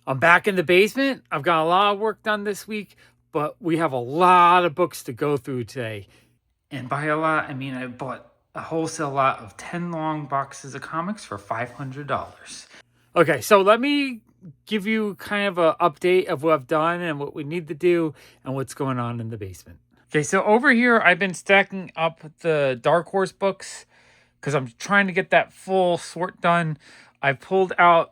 I'm back in the basement. I've got a lot of work done this week, but we have a lot of books to go through today. And by a lot, I mean I bought a wholesale lot of 10 long boxes of comics for $500. Okay, so let me give you kind of an update of what I've done and what we need to do and what's going on in the basement. Okay, so over here, I've been stacking up the Dark Horse books because I'm trying to get that full sort done. I pulled out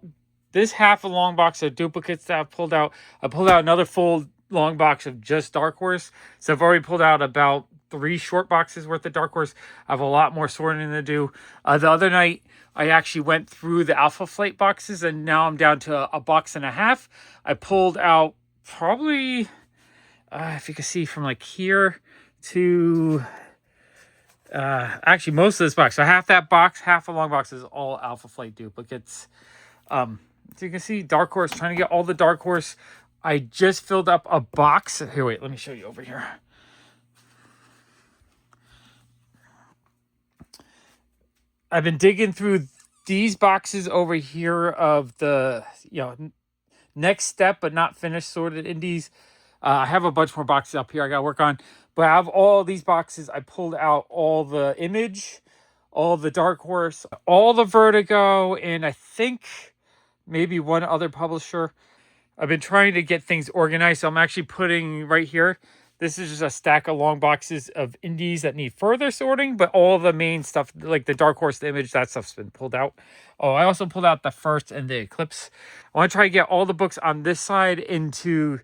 this half a long box of duplicates that I've pulled out. I pulled out another full long box of just Dark Horse. So I've already pulled out about 3 short boxes worth of Dark Horse. I have a lot more sorting to do. The other night, I actually went through the Alpha Flight boxes, and now I'm down to a box and a half. I pulled out probably, if you can see from like here to actually most of this box. So half that box, half a long box is all Alpha Flight duplicates. So you can see Dark Horse, trying to get all the Dark Horse. I just filled up a box. Here, wait, let me show you over here. I've been digging through these boxes over here of the, next step, but not finished sorted indies. I have a bunch more boxes up here I got to work on. But I have all these boxes. I pulled out all the Image, all the Dark Horse, all the Vertigo, and I think maybe one other publisher. I've been trying to get things organized, so I'm actually putting right here. This is just a stack of long boxes of indies that need further sorting, but all the main stuff, like the Dark Horse, the Image, that stuff's been pulled out. Oh, I also pulled out the First and the Eclipse. I want to try to get all the books on this side into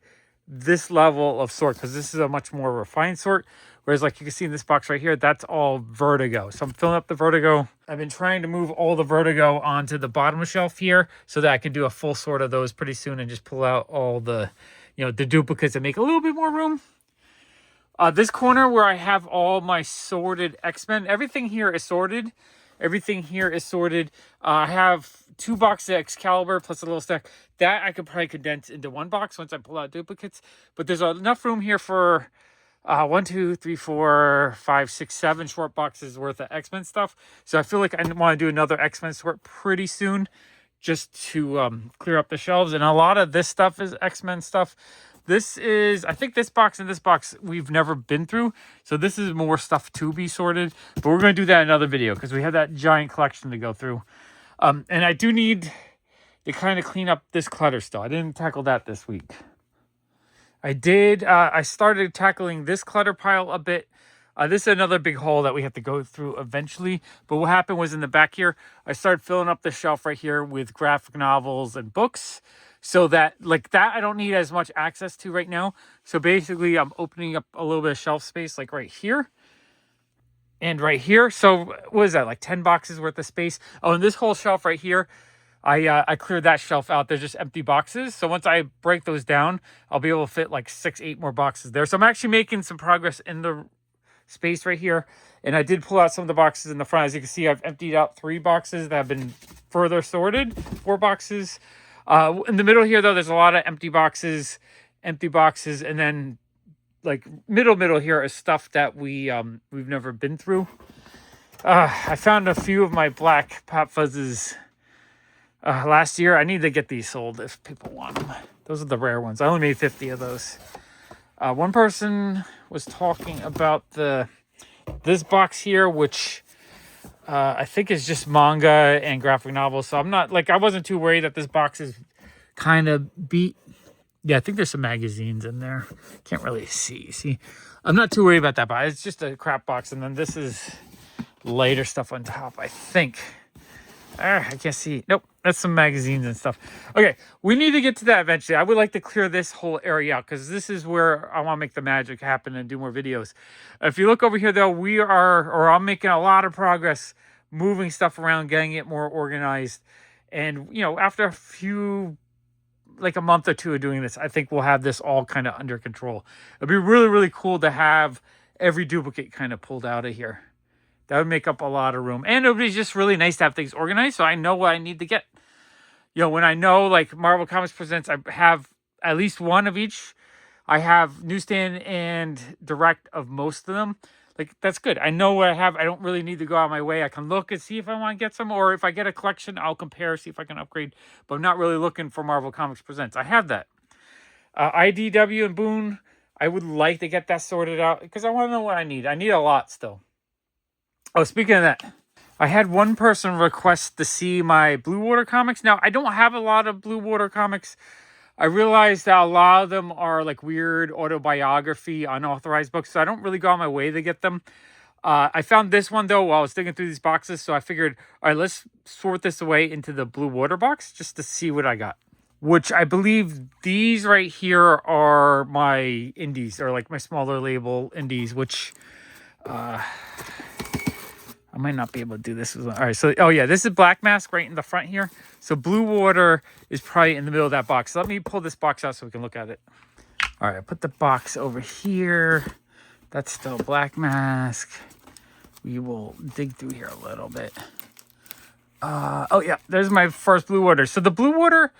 this level of sort, because this is a much more refined sort. Whereas like you can see in this box right here, that's all Vertigo. So I'm filling up the Vertigo. I've been trying to move all the Vertigo onto the bottom shelf here so that I can do a full sort of those pretty soon and just pull out all the, the duplicates and make a little bit more room. This corner where I have all my sorted X-Men, everything here is sorted. Everything here is sorted. I have 2 boxes of Excalibur plus a little stack. That I could probably condense into one box once I pull out duplicates. But there's enough room here for 1, 2, 3, 4, 5, 6, 7 short boxes worth of X-Men stuff. So I feel like I want to do another X-Men sort pretty soon just to clear up the shelves. And a lot of this stuff is X-Men stuff. This is, I think this box and this box we've never been through. So this is more stuff to be sorted. But we're going to do that in another video because we have that giant collection to go through. And I do need to kind of clean up this clutter still. I didn't tackle that this week. I did. I started tackling this clutter pile a bit. This is another big hole that we have to go through eventually. But what happened was in the back here, I started filling up the shelf right here with graphic novels and books. So that, like that, I don't need as much access to right now. So basically, I'm opening up a little bit of shelf space, like right here and right here. So what is that, like 10 boxes worth of space? Oh, and this whole shelf right here, I cleared that shelf out. There's just empty boxes. So once I break those down, I'll be able to fit like 6, 8 more boxes there. So I'm actually making some progress in the space right here. And I did pull out some of the boxes in the front. As you can see, I've emptied out 3 boxes that have been further sorted, 4 boxes. In the middle here, though, there's a lot of empty boxes, and then like middle here is stuff that we've never been through. I found a few of my black Pop Fuzzes last year. I need to get these sold if people want them. Those are the rare ones. I only made 50 of those. One person was talking about this box here, which I think is just manga and graphic novels. So I'm not, like, I wasn't too worried that this box is kind of beat. Yeah, I think there's some magazines in there. Can't really see. I'm not too worried about that, but it's just a crap box. And then this is lighter stuff on top, I think. I can't see. Nope, that's some magazines and stuff. Okay, we need to get to that eventually. I would like to clear this whole area out because this is where I want to make the magic happen and do more videos. If you look over here, though, I'm making a lot of progress moving stuff around, getting it more organized. And, after a few, like a month or 2 of doing this, I think we'll have this all kind of under control. It'd be really, really cool to have every duplicate kind of pulled out of here. That would make up a lot of room. And it would be just really nice to have things organized so I know what I need to get. When I know, like, Marvel Comics Presents, I have at least one of each. I have newsstand and direct of most of them. like, that's good. I know what I have. I don't really need to go out of my way. I can look and see if I want to get some, or if I get a collection, I'll compare, see if I can upgrade. But I'm not really looking for Marvel Comics Presents. I have that. IDW and Boone, I would like to get that sorted out because I want to know what I need. I need a lot still. Oh, speaking of that, I had one person request to see my Bluewater comics. Now, I don't have a lot of Bluewater comics. I realized that a lot of them are like weird autobiography, unauthorized books, so I don't really go on my way to get them. I found this one, though, while I was digging through these boxes, so I figured, all right, let's sort this away into the Bluewater box just to see what I got. Which I believe these right here are my indies, or like my smaller label indies, which I might not be able to do this. All right, so, oh yeah, this is Black Mask right in the front here. So Bluewater is probably in the middle of that box. So let me pull this box out so we can look at it. All right, I put the box over here. That's still Black Mask. We will dig through here a little bit. Oh yeah, there's my first Bluewater. So the Bluewater,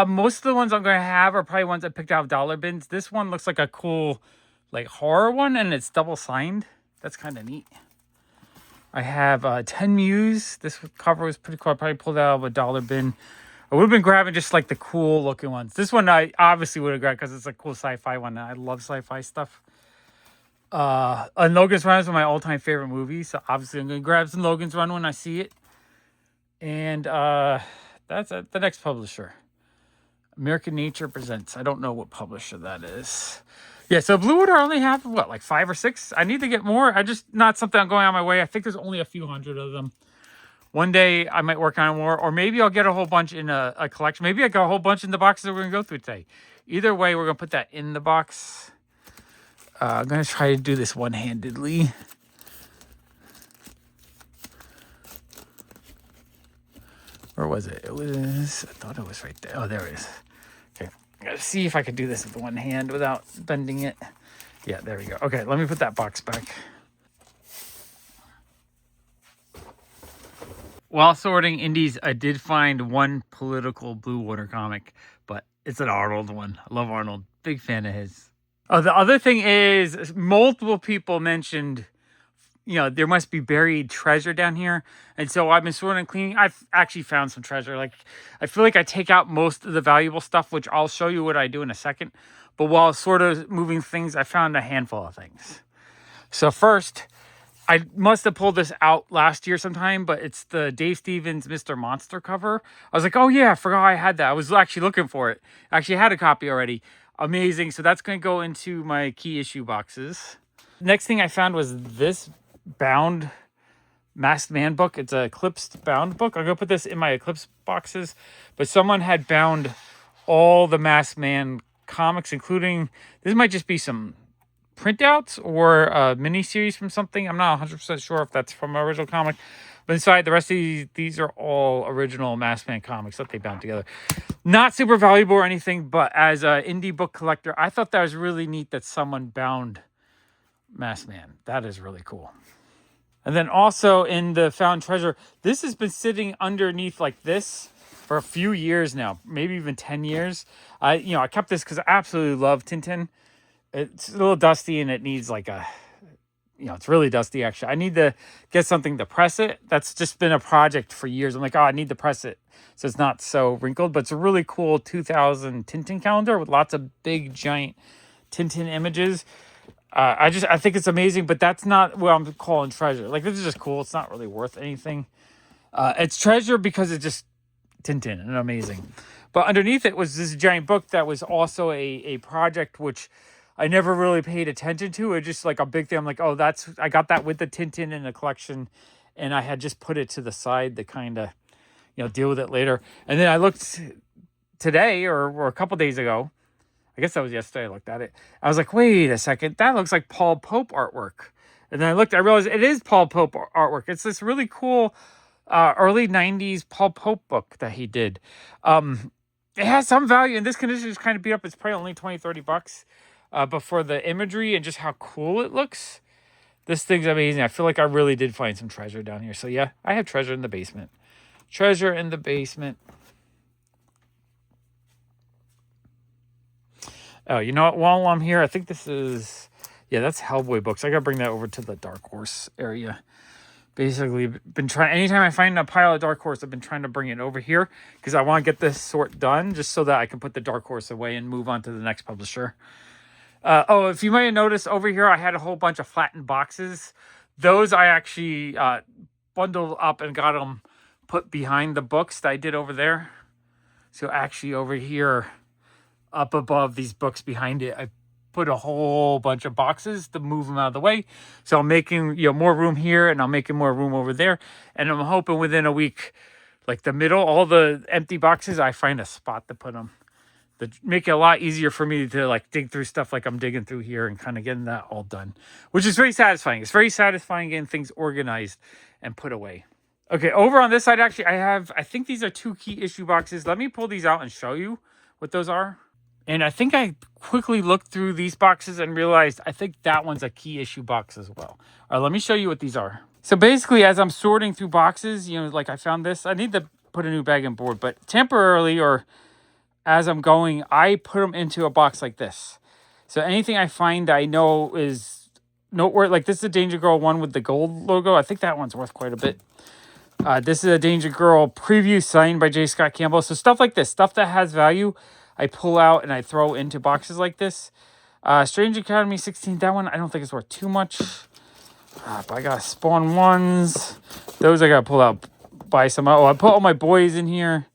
most of the ones I'm going to have are probably ones I picked out of dollar bins. This one looks like a cool, like, horror one, and it's double signed. That's kind of neat. I have 10 Muse. This cover was pretty cool. I probably pulled out of a dollar bin. I would have been grabbing just like the cool looking ones. This one I obviously would have grabbed because it's a cool sci-fi one. I love sci-fi stuff. And Logan's Run is one of my all-time favorite movies. So obviously I'm going to grab some Logan's Run when I see it. And that's the next publisher. American Nature Presents. I don't know what publisher that is. Yeah, so Bluewater I only have, what, like 5 or 6? I need to get more. I just, not something I'm going on my way. I think there's only a few hundred of them. One day I might work on more, or maybe I'll get a whole bunch in a collection. Maybe I got a whole bunch in the boxes that we're going to go through today. Either way, we're going to put that in the box. I'm going to try to do this one-handedly. Where was it? It was, I thought it was right there. Oh, there it is. Okay, I'm going to see if I can do this with one hand without bending it. Yeah, there we go. Okay, let me put that box back. While sorting indies, I did find one political Bluewater comic, but it's an Arnold one. I love Arnold. Big fan of his. Oh, the other thing is, multiple people mentioned, there must be buried treasure down here. And so I've been sorting and cleaning. I've actually found some treasure. Like, I feel like I take out most of the valuable stuff, which I'll show you what I do in a second. But while sort of moving things, I found a handful of things. So first, I must have pulled this out last year sometime, but it's the Dave Stevens Mr. Monster cover. I was like, oh yeah, I forgot I had that. I was actually looking for it. I actually had a copy already. Amazing. So that's going to go into my key issue boxes. Next thing I found was this bound Masked Man book. It's a Eclipsed bound book. I'm going to put this in my Eclipse boxes. But someone had bound all the Masked Man comics, including, this might just be some printouts or a mini-series from something. I'm not 100% sure if that's from an original comic. But inside, the rest of these are all original Masked Man comics that they bound together. Not super valuable or anything, but as an indie book collector, I thought that was really neat that someone bound Masked Man. That is really cool. And then also in the Found Treasure, this has been sitting underneath like this for a few years now, maybe even 10 years. I kept this because I absolutely love Tintin. It's a little dusty and it needs like a, it's really dusty actually. I need to get something to press it. That's just been a project for years. I'm like, I need to press it so it's not so wrinkled. But it's a really cool 2000 Tintin calendar with lots of big giant Tintin images. I think it's amazing, but that's not what I'm calling treasure. Like, this is just cool. It's not really worth anything. It's treasure because it's just Tintin and amazing. But underneath it was this giant book that was also a project which I never really paid attention to. It's just like a big thing. I'm like, I got that with the Tintin in the collection, and I had just put it to the side to kind of, deal with it later. And then I looked today or a couple days ago. I guess that was yesterday I looked at it. I was like, wait a second, that looks like Paul Pope artwork. And then I realized it is Paul Pope artwork. It's this really cool early 90s Paul Pope book that he did. It has some value. In this condition, it's kind of beat up. It's probably only $20-$30. But for the imagery and just how cool it looks, this thing's amazing. I feel like I really did find some treasure down here. So yeah, I have treasure in the basement. Treasure in the basement. Oh, you know what? While I'm here, I think this is, Yeah, that's Hellboy books. I gotta bring that over to the Dark Horse area. Basically, been trying. Anytime I find a pile of Dark Horse, I've been trying to bring it over here because I want to get this sort done, just so that I can put the Dark Horse away and move on to the next publisher. Oh, if you might have noticed over here, I had a whole bunch of flattened boxes. Those I actually bundled up and got them put behind the books that I did over there. So actually over here, up above these books behind it, I put a whole bunch of boxes to move them out of the way. So I'm making more room here, and I'm making more room over there. And I'm hoping within a week, like the middle, all the empty boxes, I find a spot to put them. To make it a lot easier for me to like dig through stuff like I'm digging through here and kind of getting that all done, which is very satisfying. It's very satisfying getting things organized and put away. Okay, over on this side, actually, I think these are 2 key issue boxes. Let me pull these out and show you what those are. And I think I quickly looked through these boxes and realized I think that one's a key issue box as well. All right, let me show you what these are. So basically, as I'm sorting through boxes, like I found this. I need to put a new bag and board, but temporarily or as I'm going, I put them into a box like this. So anything I find I know is noteworthy, like this is a Danger Girl one with the gold logo. I think that one's worth quite a bit. This is a Danger Girl preview signed by J. Scott Campbell. So stuff like this, stuff that has value, I pull out and I throw into boxes like this. Strange Academy 16, that one I don't think it's worth too much. But I got Spawn ones. Those I got to pull out, buy some. Oh, I put all my boys in here.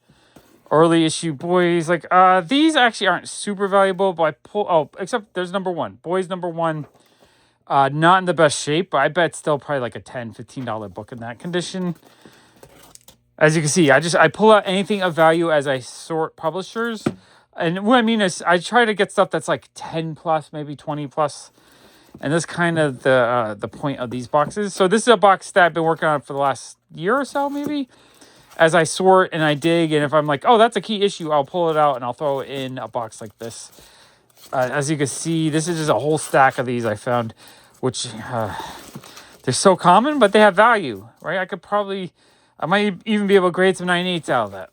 Early issue boys. Like, these actually aren't super valuable, but I pull... Oh, except there's number 1. Boys number 1. Not in the best shape, but I bet still probably like a $10, $15 book in that condition. As you can see, I pull out anything of value as I sort publishers. And what I mean is I try to get stuff that's like 10 plus, maybe 20 plus. And that's kind of the point of these boxes. So this is a box that I've been working on for the last year or so, maybe. As I sort and I dig, and if I'm like, oh, that's a key issue, I'll pull it out and I'll throw it in a box like this. As you can see, this is just a whole stack of these I found, which they're so common, but they have value, right? I might even be able to grade some 9.8s out of that.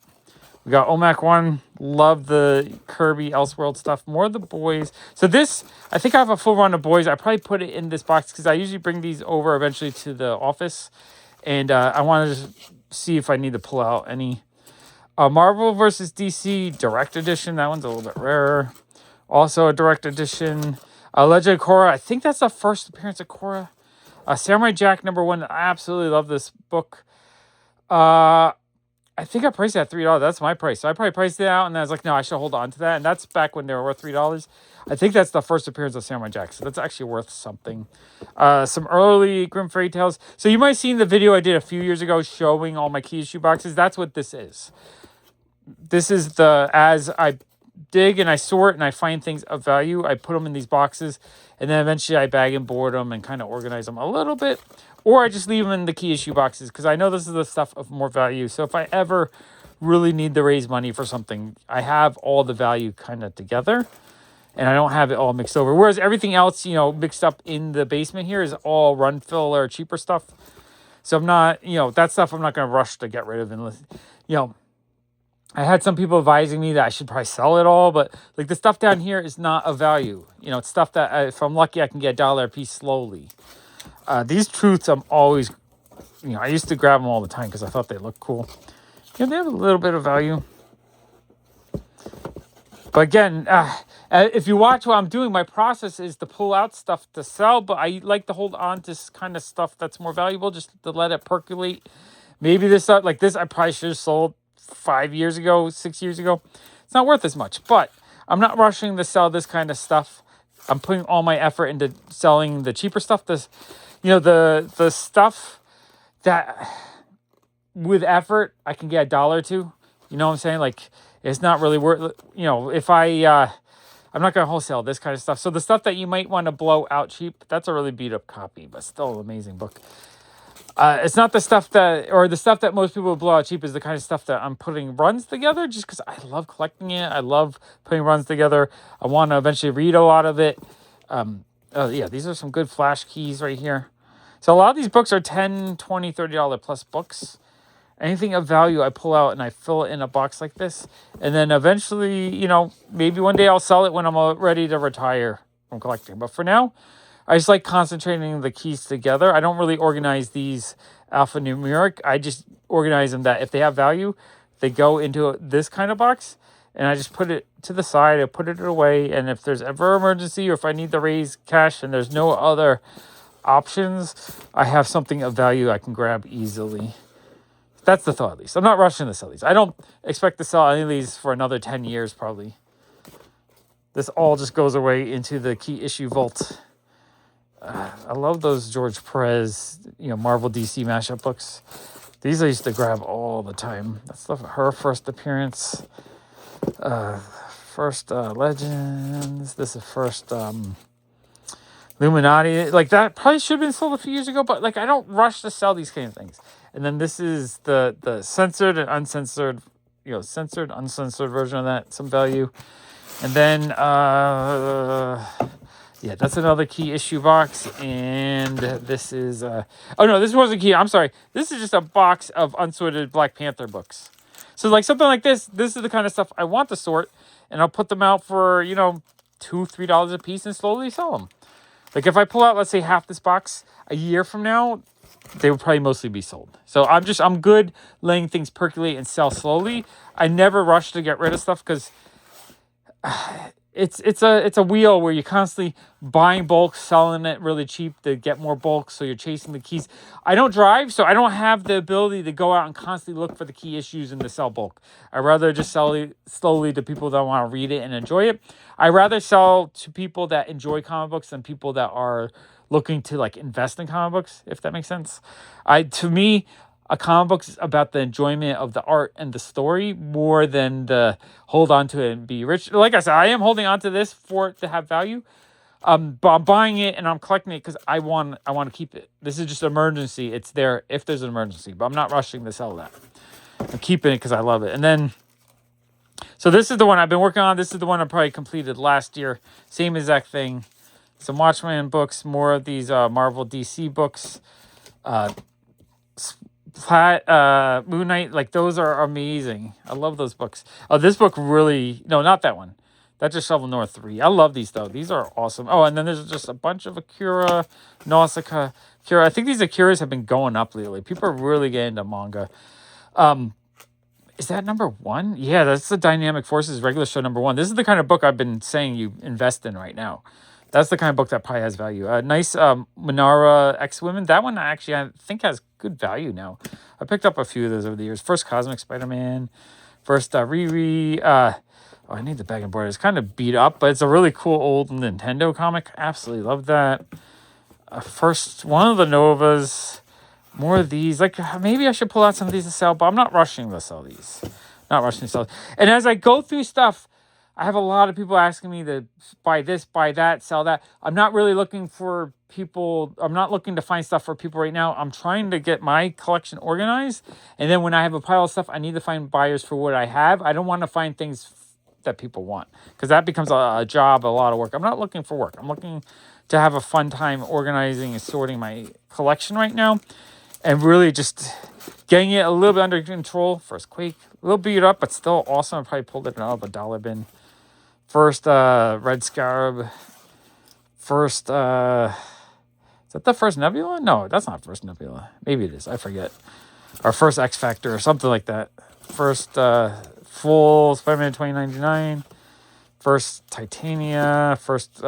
We got OMAC 1. Love the Kirby Elseworld stuff. More of the boys. So this, I think I have a full run of boys. I probably put it in this box because I usually bring these over eventually to the office. And I want to just see if I need to pull out any. Marvel vs. DC Direct Edition. That one's a little bit rarer. Also a Direct Edition. Legend of Korra. I think that's the first appearance of Korra. Samurai Jack number 1. I absolutely love this book. I think I priced it at $3. That's my price. So I probably priced it out, and I was like, no, I should hold on to that. And that's back when they were worth $3. I think that's the first appearance of Samurai Jack. So that's actually worth something. Some early Grim Fairy Tales. So you might have seen the video I did a few years ago showing all my key issue boxes. That's what this is. This is as I dig and I sort and I find things of value, I put them in these boxes. And then eventually I bag and board them and kind of organize them a little bit. Or I just leave them in the key issue boxes because I know this is the stuff of more value. So if I ever really need to raise money for something, I have all the value kind of together. And I don't have it all mixed over. Whereas everything else, mixed up in the basement here is all run fill or cheaper stuff. So I'm not, that stuff I'm not going to rush to get rid of unless, I had some people advising me that I should probably sell it all, but like the stuff down here is not of value. It's stuff that if I'm lucky, I can get $1 a piece slowly. These truths, I'm always, I used to grab them all the time because I thought they looked cool. They have a little bit of value. But again, if you watch what I'm doing, my process is to pull out stuff to sell, but I like to hold on to kind of stuff that's more valuable just to let it percolate. Maybe this stuff like this, I probably should have sold 5 years ago, 6 years ago. It's not worth as much, but I'm not rushing to sell this kind of stuff. I'm putting all my effort into selling the cheaper stuff. The stuff that with effort I can get $1 or $2. You know what I'm saying? Like it's not really worth. If I'm not going to wholesale this kind of stuff. So the stuff that you might want to blow out cheap, that's a really beat up copy, but still an amazing book. It's not the stuff that most people would blow out cheap is the kind of stuff that I'm putting runs together just because I love collecting it. I love putting runs together. I want to eventually read a lot of it. These are some good flash keys right here. So a lot of these books are $10, $20, $30 plus books. Anything of value I pull out and I fill it in a box like this. And then eventually, maybe one day I'll sell it when I'm ready to retire from collecting. But for now, I just like concentrating the keys together. I don't really organize these alphanumeric. I just organize them that if they have value, they go into this kind of box, and I just put it to the side. I put it away, and if there's ever emergency or if I need to raise cash and there's no other options, I have something of value I can grab easily. That's the thought, at least. I'm not rushing to sell these. I don't expect to sell any of these for another 10 years, probably. This all just goes away into the key issue vault. I love those George Perez, Marvel DC mashup books. These I used to grab all the time. That's her first appearance. First Legends. This is first Illuminati. Like, that probably should have been sold a few years ago, but like, I don't rush to sell these kind of things. And then this is the censored and uncensored, censored, uncensored version of that, some value. And then yeah, that's another key issue box. And this is oh no, this wasn't key. I'm sorry. This is just a box of unsorted Black Panther books. So like something like this is the kind of stuff I want to sort, and I'll put them out for, $2-3 a piece and slowly sell them. Like if I pull out, let's say, half this box a year from now, they would probably mostly be sold. So I'm good letting things percolate and sell slowly. I never rush to get rid of stuff because it's a wheel where you're constantly buying bulk, selling it really cheap to get more bulk, so you're chasing the keys. I don't drive, so I don't have the ability to go out and constantly look for the key issues and to sell bulk. I'd rather just sell it slowly to people that want to read it and enjoy it. I'd rather sell to people that enjoy comic books than people that are looking to like invest in comic books, if that makes sense. To me, a comic book is about the enjoyment of the art and the story more than the hold on to it and be rich. Like I said, I am holding on to this for it to have value. But I'm buying it and I'm collecting it because I want to keep it. This is just an emergency. It's there if there's an emergency, but I'm not rushing to sell that. I'm keeping it because I love it. And then, so this is the one I've been working on. This is the one I probably completed last year. Same exact thing. Some Watchmen books, more of these Marvel DC books. Moon Knight, like those are amazing. I love those books. Oh, this book really, no, not that one. That's just Shovel North 3. I love these though. These are awesome. Oh, and then there's just a bunch of Akira, Nausicaa, Akira. I think these Akiras have been going up lately. People are really getting into manga. Is that number 1? Yeah, that's the Dynamic Forces regular show number 1. This is the kind of book I've been saying you invest in right now. That's the kind of book that probably has value. Nice Minara X-Women. That one I think has good value now. I picked up a few of those over the years. First Cosmic Spider-Man. First Riri. I need the bag and board. It's kind of beat up, but it's a really cool old Nintendo comic. Absolutely love that. First one of the Novas. More of these. Like, maybe I should pull out some of these to sell, but I'm not rushing to sell these. Not rushing to sell. And as I go through stuff, I have a lot of people asking me to buy this, buy that, sell that. I'm not really looking for people. I'm not looking to find stuff for people right now. I'm trying to get my collection organized. And then when I have a pile of stuff, I need to find buyers for what I have. I don't want to find things that people want because that becomes a job, a lot of work. I'm not looking for work. I'm looking to have a fun time organizing and sorting my collection right now and really just getting it a little bit under control. First Quake, a little beat up, but still awesome. I probably pulled it out of a dollar bin. First Red Scarab. First, is that the first Nebula? No, that's not first Nebula. Maybe it is. I forget. Or first X Factor or something like that. First full Spider-Man 2099. First Titania. First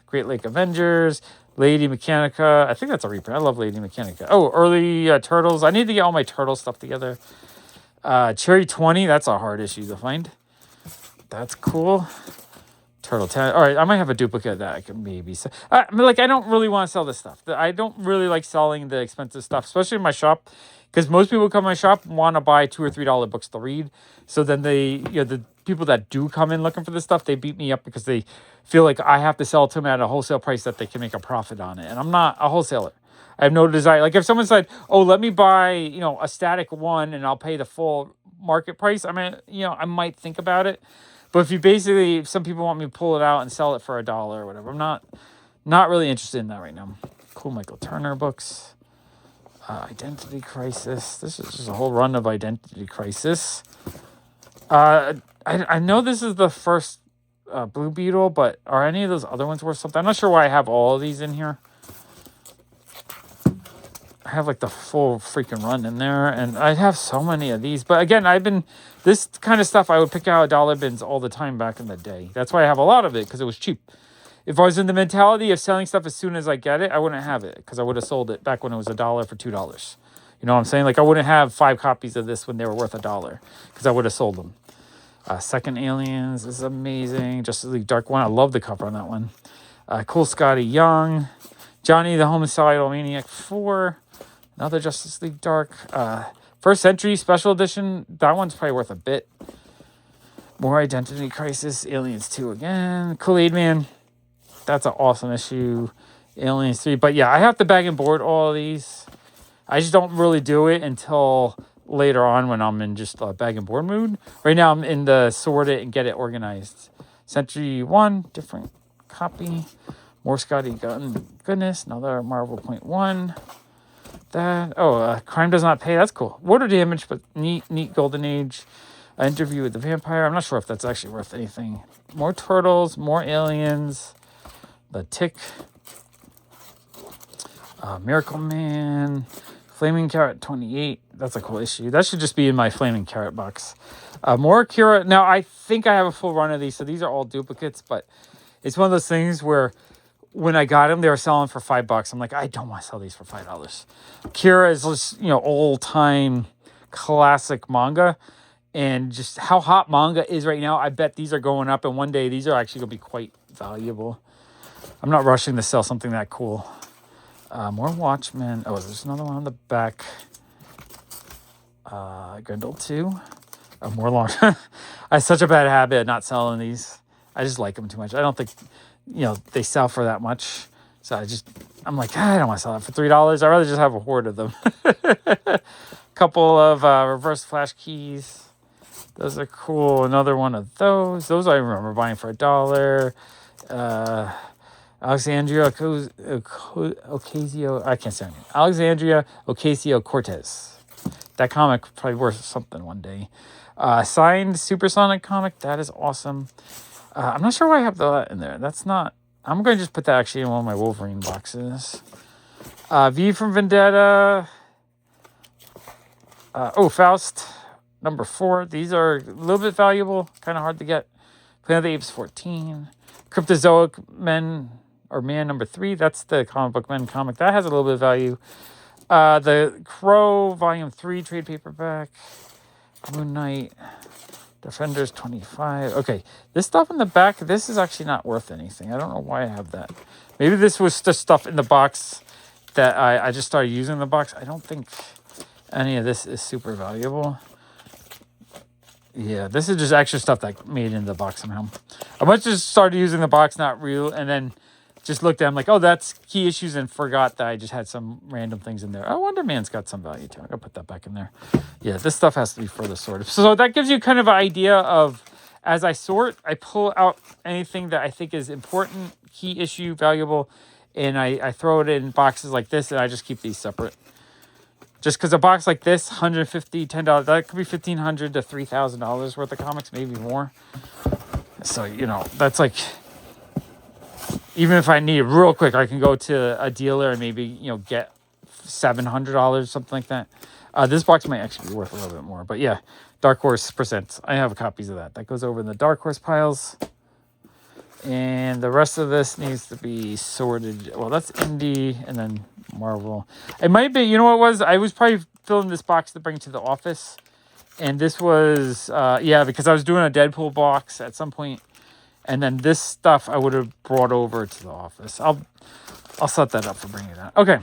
Great Lake Avengers. Lady Mechanica. I think that's a reprint. I love Lady Mechanica. Oh, early Turtles. I need to get all my Turtle stuff together. Cherry 20. That's a hard issue to find. That's cool. Turtle 10. All right, I might have a duplicate of that I can maybe sell. I don't really want to sell this stuff. I don't really like selling the expensive stuff, especially in my shop, because most people who come to my shop want to buy $2 or $3 books to read. So then the people that do come in looking for this stuff, they beat me up because they feel like I have to sell it to them at a wholesale price that they can make a profit on it. And I'm not a wholesaler. I have no desire. Like if someone said, "Oh, let me buy, a static one and I'll pay the full market price," I mean, I might think about it. But if some people want me to pull it out and sell it for $1 or whatever, I'm not really interested in that right now. Cool Michael Turner books. Identity Crisis. This is just a whole run of Identity Crisis. I know this is the first Blue Beetle, but are any of those other ones worth something? I'm not sure why I have all of these in here. I have like the full freaking run in there, and I have so many of these. But again, this kind of stuff I would pick out of dollar bins all the time back in the day. That's why I have a lot of it, because it was cheap. If I was in the mentality of selling stuff as soon as I get it, I wouldn't have it, because I would have sold it back when it was $1 for $2. You know what I'm saying? Like, I wouldn't have 5 copies of this when they were worth $1, because I would have sold them. Second Aliens is amazing. Justice League Dark One. I love the cover on that one. Cool Scotty Young. Johnny the Homicidal Maniac 4. Another Justice League Dark. First Century Special Edition. That one's probably worth a bit. More Identity Crisis. Aliens 2 again. Kool-Aid Man. That's an awesome issue. Aliens 3. But yeah, I have to bag and board all of these. I just don't really do it until later on when I'm in just bag and board mood. Right now I'm in the sort it and get it organized. Century 1, different copy. More Scotty Gunn Goodness, another Marvel Point 1. Crime Does Not Pay, that's cool. Water Damage, but neat Golden Age. Interview with the Vampire. I'm not sure if that's actually worth anything. More Turtles, more Aliens. The Tick. Miracle Man. Flaming Carrot 28. That's a cool issue. That should just be in my Flaming Carrot box. More Akira. Now, I think I have a full run of these, so these are all duplicates, but it's one of those things where when I got them, they were selling for $5. I'm like, I don't want to sell these for $5. Akira is just, old-time classic manga, and just how hot manga is right now, I bet these are going up, and one day these are actually going to be quite valuable. I'm not rushing to sell something that cool. More Watchmen. Oh, there's another one on the back. Grendel 2. More long. I have such a bad habit of not selling these. I just like them too much. I don't think, they sell for that much. So I'm like, I don't want to sell that for $3. I'd rather just have a horde of them. Couple of reverse flash keys. Those are cool. Another one of those. Those I remember buying for $1. Alexandria Ocasio, I can't say her name. Alexandria Ocasio-Cortez. That comic probably worth something one day. Signed Supersonic comic. That is awesome. I'm not sure why I have that in there. That's not... I'm going to just put that actually in one of my Wolverine boxes. V from Vendetta. Faust. Number 4. These are a little bit valuable. Kind of hard to get. Planet of the Apes 14. Cryptozoic Men... Man number 3, that's the Comic Book Men comic. That has a little bit of value. The Crow, Volume 3, trade paperback. Moon Knight. Defenders 25. Okay, this stuff in the back, this is actually not worth anything. I don't know why I have that. Maybe this was just stuff in the box that I just started using in the box. I don't think any of this is super valuable. Yeah, this is just extra stuff that made into the box somehow. I must just started using the box, not real, and then just looked at them like, oh, that's key issues, and forgot that I just had some random things in there. Oh, Wonder Man's got some value too. I'm going to put that back in there. Yeah, this stuff has to be further sorted. So that gives you kind of an idea of, as I sort, I pull out anything that I think is important, key issue, valuable, and I throw it in boxes like this, and I just keep these separate. Just because a box like this, $150, $10, that could be $1,500 to $3,000 worth of comics, maybe more. So, that's like... Even if I need it real quick, I can go to a dealer and maybe, get $700, something like that. This box might actually be worth a little bit more. But yeah, Dark Horse Presents. I have copies of that. That goes over in the Dark Horse piles. And the rest of this needs to be sorted. Well, that's Indie and then Marvel. It might be, you know what it was? I was probably filling this box to bring to the office. And this was, because I was doing a Deadpool box at some point. And then this stuff I would have brought over to the office. I'll set that up for bringing that. Okay.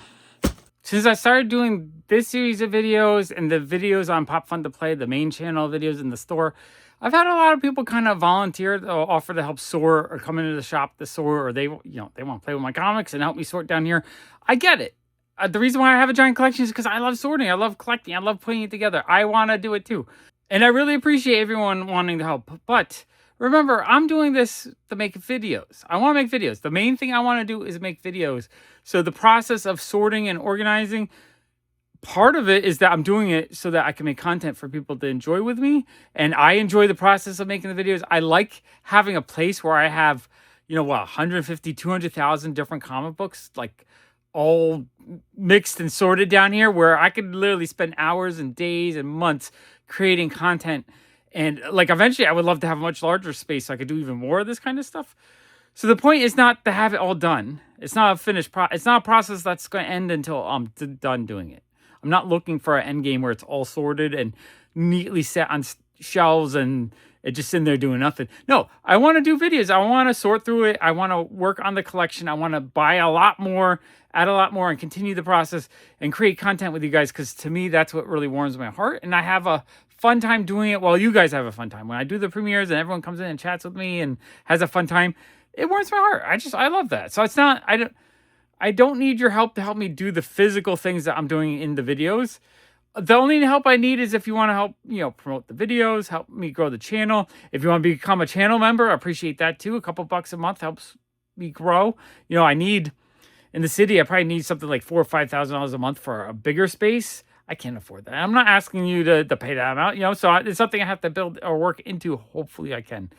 Since I started doing this series of videos and the videos on Pop Fun to Play, the main channel videos in the store, I've had a lot of people kind of volunteer or offer to help sort or come into the shop to sort, or they want to play with my comics and help me sort down here. I get it. The reason why I have a giant collection is because I love sorting. I love collecting. I love putting it together. I want to do it too. And I really appreciate everyone wanting to help. But remember, I'm doing this to make videos. I want to make videos. The main thing I want to do is make videos. So the process of sorting and organizing part of it is that I'm doing it so that I can make content for people to enjoy with me. And I enjoy the process of making the videos. I like having a place where I have, 150, 200,000 different comic books, like all mixed and sorted down here, where I could literally spend hours and days and months creating content. And like eventually I would love to have a much larger space so I could do even more of this kind of stuff. So the point is not to have it all done. It's not a finished it's not a process that's going to end until I'm done doing it. I'm not looking for an end game where it's all sorted and neatly set on shelves and it just sitting there doing nothing. No, I want to do videos. I want to sort through it. I want to work on the collection. I want to buy a lot more, add a lot more, and continue the process and create content with you guys, because to me, that's what really warms my heart. And I have a fun time doing it while you guys have a fun time. When I do the premieres and everyone comes in and chats with me and has a fun time, it warms my heart. I love that. So it's not, I don't need your help to help me do the physical things that I'm doing in the videos. The only help I need is if you want to help, promote the videos, help me grow the channel. If you want to become a channel member, I appreciate that too. A couple bucks a month helps me grow. I need, in the city, I probably need something like $4,000 or $5,000 a month for a bigger space. I can't afford that. I'm not asking you to pay that amount, so it's something I have to build or work into. Hopefully I can.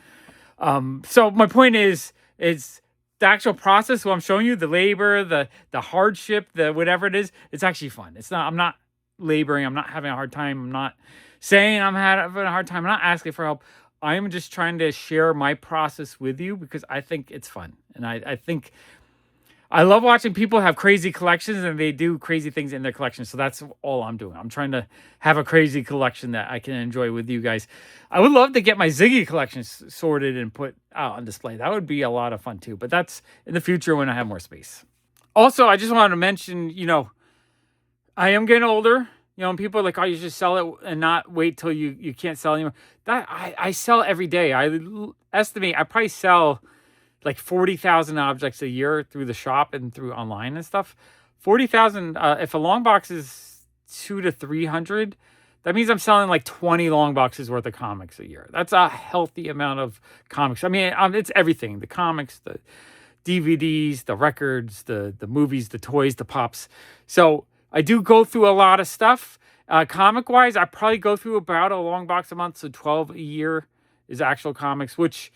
So my point is the actual process, what I'm showing you, the labor, the hardship, the whatever it is, it's actually fun. I'm not laboring. I'm not having a hard time. I'm not saying I'm having a hard time. I'm not asking for help. I'm just trying to share my process with you because I think it's fun. And I think I love watching people have crazy collections and they do crazy things in their collections. So that's all I'm doing. I'm trying to have a crazy collection that I can enjoy with you guys. I would love to get my Ziggy collection sorted and put out on display. That would be a lot of fun too. But that's in the future when I have more space. Also, I just wanted to mention, I am getting older. And people are like, oh, you should sell it and not wait till you can't sell anymore. That I sell every day. I estimate I probably sell like 40,000 objects a year through the shop and through online and stuff. 40,000, if a long box is 200 to 300, that means I'm selling like 20 long boxes worth of comics a year. That's a healthy amount of comics. I mean, it's everything. The comics, the DVDs, the records, the movies, the toys, the pops. So I do go through a lot of stuff. Comic-wise, I probably go through about a long box a month, so 12 a year is actual comics, which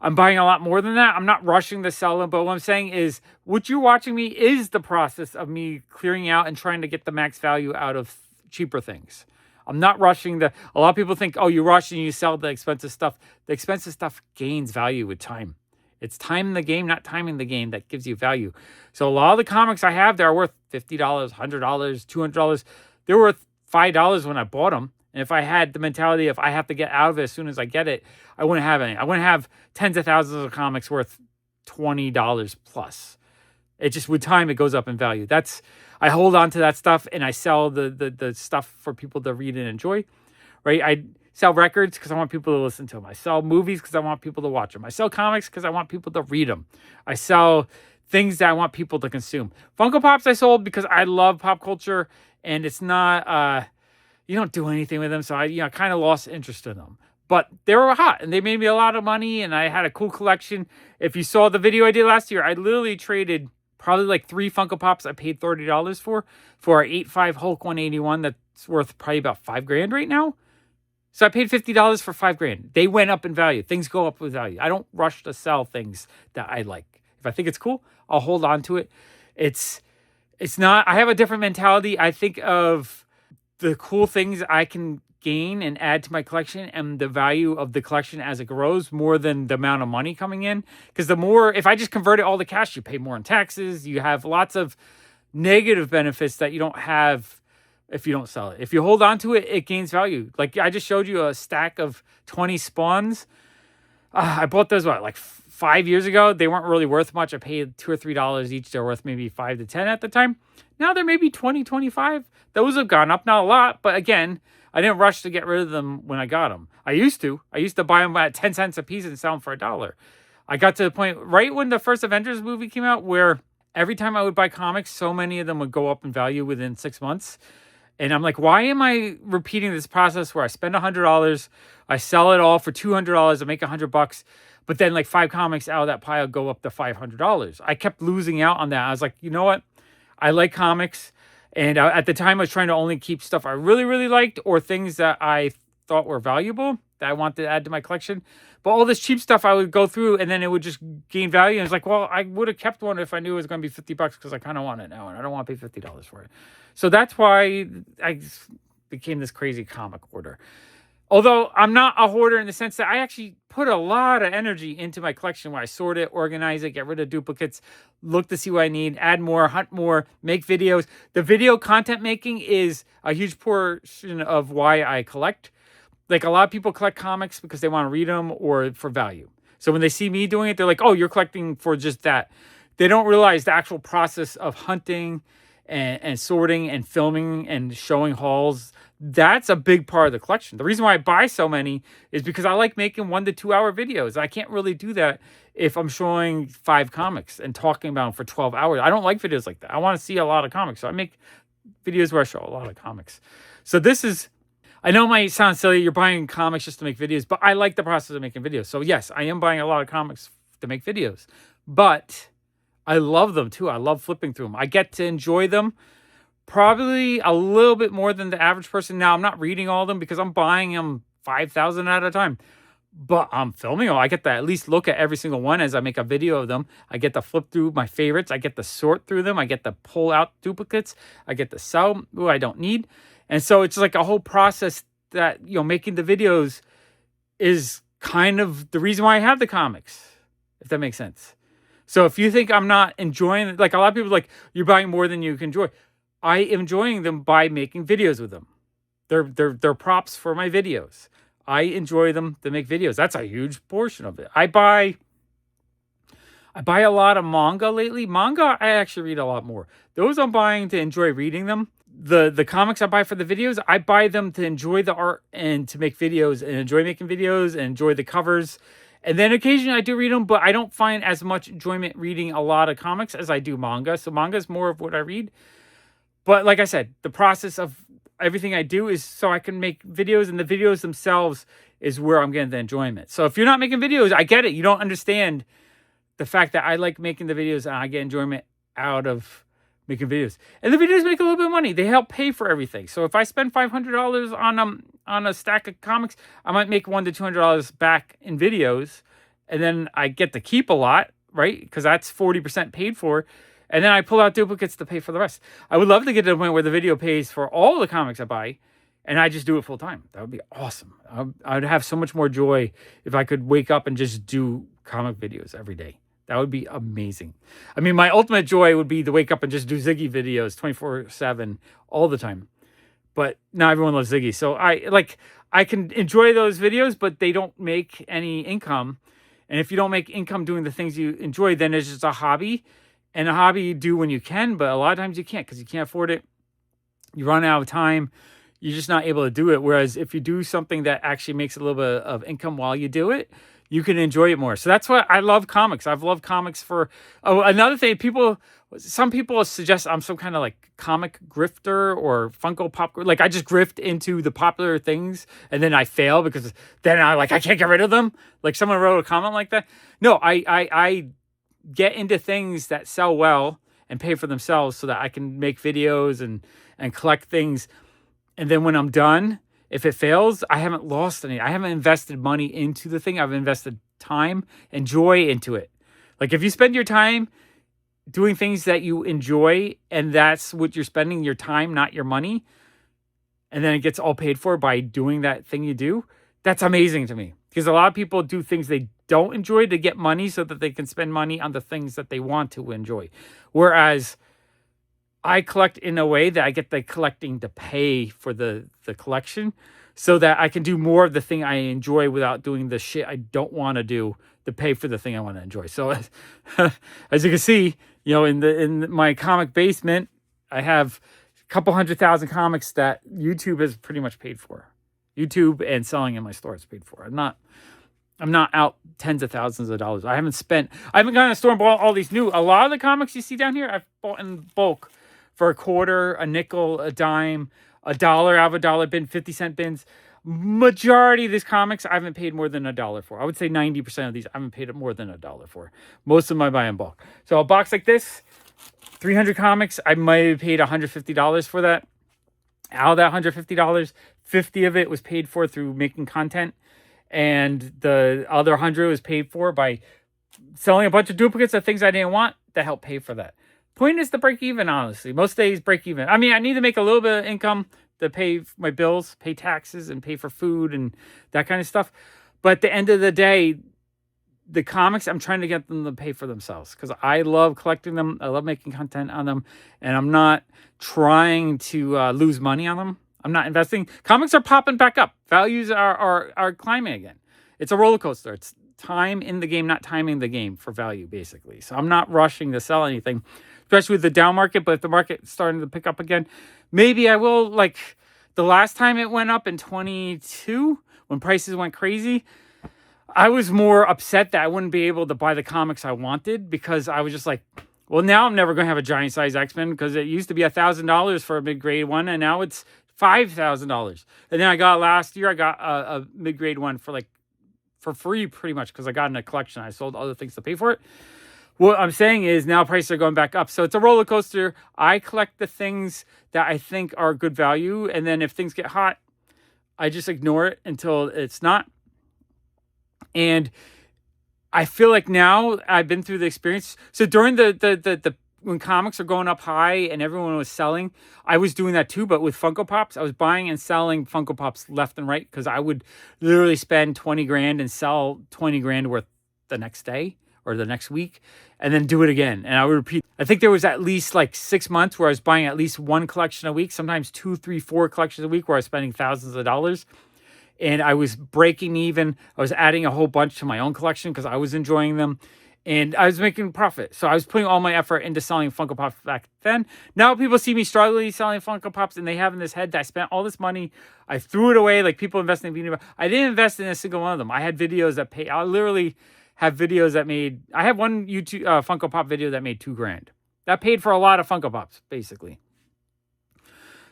I'm buying a lot more than that. I'm not rushing to sell them, but what I'm saying is what you're watching me is the process of me clearing out and trying to get the max value out of cheaper things. I'm not rushing a lot of people think, oh, you rush and you sell the expensive stuff. The expensive stuff gains value with time. It's time in the game, not timing the game, that gives you value. So a lot of the comics I have, they're worth $50, $100, $200. They're worth $5 when I bought them. And if I had the mentality of I have to get out of it as soon as I get it, I wouldn't have any. I wouldn't have tens of thousands of comics worth $20 plus. It just, with time, it goes up in value. I hold on to that stuff and I sell the stuff for people to read and enjoy, right? I sell records because I want people to listen to them. I sell movies because I want people to watch them. I sell comics because I want people to read them. I sell things that I want people to consume. Funko Pops I sold because I love pop culture and it's not, you don't do anything with them. So I kind of lost interest in them. But they were hot and they made me a lot of money and I had a cool collection. If you saw the video I did last year, I literally traded probably like 3 Funko Pops I paid $30 for our 8.5 Hulk 181 that's worth probably about $5,000 right now. So I paid $50 for $5,000. They went up in value. Things go up with value. I don't rush to sell things that I like. If I think it's cool, I'll hold on to it. It's not, I have a different mentality. I think of the cool things I can gain and add to my collection and the value of the collection as it grows more than the amount of money coming in. Because the more, if I just convert it all to cash, you pay more in taxes. You have lots of negative benefits that you don't have if you don't sell it. If you hold on to it, it gains value. Like I just showed you a stack of 20 spawns. I bought those, like 5 years ago? They weren't really worth much. I paid $2 or $3 each. They're worth maybe 5 to 10 at the time. Now they're maybe 20, 25. Those have gone up, not a lot, but again, I didn't rush to get rid of them when I got them. I used to buy them at 10 cents a piece and sell them for $1. I got to the point right when the first Avengers movie came out where every time I would buy comics, so many of them would go up in value within 6 months. And I'm like, why am I repeating this process where I spend $100, I sell it all for $200, I make $100, but then like 5 comics out of that pile go up to $500. I kept losing out on that. I was like, you know what? I like comics. And at the time, I was trying to only keep stuff I really, really liked or things that I thought were valuable that I wanted to add to my collection. But all this cheap stuff I would go through and then it would just gain value. And it's like, well, I would have kept one if I knew it was going to be $50 because I kind of want it now and I don't want to pay $50 for it. So that's why I became this crazy comic hoarder. Although I'm not a hoarder in the sense that I actually put a lot of energy into my collection where I sort it, organize it, get rid of duplicates, look to see what I need, add more, hunt more, make videos. The video content making is a huge portion of why I collect. Like a lot of people collect comics because they want to read them or for value. So when they see me doing it, they're like, oh, you're collecting for just that. They don't realize the actual process of hunting and sorting and filming and showing hauls. That's a big part of the collection. The reason why I buy so many is because I like making 1 to 2 hour videos. I can't really do that if I'm showing 5 comics and talking about them for 12 hours. I don't like videos like that. I want to see a lot of comics. So I make videos where I show a lot of comics. So this is, I know it might sound silly, you're buying comics just to make videos, but I like the process of making videos. So yes, I am buying a lot of comics to make videos, but I love them too. I love flipping through them. I get to enjoy them probably a little bit more than the average person. Now, I'm not reading all of them because I'm buying them 5,000 at a time, but I'm filming them. I get to at least look at every single one as I make a video of them. I get to flip through my favorites. I get to sort through them. I get to pull out duplicates. I get to sell who I don't need. And so it's like a whole process that, making the videos is kind of the reason why I have the comics, if that makes sense. So if you think I'm not enjoying, like a lot of people like, you're buying more than you can enjoy. I am enjoying them by making videos with them. They're props for my videos. I enjoy them to make videos. That's a huge portion of it. I buy a lot of manga lately. Manga, I actually read a lot more. Those I'm buying to enjoy reading them. The comics I buy for the videos, I buy them to enjoy the art and to make videos and enjoy making videos and enjoy the covers. And then occasionally I do read them, but I don't find as much enjoyment reading a lot of comics as I do manga. So manga is more of what I read. But like I said, the process of everything I do is so I can make videos, and the videos themselves is where I'm getting the enjoyment. So if you're not making videos, I get it. You don't understand the fact that I like making the videos and I get enjoyment out of making videos. And the videos make a little bit of money. They help pay for everything. So if I spend $500 on a stack of comics, I might make $100 to $200 back in videos. And then I get to keep a lot, right? Because that's 40% paid for. And then I pull out duplicates to pay for the rest. I would love to get to the point where the video pays for all the comics I buy, and I just do it full time. That would be awesome. I'd have so much more joy if I could wake up and just do comic videos every day. That would be amazing. I mean, my ultimate joy would be to wake up and just do Ziggy videos 24/7 all the time. But not everyone loves Ziggy. So I can enjoy those videos, but they don't make any income. And if you don't make income doing the things you enjoy, then it's just a hobby. And a hobby you do when you can, but a lot of times you can't because you can't afford it. You run out of time. You're just not able to do it. Whereas if you do something that actually makes a little bit of income while you do it, you can enjoy it more. So that's why I love comics. I've loved comics for... Oh, another thing, some people suggest I'm some kind of like comic grifter or Funko Pop. Like I just grift into the popular things and then I fail because then I can't get rid of them. Like someone wrote a comment like that. No, I get into things that sell well and pay for themselves so that I can make videos and collect things. And then when I'm done, if it fails, I haven't lost any. I haven't invested money into the thing. I've invested time and joy into it. Like if you spend your time doing things that you enjoy and that's what you're spending your time, not your money, and then it gets all paid for by doing that thing you do, that's amazing to me. Because a lot of people do things they don't enjoy to get money so that they can spend money on the things that they want to enjoy. Whereas I collect in a way that I get the collecting to pay for the collection so that I can do more of the thing I enjoy without doing the shit I don't want to do to pay for the thing I want to enjoy. So as you can see, in my comic basement, I have a couple 100,000 comics that YouTube has pretty much paid for. YouTube and selling in my store is paid for. I'm not out tens of thousands of dollars. I haven't gone to the store and bought all these new. A lot of the comics you see down here, I've bought in bulk for a quarter, a nickel, a dime, $1 out of a dollar bin, 50-cent bins. Majority of these comics I haven't paid more than $1 for. I would say 90% of these I haven't paid more than $1 for. Most of them I buy in bulk. So a box like this, 300 comics. I might have paid $150 for that. Out of that $150, 50 of it was paid for through making content, and the other 100 was paid for by selling a bunch of duplicates of things I didn't want that helped pay for that. Point is to break even, honestly. Most days break even. I mean, I need to make a little bit of income to pay my bills, pay taxes, and pay for food and that kind of stuff. But at the end of the day, the comics, I'm trying to get them to pay for themselves because I love collecting them. I love making content on them, and I'm not trying to lose money on them. I'm not investing. Comics are popping back up. Values are climbing again. It's a roller coaster. It's time in the game, not timing the game for value, basically. So I'm not rushing to sell anything, especially with the down market. But if the market's starting to pick up again, maybe I will. Like the last time it went up in 22, when prices went crazy, I was more upset that I wouldn't be able to buy the comics I wanted because I was just like, well, now I'm never going to have a giant size X-Men because it used to be $1,000 for a mid-grade one, and now it's $5,000. And then last year, I got a mid-grade one for free pretty much because I got in a collection. I sold other things to pay for it. What I'm saying is now prices are going back up. So it's a roller coaster. I collect the things that I think are good value, and then if things get hot, I just ignore it until it's not. And I feel like now I've been through the experience. So during the when comics are going up high and everyone was selling, I was doing that too. But with Funko Pops, I was buying and selling Funko Pops left and right because I would literally spend 20 grand and sell 20 grand worth the next day or the next week, and then do it again. And I would repeat. I think there was at least like 6 months where I was buying at least one collection a week, sometimes 2, 3, 4 collections a week, where I was spending thousands of dollars. And I was breaking even. I was adding a whole bunch to my own collection because I was enjoying them. And I was making profit. So I was putting all my effort into selling Funko Pops back then. Now people see me struggling selling Funko Pops, and they have in this head that I spent all this money. I threw it away like people investing in video. I didn't invest in a single one of them. I had videos that paid. I literally have videos that made. I have one YouTube Funko Pop video that made $2 grand. That paid for a lot of Funko Pops, basically.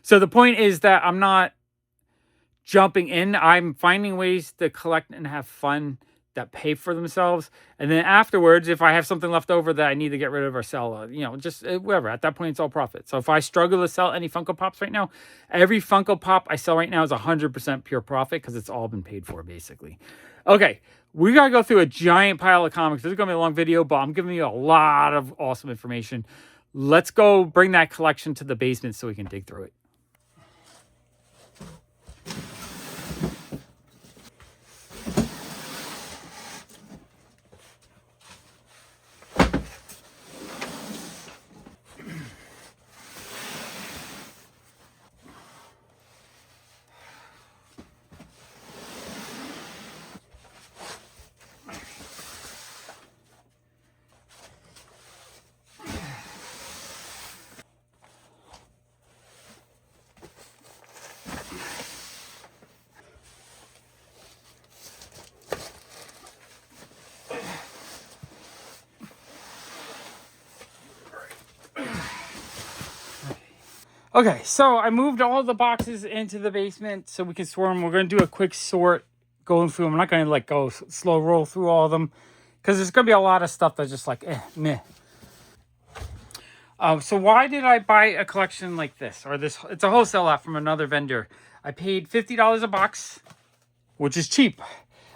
So the point is that I'm not jumping in. I'm finding ways to collect and have fun that pay for themselves. And then afterwards, if I have something left over that I need to get rid of or sell, just whatever. At that point, it's all profit. So if I struggle to sell any Funko Pops right now, every Funko Pop I sell right now is 100% pure profit because it's all been paid for, basically. Okay, we got to go through a giant pile of comics. This is going to be a long video, but I'm giving you a lot of awesome information. Let's go bring that collection to the basement so we can dig through it. Okay, so I moved all the boxes into the basement so we can sort them. We're going to do a quick sort going through them. I'm not going to go slow roll through all of them because there's going to be a lot of stuff that's just like, meh. So why did I buy a collection like this? Or this? It's a wholesale lot from another vendor. I paid $50 a box, which is cheap.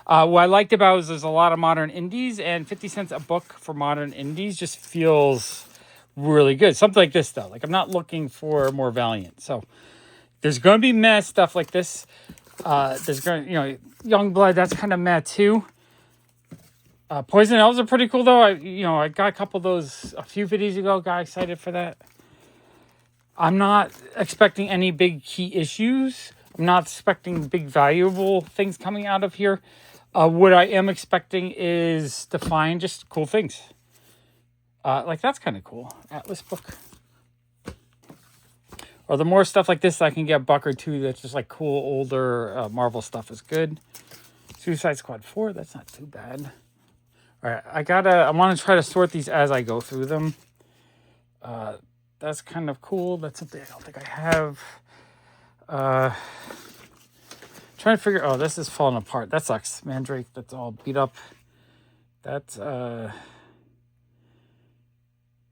What I liked about it is there's a lot of modern indies, and 50 cents a book for modern indies just feels really good. Something like this, though. Like, I'm not looking for more Valiant. So there's going to be meh stuff like this. There's going to, Youngblood, that's kind of meh, too. Poison Elves are pretty cool, though. I got a couple of those a few videos ago. Got excited for that. I'm not expecting any big key issues. I'm not expecting big valuable things coming out of here. What I am expecting is to find just cool things. That's kind of cool. Atlas book. Or the more stuff like this I can get a buck or two that's just like cool older Marvel stuff is good. Suicide Squad 4, that's not too bad. Alright, I want to try to sort these as I go through them. That's kind of cool. That's something I don't think I have. Trying to figure, this is falling apart. That sucks. Mandrake, that's all beat up. That's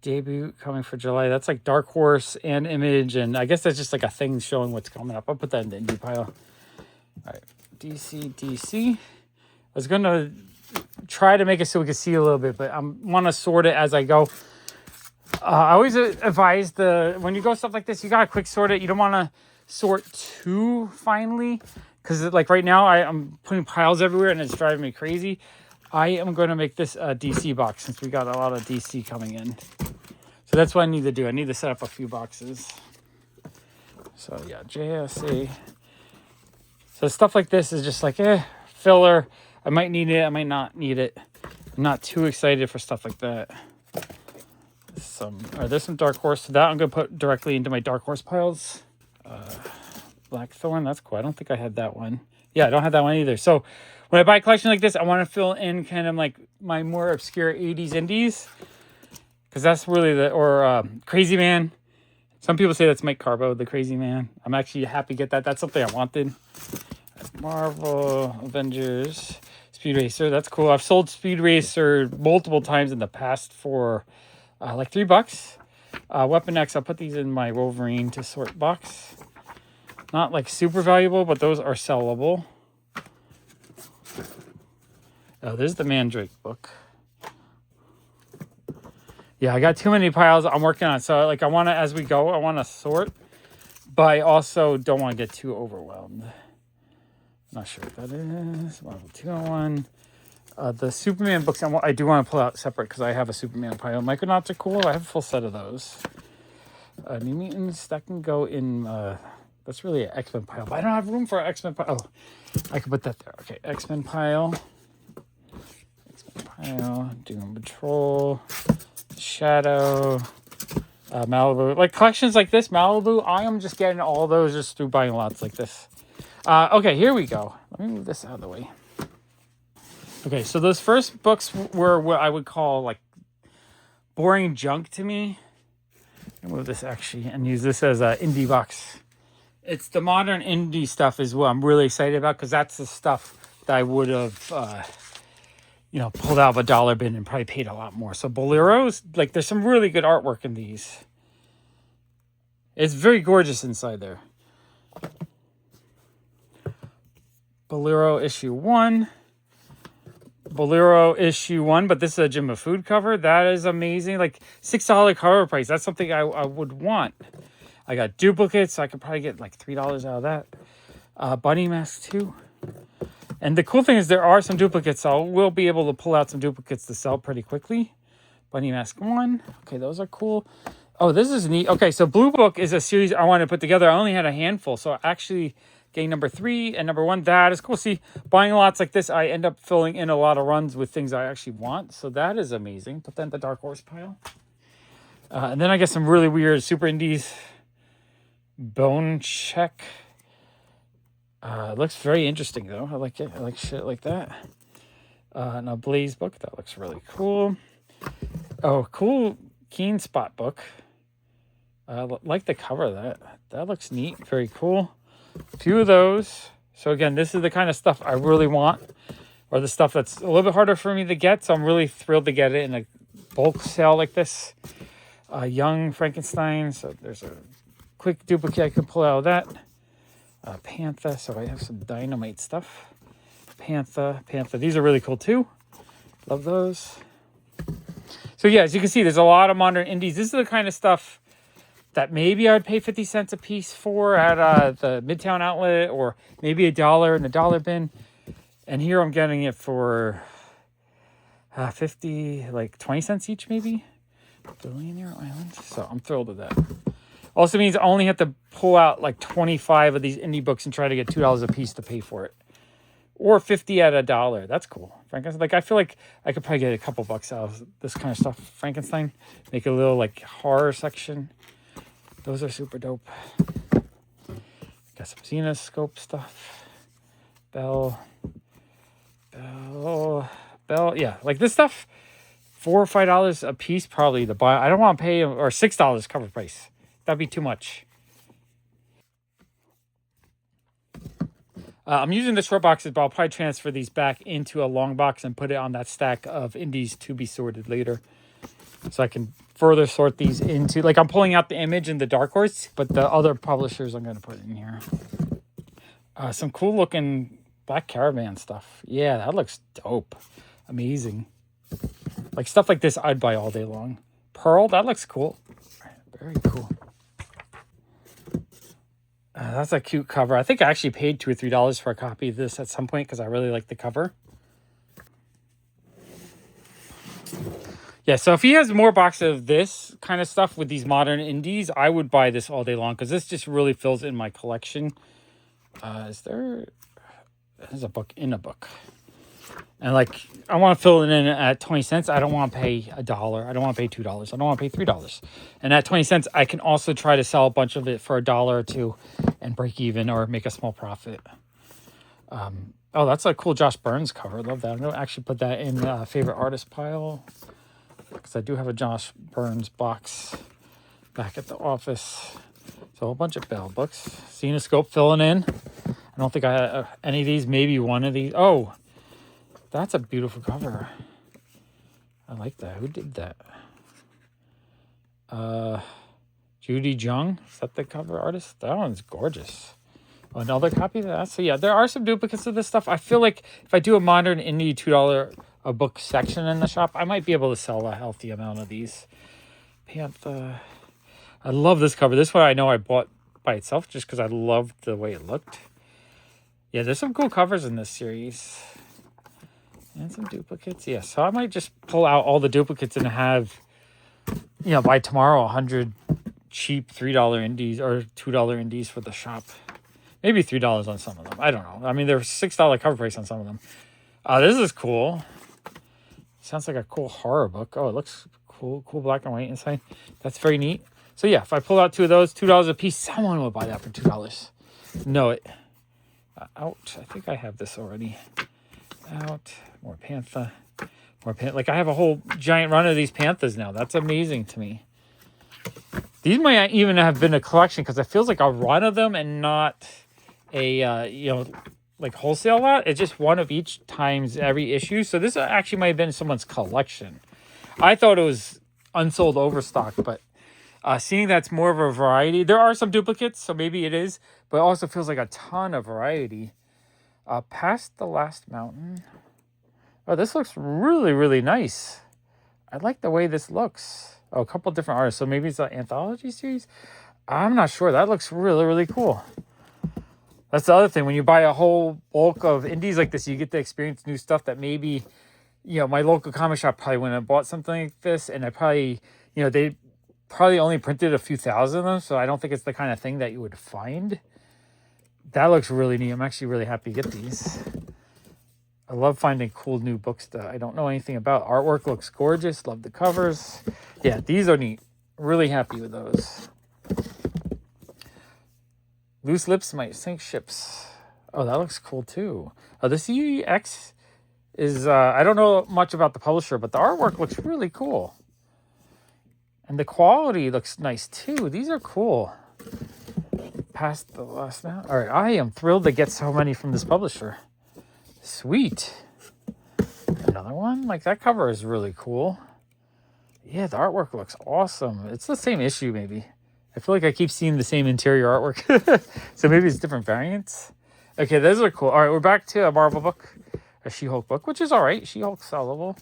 debut coming for July. That's like Dark Horse and Image, and I guess that's just like a thing showing what's coming up. I'll put that in the indie pile. All right, DC. I was gonna try to make it so we can see a little bit, but I want to sort it as I go. I always advise when you go stuff like this, you gotta quick sort it. You don't want to sort too finely, because like right now I'm putting piles everywhere and it's driving me crazy. I am going to make this a DC box since we got a lot of DC coming in. So that's what I need to do. I need to set up a few boxes. So yeah, JSA. So stuff like this is just like, filler. I might need it. I might not need it. I'm not too excited for stuff like that. There's some Dark Horse. So that I'm going to put directly into my Dark Horse piles. Blackthorn, that's cool. I don't think I had that one. Yeah, I don't have that one either. So when I buy a collection like this, I want to fill in kind of like my more obscure 80s indies. Because that's really Crazy Man. Some people say that's Mike Carbo, the Crazy Man. I'm actually happy to get that. That's something I wanted. Marvel, Avengers, Speed Racer. That's cool. I've sold Speed Racer multiple times in the past for like $3. Weapon X, I'll put these in my Wolverine to sort box. Not like super valuable, but those are sellable. Oh, there's the Mandrake book. Yeah, I got too many piles I'm working on. So like I want to, as we go, I want to sort, but I also don't want to get too overwhelmed. Not sure what that is. Marvel 201. The Superman books I do want to pull out separate because I have a Superman pile. Micronauts are cool. I have a full set of those. New Mutants, that can go in, that's really an X-Men pile, but I don't have room for an X-Men pile. Oh, I can put that there. Okay, X-Men pile. Doom Patrol. Shadow, Malibu, like collections like this, Malibu. I am just getting all those just through buying lots like this. Okay, here we go. Let me move this out of the way. Okay, so those first books were what I would call like boring junk to me. I'll move this actually and use this as an indie box. It's the modern indie stuff is what I'm really excited about because that's the stuff that I would have pulled out of a dollar bin and probably paid a lot more. So Bolero's, like, there's some really good artwork in these. It's very gorgeous inside there. Bolero issue 1. Bolero issue 1, but this is a Jim Food cover. That is amazing. Like, $6 cover price. That's something I would want. I got duplicates, so I could probably get like $3 out of that. Bunny Mask 2. And the cool thing is there are some duplicates, so we'll be able to pull out some duplicates to sell pretty quickly. Bunny Mask 1. Okay, those are cool. Oh, this is neat. Okay, so Blue Book is a series I wanted to put together. I only had a handful, so actually getting number 3 and number 1, that is cool. See, buying lots like this, I end up filling in a lot of runs with things I actually want, so that is amazing. Put that in the Dark Horse pile. And then I get some really weird Super Indies. Bone Check. It looks very interesting, though. I like it. I like shit like that. And a Blaze book. That looks really cool. Oh, cool Keen Spot book. Like the cover of that. That looks neat. Very cool. A few of those. So, again, this is the kind of stuff I really want. Or the stuff that's a little bit harder for me to get. So, I'm really thrilled to get it in a bulk sale like this. Young Frankenstein. So, there's a quick duplicate I can pull out of that. Panther, so I have some Dynamite stuff. Panther. These are really cool too. Love those. So yeah, as you can see, there's a lot of modern indies. This is the kind of stuff that maybe I would pay 50 cents a piece for at the Midtown outlet, or maybe $1 in the dollar bin. And here I'm getting it for 50, like 20 cents each maybe. Billionaire Island. So I'm thrilled with that. Also means I only have to pull out like 25 of these indie books and try to get $2 a piece to pay for it. Or 50 at $1. That's cool. Frankenstein. Like, I feel like I could probably get a couple bucks out of this kind of stuff. Frankenstein. Make a little like horror section. Those are super dope. Got some Xenoscope stuff. Bell. Yeah, like this stuff, $4 or $5 a piece probably to buy. I don't want to pay, or $6 cover price. That'd be too much. I'm using the short boxes, but I'll probably transfer these back into a long box and put it on that stack of indies to be sorted later. so I can further sort these into, like I'm pulling out the Image and the Dark Horse, but the other publishers I'm going to put in here. Some cool looking Black Caravan stuff. Yeah, that looks dope. Amazing. Like stuff like this I'd buy all day long. Pearl, that looks cool. Very cool. That's a cute cover. I think I actually paid $2 or $3 for a copy of this at some point because I really like the cover. Yeah, so if he has more boxes of this kind of stuff with these modern indies, I would buy this all day long because this just really fills in my collection. There's a book in a book. And like, I want to fill it in at 20 cents. I don't want to pay $1. I don't want to pay $2. I don't want to pay $3. And at 20 cents, I can also try to sell a bunch of it for $1 or $2 and break even or make a small profit. Oh, that's a cool Josh Burns cover. I love that. I'm going to actually put that in the favorite artist pile because I do have a Josh Burns box back at the office. So a bunch of Bell books. Cenoscope filling in. I don't think I have any of these. Maybe one of these. Oh, that's a beautiful cover. I like that. Who did that? Judy Jung. Is that the cover artist? That one's gorgeous. Another copy of that. So yeah, there are some duplicates of this stuff. I feel like if I do a modern indie $2 a book section in the shop, I might be able to sell a healthy amount of these. Panther. I love this cover. This one I know I bought by itself just because I loved the way it looked. Yeah, there's some cool covers in this series. And some duplicates. Yeah, so I might just pull out all the duplicates and have, you know, by tomorrow, 100 cheap $3 indies or $2 indies for the shop. Maybe $3 on some of them. I don't know. I mean, there's $6 cover price on some of them. This is cool. Sounds like a cool horror book. Oh, it looks cool. Cool black and white inside. That's very neat. So yeah, if I pull out two of those, $2 a piece, someone will buy that for $2. Know it. Out. I think I have this already. Out. More Panther. More Panther. Like, I have a whole giant run of these Panthers now. That's amazing to me. These might even have been a collection because it feels like a run of them and not a, you know, like wholesale lot. It's just one of each times every issue. So this actually might have been someone's collection. I thought it was unsold overstock, but seeing that's more of a variety. There are some duplicates, so maybe it is, but it also feels like a ton of variety. Past the Last Mountain. Oh, this looks really, really nice. I like the way this looks. Oh, a couple different artists. So maybe it's an anthology series? I'm not sure. That looks really, really cool. That's the other thing. When you buy a whole bulk of indies like this, you get to experience new stuff that maybe, you know, my local comic shop probably wouldn't have bought something like this. And I probably, you know, they probably only printed a few thousand of them. So I don't think it's the kind of thing that you would find. That looks really neat. I'm actually really happy to get these. I love finding cool new books that I don't know anything about. Artwork looks gorgeous. Love the covers. Yeah, these are neat. Really happy with those. Loose Lips Might Sink Ships. Oh, that looks cool too. Oh, the CEX is, I don't know much about the publisher, but the artwork looks really cool. And the quality looks nice too. These are cool. Past the Last Mountain. All right, I am thrilled to get so many from this publisher. Sweet. Another one? Like, that cover is really cool. Yeah, the artwork looks awesome. It's the same issue, maybe. I feel like I keep seeing the same interior artwork. So maybe it's different variants. Okay, those are cool. All right, we're back to a Marvel book. A She-Hulk book, which is all right. She-Hulk's sellable.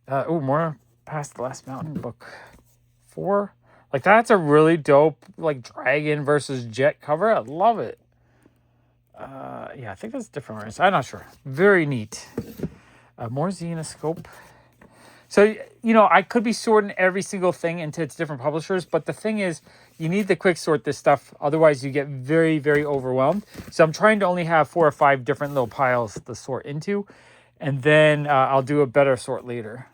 More Past the Last Mountain book 4. Like, that's a really dope, like, dragon versus jet cover. I love it. Yeah, I think that's different artists. I'm not sure. Very neat. More Zenoscope. So, you know, I could be sorting every single thing into its different publishers, but the thing is, you need to quick sort this stuff. Otherwise, you get very, very overwhelmed. So I'm trying to only have 4 or 5 different little piles to sort into, and then I'll do a better sort later.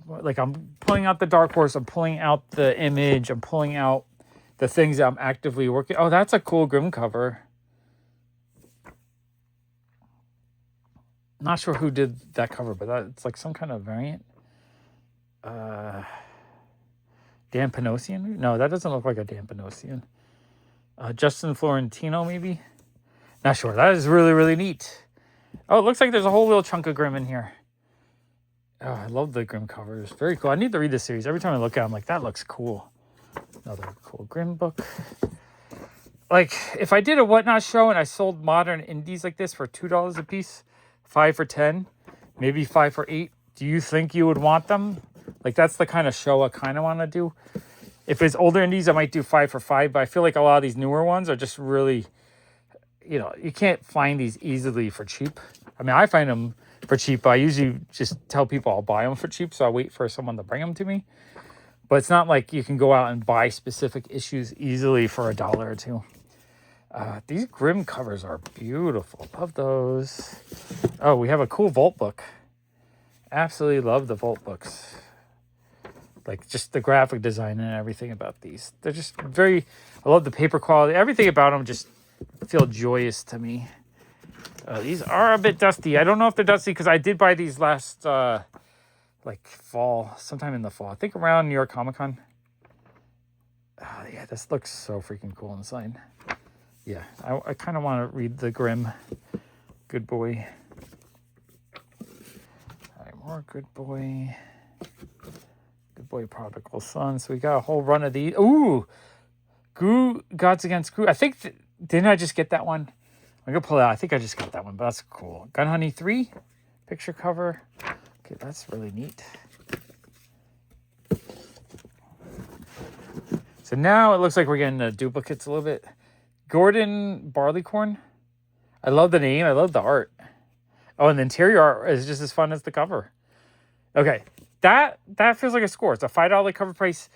Like, I'm pulling out the Dark Horse. I'm pulling out the Image. I'm pulling out the things that I'm actively working. Oh, that's a cool Grimm cover. Not sure who did that cover, but it's like some kind of variant. Dan Panosian? No, that doesn't look like a Dan Panosian. Justin Florentino, maybe? Not sure. That is really, really neat. Oh, it looks like there's a whole little chunk of Grimm in here. Oh, I love the Grimm covers. Very cool. I need to read this series. Every time I look at it, I'm like, that looks cool. Another cool Grimm book. Like, if I did a Whatnot show and I sold modern indies like this for $2 a piece, 5 for 10, maybe 5 for 8, do you think you would want them? Like, that's the kind of show I kind of want to do. If it's older indies, I might do 5 for 5, but I feel like a lot of these newer ones are just really, you know, you can't find these easily for cheap. I mean, I find them for cheap, but I usually just tell people I'll buy them for cheap, so I wait for someone to bring them to me. But it's not like you can go out and buy specific issues easily for $1 or $2. These Grimm covers are beautiful. Love those. Oh, we have a cool Vault book. Absolutely love the Vault books. Like, just the graphic design and everything about these. They're just very... I love the paper quality. Everything about them just feel joyous to me. These are a bit dusty. I don't know if they're dusty because I did buy these last, like, fall. Sometime in the fall. I think around New York Comic Con. Yeah, this looks so freaking cool inside. Yeah, I kind of want to read the Grimm. Good Boy. All right, more Good Boy. Good Boy Prodigal Son. So we got a whole run of these. Ooh! Gods Against Gru. I think... didn't I just get that one? I'm going to pull it out. I think I just got that one, but that's cool. Gun Honey 3. Picture cover. Okay, that's really neat. So now it looks like we're getting the duplicates a little bit. Gordon Barleycorn. I love the name. I love the art. Oh, and the interior art is just as fun as the cover. Okay, that feels like a score. It's a $5 cover price.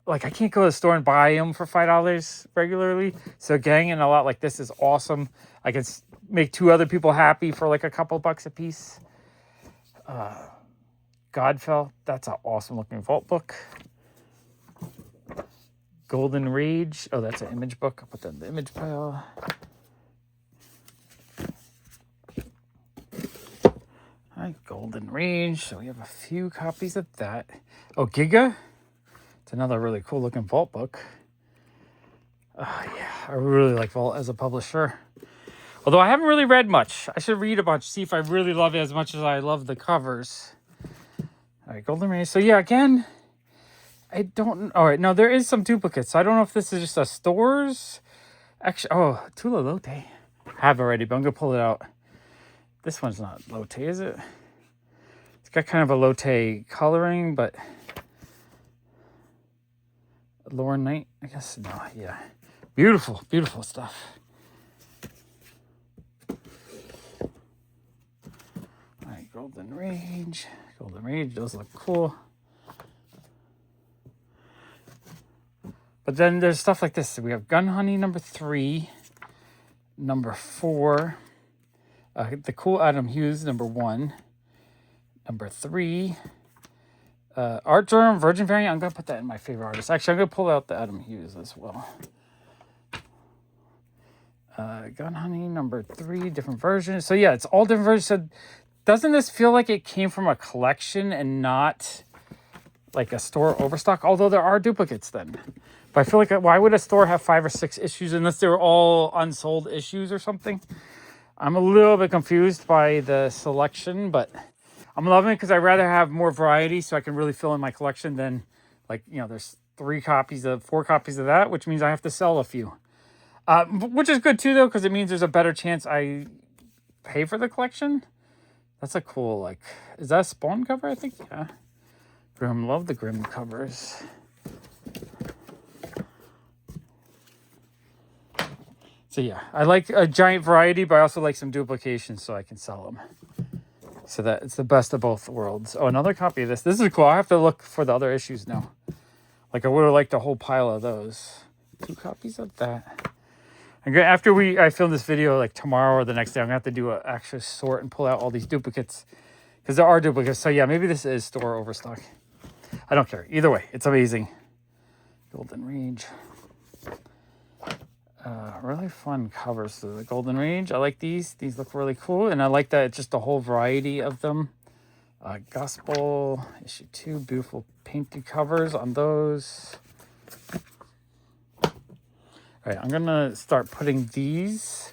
Like, I can't go to the store and buy them for $5 regularly. So getting in a lot like this is awesome. I can make 2 other people happy for like a couple bucks a piece. Godfell. That's an awesome looking Vault book. Golden Rage. Oh, that's an image book. I'll put that in the image pile. All right, Golden Rage. So we have a few copies of that. Oh, Giga. It's another really cool looking Vault book. Yeah, I really like Vault as a publisher. Although I haven't really read much. I should read a bunch, see if I really love it as much as I love the covers. All right, Golden Rage. So yeah, again, I don't... All right, no, there is some duplicates. I don't know if this is just a stores. Actually, oh, Tula Lotay. I have already, but I'm going to pull it out. This one's not Lotay, is it? It's got kind of a Lotay coloring, but... Lauren Knight, I guess. No, yeah. Beautiful, beautiful stuff. All right, Golden Rage. Golden Rage does look cool. But then there's stuff like this. We have Gun Honey number 3, number 4, the Cool Adam Hughes number 1, number 3, Art Journal Virgin Variant. I'm going to put that in my favorite artist. Actually, I'm going to pull out the Adam Hughes as well. Gun Honey number 3, different versions. So yeah, it's all different versions. So doesn't this feel like it came from a collection and not like a store overstock? Although there are duplicates then. But I feel like, why would a store have 5 or 6 issues unless they were all unsold issues or something? I'm a little bit confused by the selection, but I'm loving it because I'd rather have more variety so I can really fill in my collection than, like, you know, there's 4 copies of that, which means I have to sell a few. Which is good too, though, because it means there's a better chance I pay for the collection. That's a cool, like, is that a Spawn cover, I think? Yeah. Grimm, love the Grimm covers. So yeah, I like a giant variety, but I also like some duplications so I can sell them. So that it's the best of both worlds. Oh, another copy of this. This is cool. I have to look for the other issues now. Like, I would have liked a whole pile of those. 2 copies of that. After I film this video, like tomorrow or the next day, I'm going to have to do an actual sort and pull out all these duplicates. Because there are duplicates. So yeah, maybe this is store overstock. I don't care. Either way, it's amazing. Golden Rage. Really fun covers to the Golden Rage. I like these. These look really cool. And I like that it's just a whole variety of them. Gospel, issue 2. Beautiful painted covers on those. All right, I'm going to start putting these,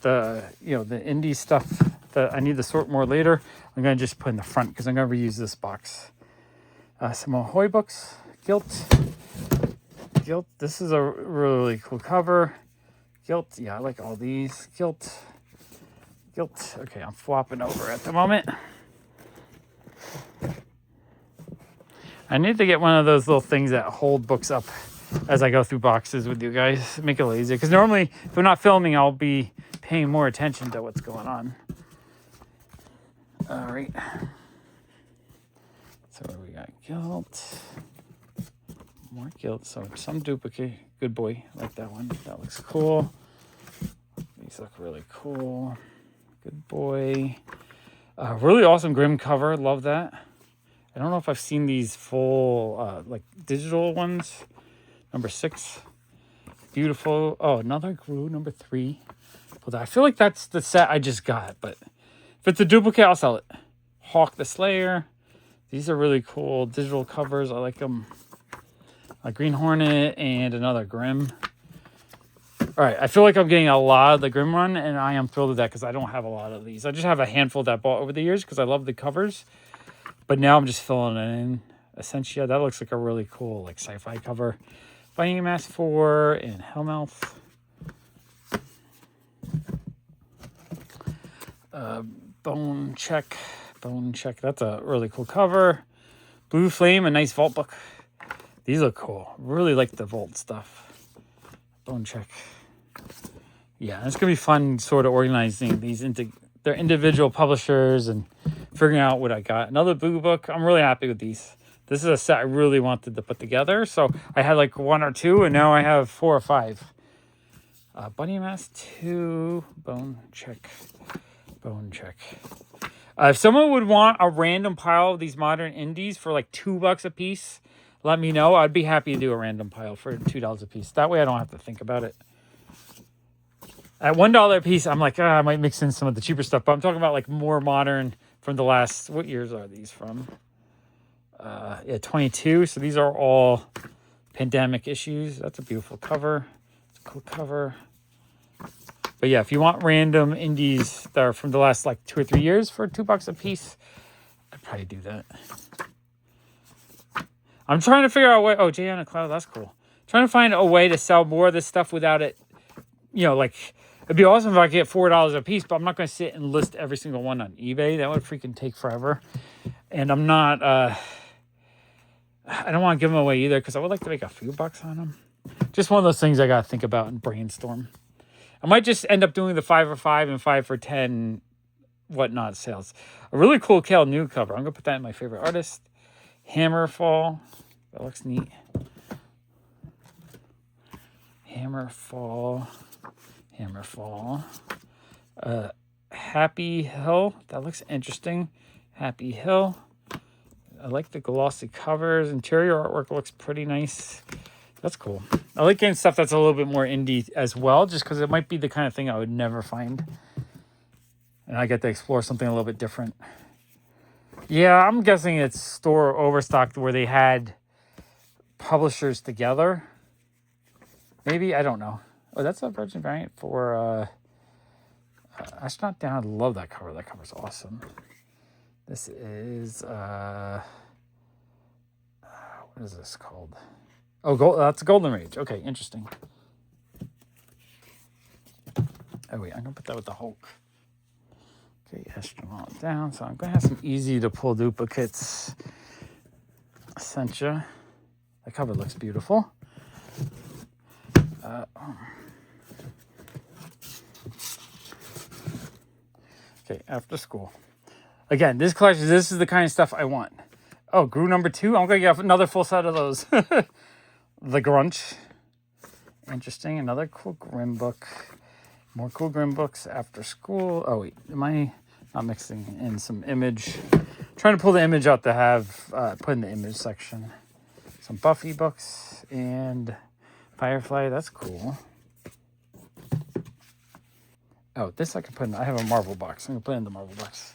the indie stuff that I need to sort more later. I'm going to just put in the front because I'm going to reuse this box. Some Ahoy books. Guilt. This is a really cool cover. Guilt. Yeah, I like all these. Guilt. Okay, I'm flopping over at the moment. I need to get one of those little things that hold books up as I go through boxes with you guys. Make it easier. Because normally, if I'm not filming, I'll be paying more attention to what's going on. All right. So we got Guilt. More Guilt. So some duplicate. Good boy. Like that one. That looks cool. These look really cool. Good boy. Really awesome Grimm cover. Love that. I don't know if I've seen these full, like, digital ones. Number 6. Beautiful. Oh, another Gru, number 3. I feel like that's the set I just got, but if it's a duplicate, I'll sell it. Hawk the Slayer. These are really cool digital covers. I like them. A Green Hornet and another Grimm. All right, I feel like I'm getting a lot of the Grimm run, and I am thrilled with that because I don't have a lot of these. I just have a handful that I bought over the years because I love the covers. But now I'm just filling it in. Essentia, that looks like a really cool like sci-fi cover. Fighting Mask 4 and Hellmouth. Bone Check. That's a really cool cover. Blue Flame, a nice vault book. These look cool. Really like the vault stuff. Bone Check. Yeah, it's gonna be fun sort of organizing these into their individual publishers and figuring out what I got. Another Blue book. I'm really happy with these. This is a set I really wanted to put together. So I had like 1 or 2, and now I have 4 or 5. Bunny Mask 2. Bone Check. If someone would want a random pile of these modern indies for like $2 a piece, let me know. I'd be happy to do a random pile for $2 a piece. That way I don't have to think about it. At $1 a piece, I'm like, I might mix in some of the cheaper stuff. But I'm talking about like more modern from the last, what years are these from? 22. So these are all pandemic issues. That's a beautiful cover. It's a cool cover. But yeah, if you want random indies that are from the last like 2 or 3 years for $2 a piece, I'd probably do that. I'm trying to figure out a way. Oh, Jay on a Cloud, that's cool. Trying to find a way to sell more of this stuff without it, like, it'd be awesome if I could get $4 a piece, but I'm not going to sit and list every single one on eBay. That would freaking take forever. And I'm not, I don't want to give them away either because I would like to make a few bucks on them. Just one of those things I got to think about and brainstorm. I might just end up doing the 5 for 5 and 5 for 10 whatnot sales. A really cool Cal New cover. I'm going to put that in my favorite artist. Hammerfall. That looks neat. Hammerfall. Happy Hill. That looks interesting. Happy Hill. I like the glossy covers. Interior artwork looks pretty nice. That's cool. I like getting stuff that's a little bit more indie as well, just because it might be the kind of thing I would never find. And I get to explore something a little bit different. Yeah, I'm guessing it's store overstocked where they had publishers together. Maybe, I don't know. Oh, that's a Virgin variant for Astronaut Down. I love that cover. That cover's awesome. This is, what is this called? Oh, that's Golden Rage. Okay, interesting. Oh, wait, I'm going to put that with the Hulk. Okay, Astronaut Down. So I'm going to have some easy-to-pull duplicates. Sonja. The cover looks beautiful. Okay, After School. Again, this collection, this is the kind of stuff I want. Oh, Gru number 2. I'm going to get another full set of those. The Grunch. Interesting. Another cool Grimm book. More cool Grimm books. After School. Oh, wait. Am I not mixing in some image? I'm trying to pull the image out to have put in the image section. Some Buffy books and Firefly. That's cool. Oh, this I can put in. I have a Marvel box. I'm going to put in the Marvel box.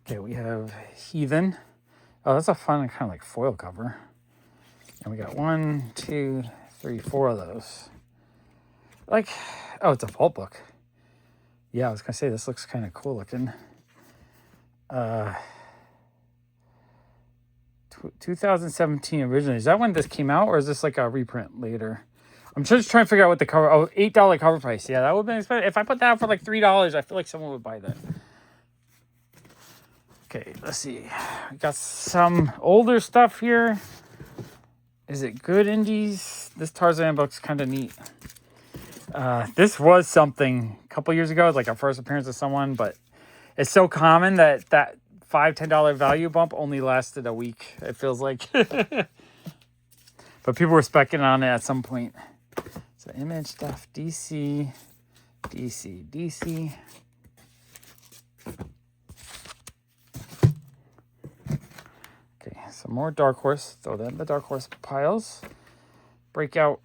Okay, we have Heathen. Oh, that's a fun kind of like foil cover. And we got 1, 2, 3, 4 of those. Like, oh, it's a vault book. Yeah, I was gonna say this looks kind of cool looking. 2017 originally. Is that when this came out, or is this like a reprint later? I'm just trying to figure out what the cover. Oh, $8 cover price. Yeah, that would have been expensive. If I put that out for like $3, I feel like someone would buy that. Okay, let's see. We got some older stuff here. Is it good indies? This Tarzan book's kind of neat. This was something a couple years ago, like our first appearance of someone, but it's so common that $5-10 value bump only lasted a week, it feels like. But people were specking on it at some point. So image stuff, DC. Okay, some more Dark Horse. Throw that in the Dark Horse piles. Breakout.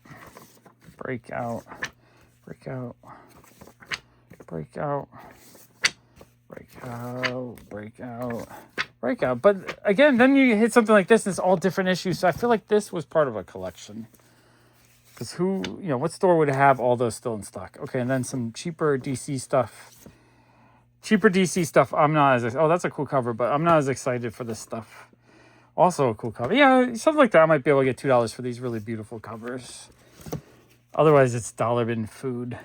But again, then you hit something like this and it's all different issues. So I feel like this was part of a collection. Because what store would have all those still in stock? Okay, and then some cheaper DC stuff. I'm not as... Oh, that's a cool cover, but I'm not as excited for this stuff. Also a cool cover. Yeah, something like that. I might be able to get $2 for these really beautiful covers. Otherwise, it's dollar bin food.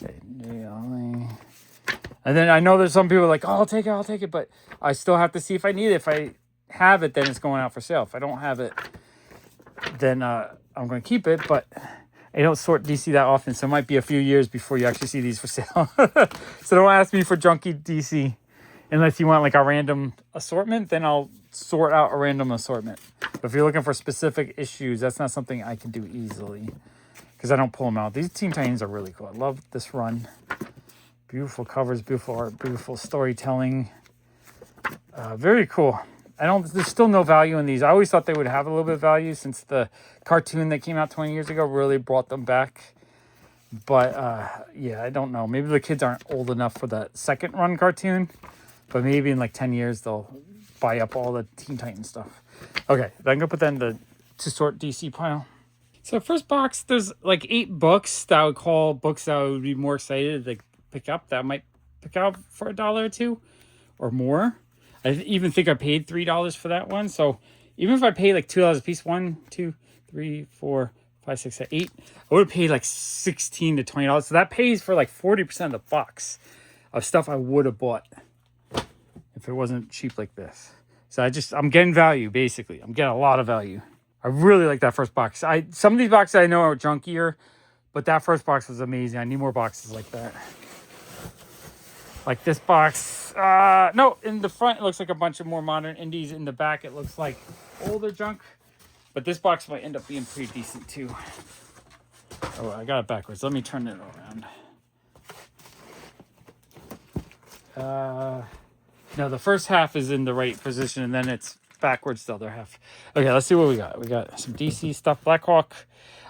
Okay, and then I know there's some people like, oh, I'll take it, but I still have to see if I need it. If I have it, then it's going out for sale. If I don't have it, then I'm going to keep it, but I don't sort DC that often, so it might be a few years before you actually see these for sale. So don't ask me for junky DC. Unless you want like a random assortment, then I'll sort out a random assortment. But if you're looking for specific issues, that's not something I can do easily because I don't pull them out. These Teen Titans are really cool. I love this run. Beautiful covers, beautiful art, beautiful storytelling. Very cool. There's still no value in these. I always thought they would have a little bit of value since the cartoon that came out 20 years ago really brought them back. But yeah, I don't know. Maybe the kids aren't old enough for the second run cartoon. But maybe in like 10 years, they'll buy up all the Teen Titans stuff. Okay, then I'm going to put that in the to sort DC pile. So first box, there's like 8 books that I would call books that I would be more excited to pick up. That I might pick out for $1 or $2 or more. I even think I paid $3 for that one. So even if I paid like $2 a piece, 1, 2, 3, 4, 5, 6, 7, 8, I would have paid like $16 to $20. So that pays for like 40% of the box of stuff I would have bought if it wasn't cheap like this. So I'm getting value, basically. I'm getting a lot of value. I really like that first box. Some of these boxes I know are junkier, but that first box was amazing. I need more boxes like that. Like this box. No, in the front, it looks like a bunch of more modern indies. In the back, it looks like older junk. But this box might end up being pretty decent, too. Oh, I got it backwards. Let me turn it around. No, the first half is in the right position, and then it's backwards the other half. Okay, let's see what we got. We got some DC stuff. Blackhawk.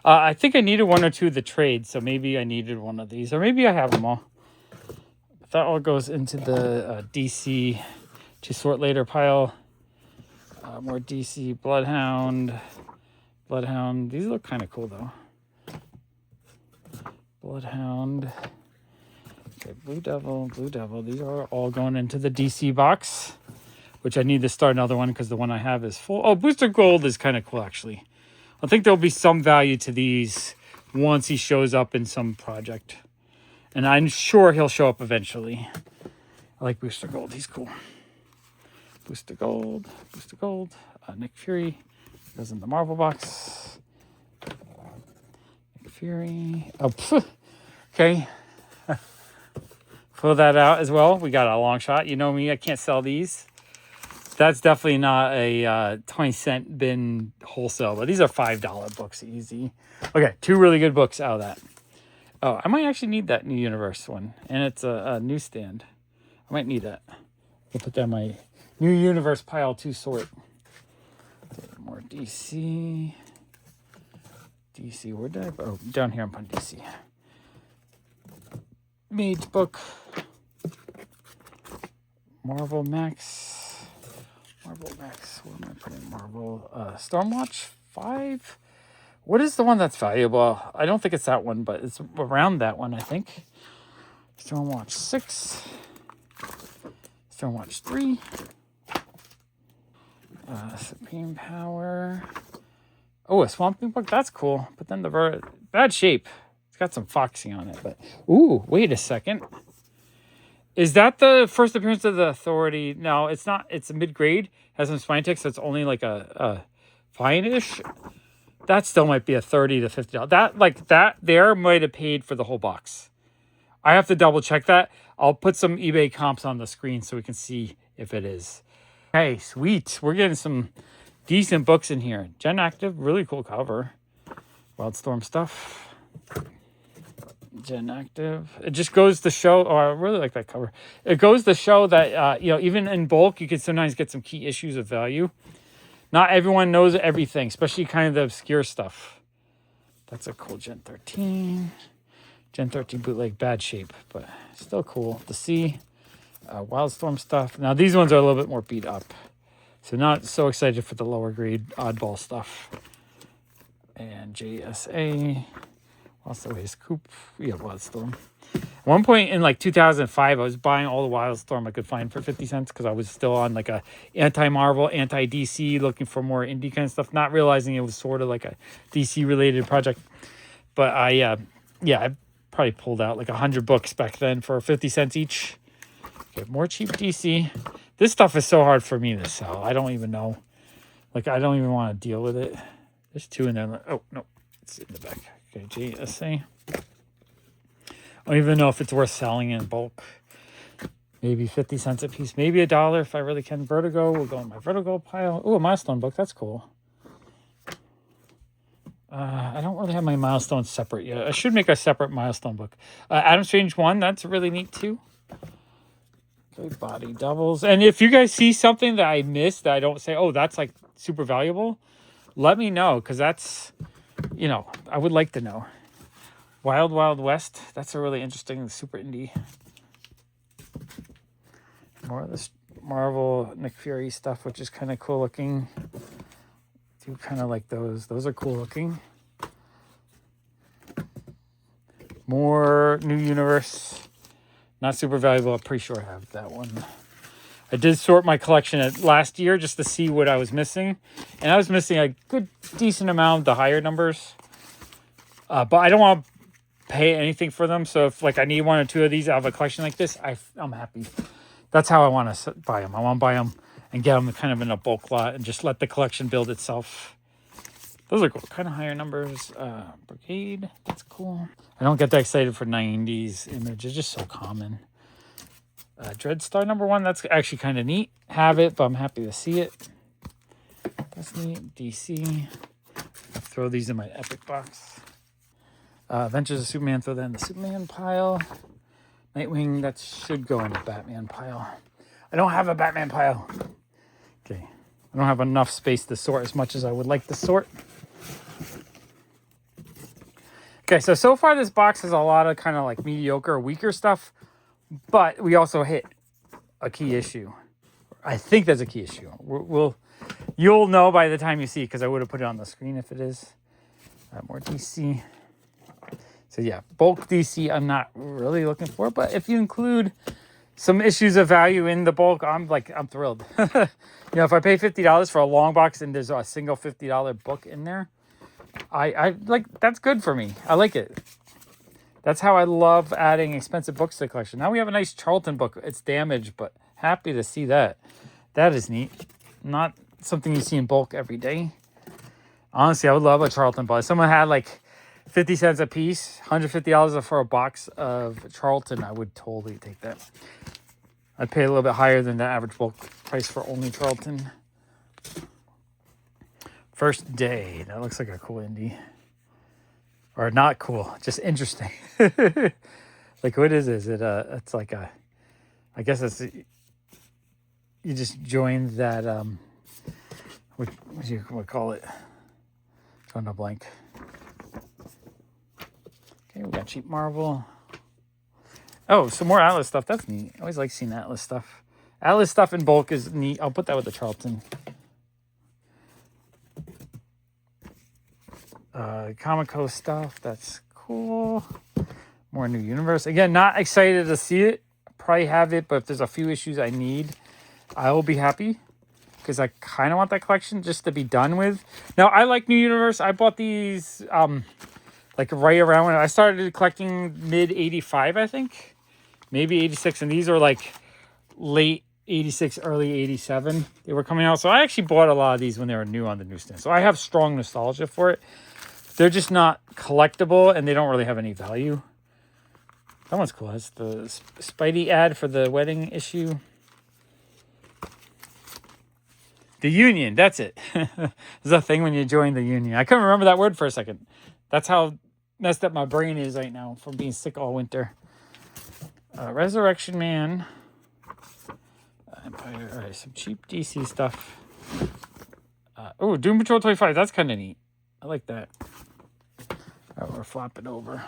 I think I needed 1 or 2 of the trades, so maybe I needed one of these. Or maybe I have them all. But that all goes into the DC to sort later pile. More DC. Bloodhound. These look kind of cool, though. Bloodhound. Okay, Blue Devil. These are all going into the DC box, which I need to start another one because the one I have is full. Oh, Booster Gold is kind of cool, actually. I think there'll be some value to these once he shows up in some project. And I'm sure he'll show up eventually. I like Booster Gold. He's cool. Booster Gold. Nick Fury goes in the Marvel box. Nick Fury. Oh, okay. Pull that out as well. We got a Longshot. You know me, I can't sell these. That's definitely not a 20-cent bin wholesale, but these are $5 books easy. Okay, 2 really good books out of that. Oh, I might actually need that New Universe one, and it's a newsstand. I might need that. I'll put that in my New Universe pile to sort. Okay, more DC. Where did I... Oh, down here I'm on DC. Mage book. Marvel Max. Where am I putting Marvel? Stormwatch 5. What is the one that's valuable? I don't think it's that one, but it's around that one, I think. Stormwatch 6. Stormwatch 3. Supreme Power. Oh, a Swamp Thing book? That's cool. But then the bad shape. It's got some foxy on it. But ooh, wait a second. Is that the first appearance of the Authority? No, it's not. It's a mid-grade. Has some spine ticks. So it's only like a fine-ish. That still might be a $30 to $50. That there might have paid for the whole box. I have to double check that. I'll put some eBay comps on the screen so we can see if it is. Okay, sweet. We're getting some decent books in here. Gen Active, really cool cover. Wildstorm stuff. Gen Active. It just goes to show, oh, I really like that cover. It goes to show that, even in bulk, you can sometimes get some key issues of value. Not everyone knows everything, especially kind of the obscure stuff. That's a cool Gen 13. Gen 13 bootleg, bad shape, but still cool to see. Wildstorm stuff. Now, these ones are a little bit more beat up. So not so excited for the lower grade oddball stuff. And JSA. Also his Coop. Yeah, Wildstorm. At one point in like 2005, I was buying all the Wildstorm I could find for 50 cents because I was still on like a anti-Marvel, anti-DC, looking for more indie kind of stuff, not realizing it was sort of like a DC related project. But I probably pulled out like 100 books back then for 50 cents each. Okay, more cheap DC. This stuff is so hard for me to sell. I don't even know. Like, I don't even want to deal with it. There's two in there. Oh, no. It's in the back. Okay, JSA. I don't even know if it's worth selling in bulk. Maybe 50 cents a piece. Maybe $1 if I really can. Vertigo. We'll go in my Vertigo pile. Oh, a Milestone book. That's cool. I don't really have my Milestones separate yet. I should make a separate Milestone book. Adam Strange 1. That's really neat, too. Okay, Body Doubles. And if you guys see something that I missed that I don't say, oh, that's like super valuable, let me know. Because that's, I would like to know. Wild Wild West. That's a really interesting super indie. More of this Marvel Nick Fury stuff, which is kind of cool looking. Do kind of like those. Those are cool looking. More New Universe. Not super valuable. I'm pretty sure I have that one. I did sort my collection last year just to see what I was missing. And I was missing a good, decent amount of the higher numbers. But I don't want to pay anything for them. So if like I need one or two of these out of a collection like this, I'm happy. That's how I want to buy them. I want to buy them and get them kind of in a bulk lot and just let the collection build itself. Those are cool. Kind of higher numbers. Brigade. That's cool. I don't get that excited for 90s image. It's just so common. Dreadstar #1. That's actually kind of neat. Have it, but I'm happy to see it. That's neat. DC. I'll throw these in my Epic box. Adventures of Superman. Throw that in the Superman pile. Nightwing. That should go in the Batman pile. I don't have a Batman pile. Okay. I don't have enough space to sort as much as I would like to sort. Okay, so far this box has a lot of kind of like mediocre, weaker stuff, but we also hit a key issue. I think there's a key issue. You'll know by the time you see it because I would have put it on the screen if it is. More DC. So yeah, bulk DC I'm not really looking for, but if you include some issues of value in the bulk, I'm thrilled. If I pay $50 for a long box and there's a single $50 book in there, I like, that's good for me. I like it. That's how I love adding expensive books to the collection. Now we have a nice Charlton book. It's damaged, but happy to see that. That is neat. Not something you see in bulk every day. Honestly, I would love a Charlton book. If someone had like 50 cents a piece, $150 for a box of Charlton, I would totally take that. I'd pay a little bit higher than the average bulk price for only Charlton. First Day. That looks like a cool indie. Or not cool, just interesting. Like, what is this? It's like a, I guess it's, you just joined that, what do you call it? Going to blank. Okay, we got cheap Marvel. Oh, some more Atlas stuff. That's neat. I always like seeing Atlas stuff. Atlas stuff in bulk is neat. I'll put that with the Charlton. Comico stuff. That's cool. More New Universe. Again, not excited to see it. Probably have it, but if there's a few issues I need, I will be happy. Because I kind of want that collection just to be done with. Now, I like New Universe. I bought these like right around when I started collecting mid-85, I think. Maybe 86. And these are like late 86, early 87. They were coming out. So I actually bought a lot of these when they were new on the newsstand. So I have strong nostalgia for it. They're just not collectible and they don't really have any value. That one's cool. That's the Spidey ad for the wedding issue. The union, that's it. There's a thing when you join the union. I couldn't remember that word for a second. That's how messed up my brain is right now from being sick all winter. Resurrection Man. Empire. All right, some cheap DC stuff. Oh, Doom Patrol 25. That's kind of neat. I like that. All right, we're flopping over.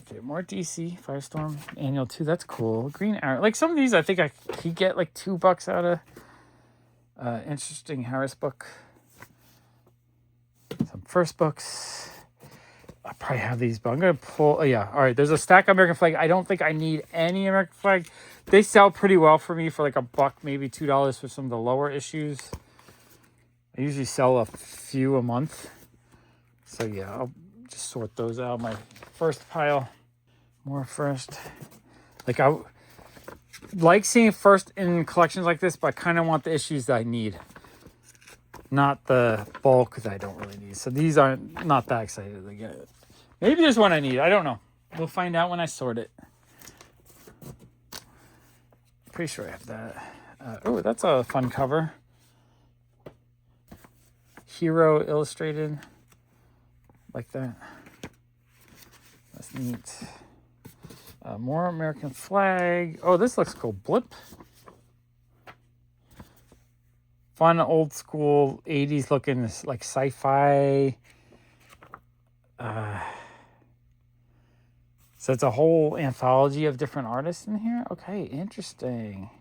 Okay, more DC. Firestorm Annual 2. That's cool. Green Arrow. Like some of these, I think I could get like $2 out of. Interesting Harris book. Some first books. I probably have these, but I'm going to pull. Oh, yeah. All right. There's a stack of American Flag. I don't think I need any American Flag. They sell pretty well for me for like $1, maybe $2 for some of the lower issues. I usually sell a few a month. So, yeah, I'll just sort those out. My first pile. More first. Like, I like seeing first in collections like this, but I kind of want the issues that I need. Not the bulk that I don't really need. So these aren't not that excited to get it. Maybe there's one I need. I don't know. We'll find out when I sort it. Pretty sure I have that. Oh, that's a fun cover. Hero illustrated. Like that. That's neat. More American Flag. Oh, this looks cool. Blip. Fun old school 80s looking like sci-fi. So it's a whole anthology of different artists in here. Okay, interesting.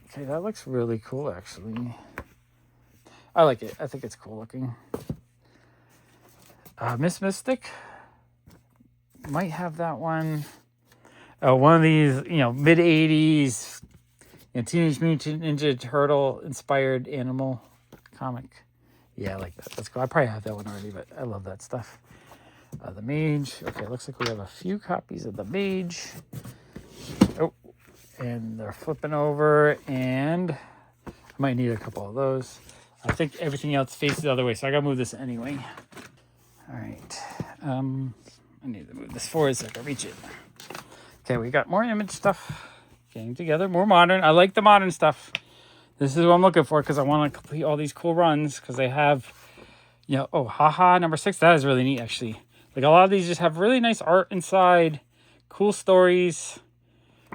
Okay, that looks really cool actually. I like it. I think it's cool looking. Miss Mystic. Might have that one. One of these, mid 80s, Teenage Mutant Ninja Turtle inspired animal comic. Yeah, I like that. That's cool. I probably have that one already, but I love that stuff. The Mage. Okay, looks like we have a few copies of the Mage. Oh, and they're flipping over, and I might need a couple of those. I think everything else faces the other way, so I gotta move this anyway. All right. I need to move this forward so I can reach it. Okay, we got more image stuff. Getting together, more modern. I like the modern stuff. This is what I'm looking for because I want to complete all these cool runs because they have, oh, haha, number 6. That is really neat, actually. Like a lot of these just have really nice art inside, cool stories.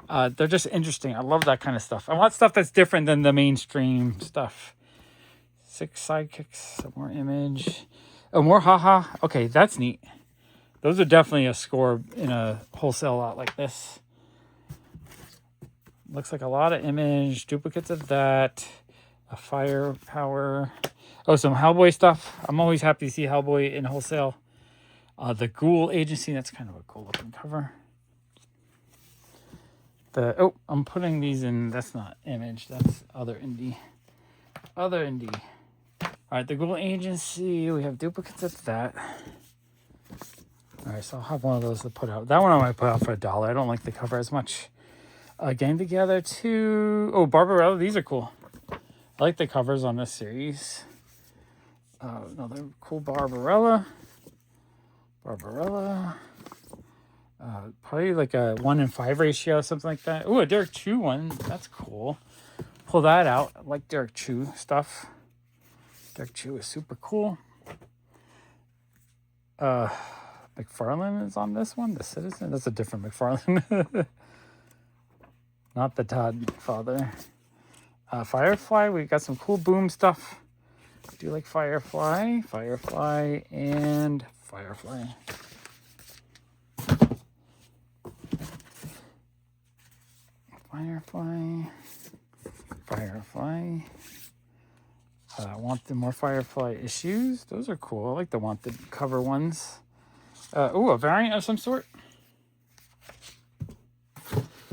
They're just interesting. I love that kind of stuff. I want stuff that's different than the mainstream stuff. 6 sidekicks, some more image. Oh, more haha. Okay, that's neat. Those are definitely a score in a wholesale lot like this. Looks like a lot of image, duplicates of that, a firepower. Oh, some Hellboy stuff. I'm always happy to see Hellboy in wholesale. The Ghoul Agency, that's kind of a cool looking cover. I'm putting these in, that's not image, that's other indie. Other indie. All right, the Ghoul Agency, we have duplicates of that. All right, so I'll have one of those to put out. That one I might put out for $1. I don't like the cover as much. Gang Together 2. Oh, Barbarella. These are cool. I like the covers on this series. Another cool Barbarella. Probably like a 1-in-5 ratio, something like that. Oh, a Derek Chu one. That's cool. Pull that out. I like Derek Chu stuff. Derek Chu is super cool. McFarlane is on this one. The Citizen. That's a different McFarlane. Not the Todd father. Firefly. We got some cool Boom stuff. I do like Firefly. Firefly. Firefly. Wanted more Firefly issues. Those are cool. I like the Wanted cover ones. Ooh, a variant of some sort.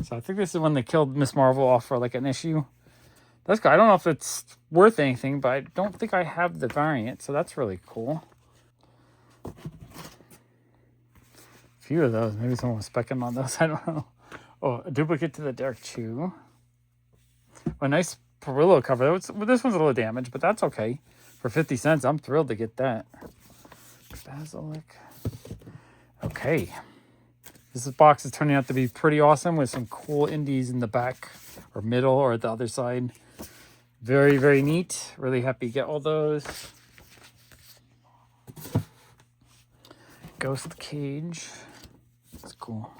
So I think this is when they killed Miss Marvel off for like an issue. That's good. I don't know if it's worth anything, but I don't think I have the variant, so that's really cool. A few of those. Maybe someone was specking on those. I don't know. Oh, a duplicate to the Derek Chew. A nice Perillo cover. This one's a little damaged, but that's okay. For 50 cents, I'm thrilled to get that. Basilic. Okay. This box is turning out to be pretty awesome with some cool indies in the back or middle or the other side. Very, very neat. Really happy to get all those. Ghost Cage. That's cool.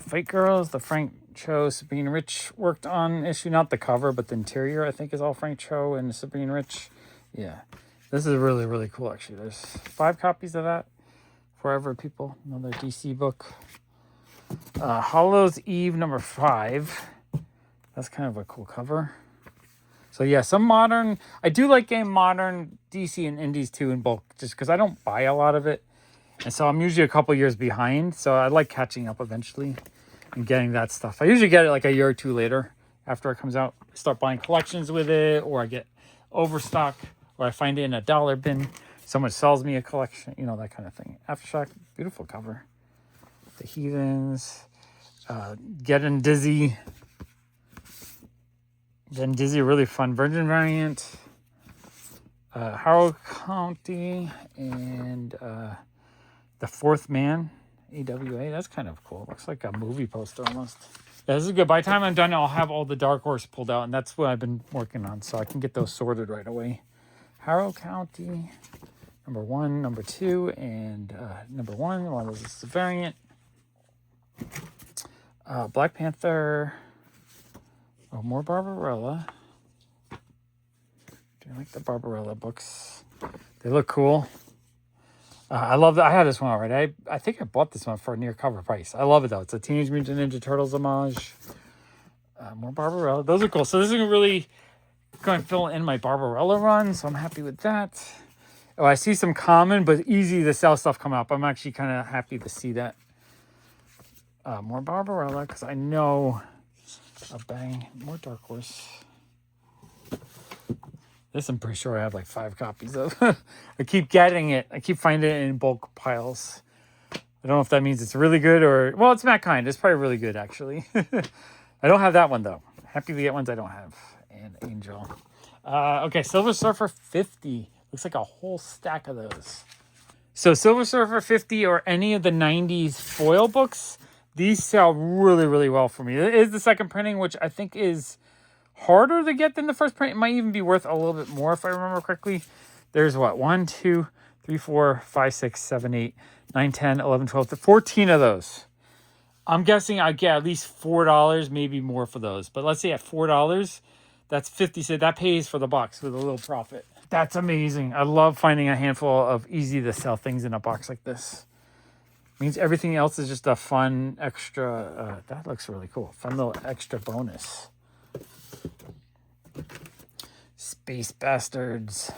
Fight Girls, the Frank Cho, Sabine Rich worked on issue. Not the cover, but the interior, I think, is all Frank Cho and Sabine Rich. Yeah. This is really, really cool, actually. There's 5 copies of that. Forever People, another DC book. Hollow's Eve number 5. That's kind of a cool cover. So yeah, some modern. I do like getting modern DC and indies too in bulk, just because I don't buy a lot of it, and so I'm usually a couple years behind. So I like catching up eventually and getting that stuff. I usually get it like a year or two later after it comes out. I start buying collections with it, or I get overstock, or I find it in a dollar bin. Someone sells me a collection, you know, that kind of thing. Aftershock, beautiful cover. The Heathens, Getting Dizzy. Then Dizzy, really fun Virgin variant. Harrow County and The Fourth Man, AWA. That's kind of cool. Looks like a movie poster almost. Yeah, this is good. By the time I'm done, I'll have all the Dark Horse pulled out, and that's what I've been working on, so I can get those sorted right away. Harrow County, number 1, number 2, and number 1. One of those is the variant. Black Panther. Oh, more Barbarella. Do you like the Barbarella books? They look cool. I love that. I had this one already. I think I bought this one for a near cover price. I love it though. It's a Teenage Mutant Ninja Turtles homage. More Barbarella. Those are cool. So this is really going to fill in my Barbarella run. So I'm happy with that. Oh, I see some common but easy to sell stuff come up. I'm actually kind of happy to see that. More Barbarella because I know. A bang. More Dark Horse. This I'm pretty sure I have like 5 copies of. I keep getting it. I keep finding it in bulk piles. I don't know if that means it's really good or... Well, it's Matt Kind. It's probably really good, actually. I don't have that one, though. Happy to get ones I don't have. And Angel. Okay, Silver Surfer 50. Looks like a whole stack of those. So Silver Surfer 50 or any of the 90s foil books... These sell really, really well for me. It is the second printing, which I think is harder to get than the first print. It might even be worth a little bit more if I remember correctly. There's what? 1, 2, 3, 4, 5, 6, 7, 8, 9, 10, 11, 12, 14 of those. I'm guessing I get at least $4, maybe more for those. But let's say at $4, that's 50 cents. That pays for the box with a little profit. That's amazing. I love finding a handful of easy to sell things in a box like this. Means everything else is just a fun extra. That looks really cool. Fun little extra bonus. Space Bastards.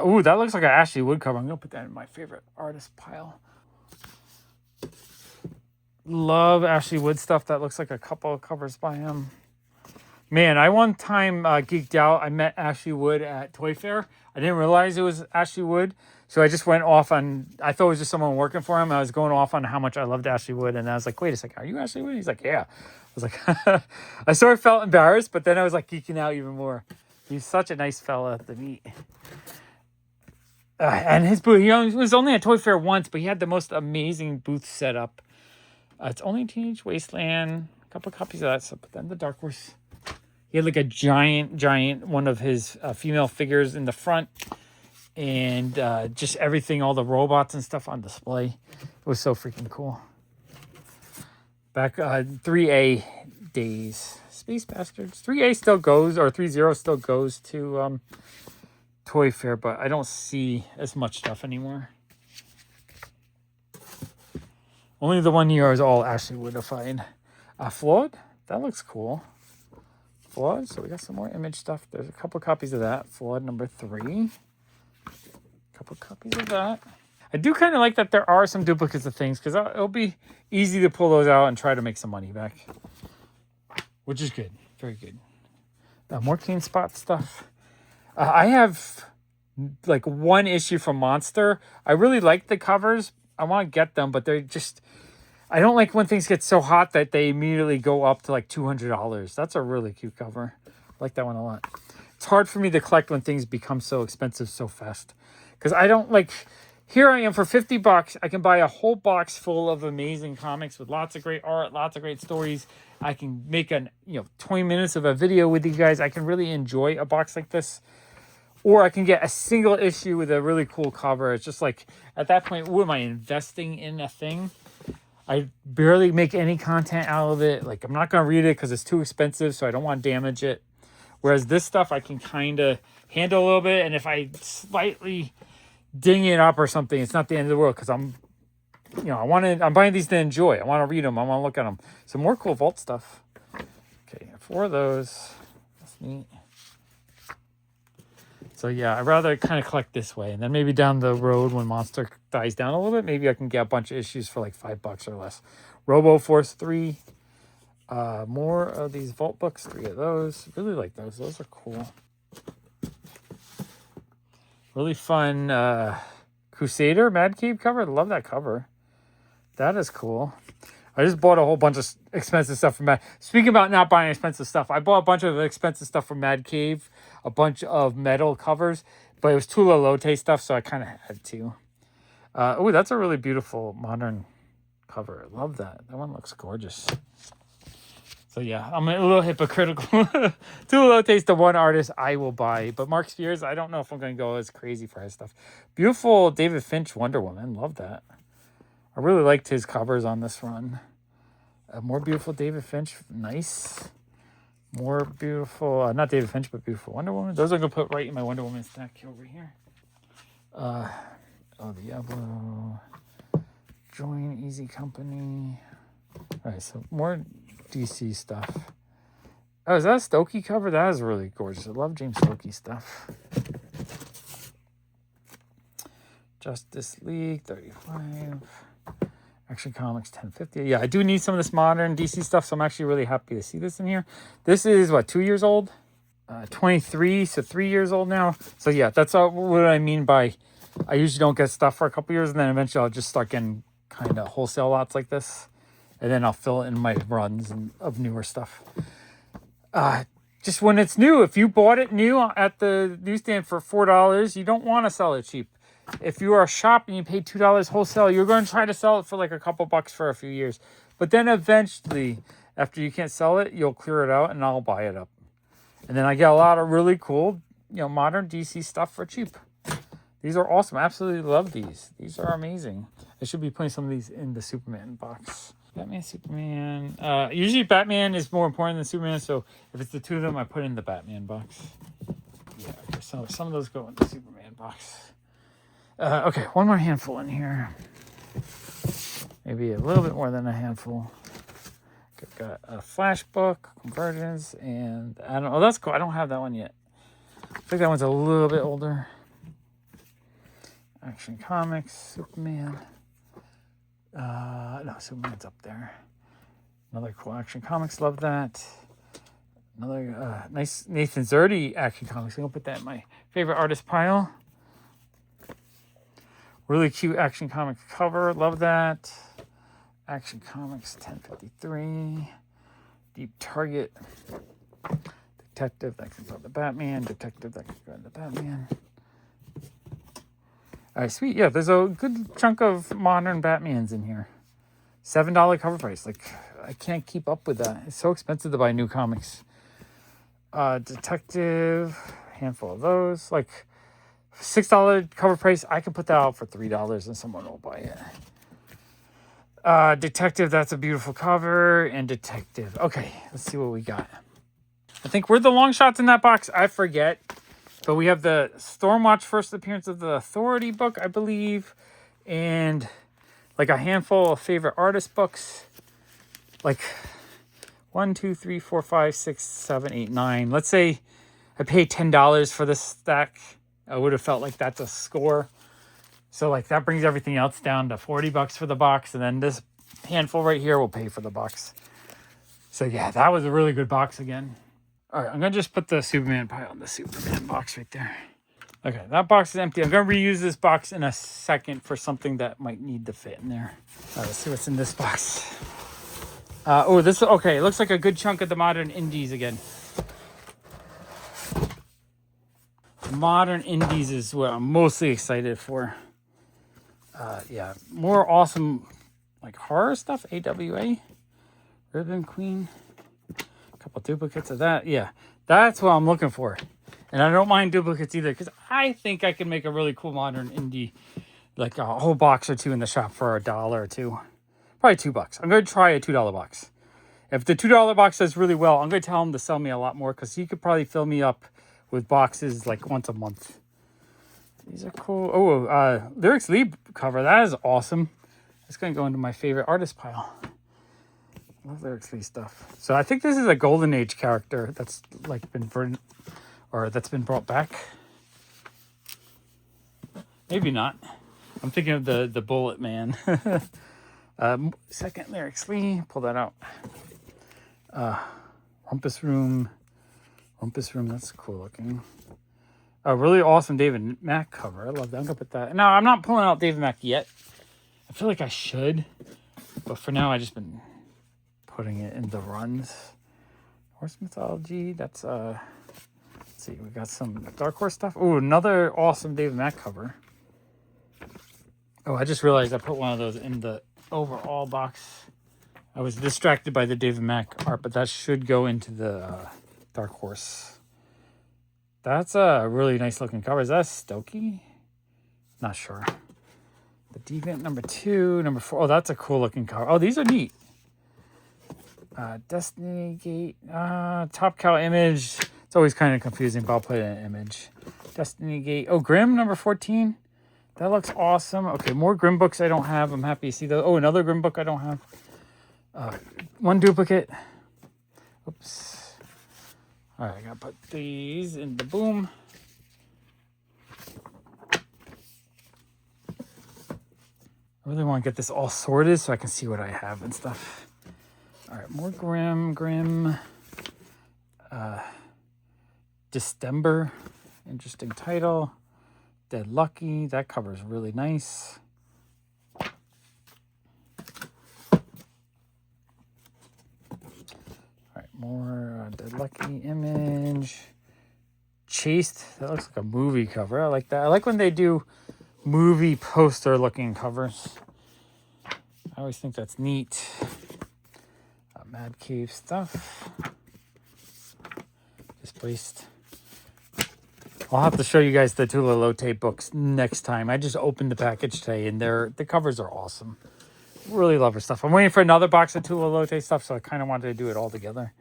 Ooh, that looks like an Ashley Wood cover. I'm going to put that in my favorite artist pile. Love Ashley Wood stuff. That looks like a couple of covers by him. Man, I one time geeked out. I met Ashley Wood at Toy Fair. I didn't realize it was Ashley Wood. So I just went off on, I thought it was just someone working for him. I was going off on how much I loved Ashley Wood. And I was like, wait a second, are you Ashley Wood? He's like, yeah. I was like, I sort of felt embarrassed, but then I was like geeking out even more. He's such a nice fella to meet. And his booth, he was only at Toy Fair once, but he had the most amazing booth set up. It's only Teenage Wasteland, a couple of copies of that stuff, but then the Dark Horse. He had like a giant one of his female figures in the front. And just everything, all the robots and stuff on display. It was so freaking cool. Back 3A days. Space Bastards. 3A still goes, or 3.0 still goes to Toy Fair, but I don't see as much stuff anymore. Only the 1 year is all Ashley Woodified. Flawed? That looks cool. Flood. So we got some more Image stuff. There's a couple copies of that. Flood number 3. A couple copies of that. I do kind of like that there are some duplicates of things because it'll be easy to pull those out and try to make some money back, which is good. Very good. More Keen Spot stuff. I have like one issue from Monster. I really like the covers. I want to get them, but they're just... I don't like when things get so hot that they immediately go up to like $200. That's a really cute cover. I like that one a lot. It's hard for me to collect when things become so expensive so fast. Because I don't like... Here I am for $50. I can buy a whole box full of amazing comics with lots of great art, lots of great stories. I can make 20 minutes of a video with you guys. I can really enjoy a box like this. Or I can get a single issue with a really cool cover. It's just like, at that point, what am I investing in a thing? I barely make any content out of it. Like, I'm not going to read it because it's too expensive, so I don't want to damage it. Whereas this stuff, I can kind of handle a little bit. And if I slightly ding it up or something, it's not the end of the world because I'm buying these to enjoy. I want to read them. I want to look at them. Some more cool Vault stuff. Okay, 4 of those. That's neat. So yeah, I'd rather kind of collect this way. And then maybe down the road when Monster dies down a little bit, maybe I can get a bunch of issues for like $5 or less. Robo Force 3. More of these Vault books. 3 of those. Really like those. Those are cool. Really fun Crusader Mad Cave cover. I love that cover. That is cool. I just bought a whole bunch of expensive stuff from Mad. Speaking about not buying expensive stuff, I bought a bunch of expensive stuff from Mad Cave. A bunch of metal covers. But it was Tula Lotay stuff, so I kind of had to. Oh, that's a really beautiful modern cover. I love that. That one looks gorgeous. So yeah, I'm a little hypocritical. Tula Lotay's the one artist I will buy. But Mark Spears, I don't know if I'm going to go as crazy for his stuff. Beautiful David Finch Wonder Woman. Love that. I really liked his covers on this run. More beautiful David Finch. Nice. More beautiful, not David Finch, but beautiful Wonder Woman. Those I'm going to put right in my Wonder Woman stack over here. Diablo. Join Easy Company. All right, so more DC stuff. Oh, is that a Stokey cover? That is really gorgeous. I love James Stokey stuff. Justice League 35. Action Comics 1050. Yeah, I do need some of this modern DC stuff, so I'm actually really happy to see this in here. This is, 2 years old? 23, so 3 years old now. So yeah, that's what I mean by I usually don't get stuff for a couple years, and then eventually I'll just start getting kind of wholesale lots like this. And then I'll fill it in my runs of newer stuff. Just when it's new, if you bought it new at the newsstand for $4, you don't want to sell it cheap. If you are a shop and you pay $2 wholesale, you're going to try to sell it for like a couple bucks for a few years. But then eventually, after you can't sell it, you'll clear it out and I'll buy it up. And then I get a lot of really cool, modern DC stuff for cheap. These are awesome. I absolutely love these. These are amazing. I should be putting some of these in the Superman box. Batman, Superman. Usually Batman is more important than Superman, so if it's the two of them, I put in the Batman box. Yeah, okay, so some of those go in the Superman box. Okay, one more handful in here. Maybe a little bit more than a handful. Got a Flash book, Convergence, and I don't know. Oh, that's cool. I don't have that one yet. I think that one's a little bit older. Action Comics, Superman. No, Superman's up there. Another cool Action Comics. Love that. Another nice Nathan Zerdy Action Comics. I'm going to put that in my favorite artist pile. Really cute Action Comics cover. Love that. Action Comics 1053. Deep Target. Detective. That can go to the Batman. Detective. That can go to the Batman. All right, sweet. Yeah, there's a good chunk of modern Batmans in here. $7 cover price. Like, I can't keep up with that. It's so expensive to buy new comics. Detective. Handful of those. Like, $6 cover price. I can put that out for $3 and someone will buy it. Detective. That's a beautiful cover. And Detective. Okay, let's see what we got. I think we're the long shots in that box. I forget. But we have the Stormwatch first appearance of the Authority book, I believe. And like a handful of favorite artist books. Like, 1, 2, 3, 4, 5, 6, 7, 8, 9. Let's say I paid $10 for this stack. I would have felt like that's a score. So like that brings everything else down to $40 for the box. And then this handful right here will pay for the box. So yeah, that was a really good box again. All right, I'm going to just put the Superman pile in the Superman box right there. Okay, that box is empty. I'm going to reuse this box in a second for something that might need to fit in there. All right, let's see what's in this box. Oh, this, okay, it looks like a good chunk of the modern indies again. Modern indies is what I'm mostly excited for. Yeah, more awesome like horror stuff. AWA, Ribbon Queen, a couple duplicates of that. Yeah, that's what I'm looking for. And I don't mind duplicates either because I think I can make a really cool modern indie, like a whole box or two in the shop for $1 or $2. Probably $2. I'm going to try a $2 box. If the $2 box does really well, I'm going to tell him to sell me a lot more because he could probably fill me up with boxes like once a month. These are cool. Oh, Lyrics Lead cover. That is awesome. It's going to go into my favorite artist pile. I love Lyrics Lead stuff. So I think this is a Golden Age character that's like been that's been brought back. Maybe not. I'm thinking of the Bullet Man. Second Lyrics Lead. Pull that out. Rumpus Room. That's cool looking. A really awesome David Mack cover. I love that. I'm going to put that. Now, I'm not pulling out David Mack yet. I feel like I should. But for now, I've just been putting it in the runs. Horse Mythology. That's, let's see. We got some Dark Horse stuff. Oh, another awesome David Mack cover. Oh, I just realized I put one of those in the overall box. I was distracted by the David Mack art, but that should go into the Dark Horse. That's a really nice looking cover. Is that Stokey? Not sure. The Deviant number 2, number 4. Oh, that's a cool looking cover. Oh, these are neat. Destiny Gate. Top Cow Image. It's always kind of confusing, but I'll put an image. Destiny Gate. Oh, Grimm number 14. That looks awesome. Okay, more Grimm books I don't have. I'm happy to see those. Oh, another Grimm book I don't have. One duplicate. Oops. All right, I gotta put these in the boom. I really want to get this all sorted so I can see what I have and stuff. All right, more Grimm. Distember, interesting title. Dead Lucky, that cover is really nice. More Dead Lucky Image. Chased. That looks like a movie cover. I like that. I like when they do movie poster looking covers. I always think that's neat. Mad Cave stuff. Displaced. I'll have to show you guys the Tula Lotay books next time. I just opened the package today and the covers are awesome. Really love her stuff. I'm waiting for another box of Tula Lotay stuff, so I kind of wanted to do it all together.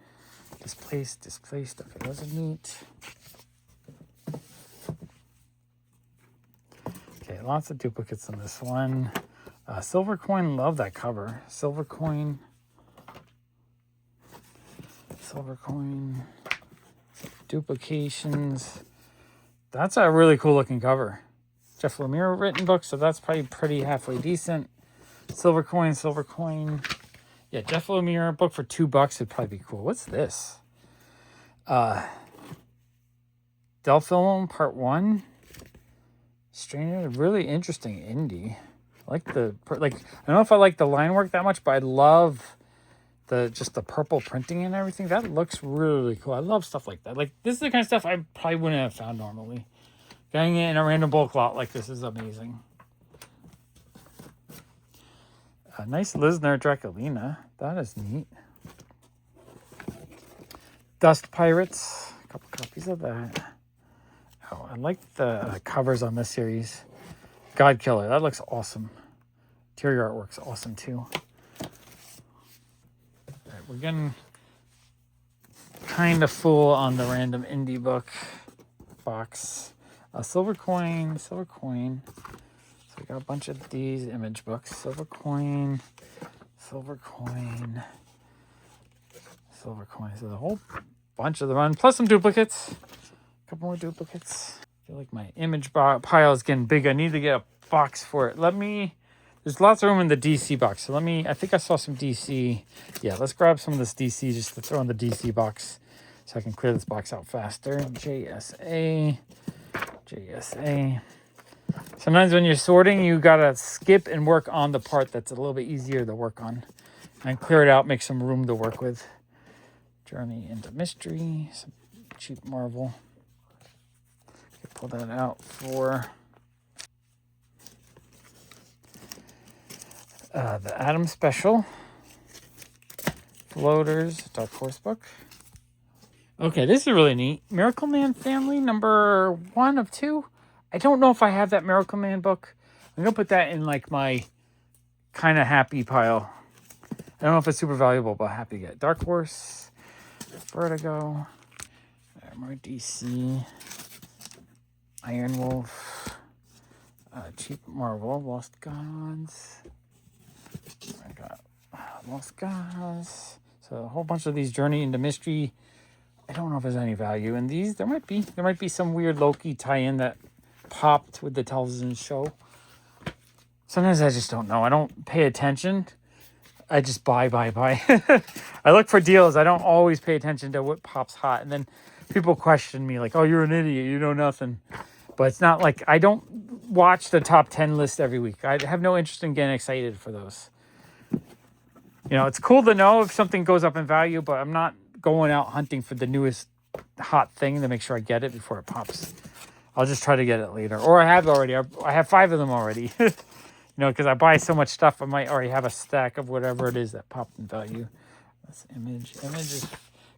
Displaced. Okay, those are neat. Okay, lots of duplicates on this one. Silver Coin, love that cover. Silver Coin. Duplications. That's a really cool looking cover. Jeff Lemire written book, so that's probably pretty halfway decent. Silver Coin. Yeah, Jeff Lemire book for $2 would probably be cool. What's this? Delphilum Part 1. Stranger, really interesting indie. I like I don't know if I like the line work that much, but I love just the purple printing and everything. That looks really cool. I love stuff like that. Like, this is the kind of stuff I probably wouldn't have found normally. Getting it in a random bulk lot like this is amazing. A nice Lisner Draculina. That is neat. Dust Pirates. A couple copies of that. Oh, I like the covers on this series. God Killer. That looks awesome. Interior artwork's awesome too. All right, we're getting kind of full on the random indie book box. Silver Coin. We got a bunch of these image books. Silver Coin. silver coins. There's a whole bunch of the run, plus some duplicates. A couple more duplicates. I feel like my image pile is getting big. I need to get a box for it. There's lots of room in the DC box. So I think I saw some DC. Yeah, let's grab some of this DC just to throw in the DC box so I can clear this box out faster. JSA. Sometimes when you're sorting, you gotta skip and work on the part that's a little bit easier to work on. And clear it out, make some room to work with. Journey into Mystery. Some cheap Marvel. Pull that out for the Adam Special. Floaters, Dark Horse book. Okay, this is really neat. Miracle Man Family, number 1 of 2. I don't know if I have that Miracle Man book. I'm going to put that in like my kind of happy pile. I don't know if it's super valuable, but happy to get. Dark Horse, Vertigo, more DC, Iron Wolf, cheap Marvel, Lost Gods. I got Lost Gods. So a whole bunch of these Journey into Mystery. I don't know if there's any value in these. There might be some weird Loki tie-in that popped with the television show. Sometimes I just don't know. I don't pay attention. I just buy. I look for deals. I don't always pay attention to what pops hot. And then people question me like, oh, you're an idiot. You know nothing. But it's not like I don't watch the top 10 list every week. I have no interest in getting excited for those. It's cool to know if something goes up in value, but I'm not going out hunting for the newest hot thing to make sure I get it before it pops. I'll just try to get it later. Or I have already. I have 5 of them already. Because I buy so much stuff, I might already have a stack of whatever it is that popped in value. That's image. Image is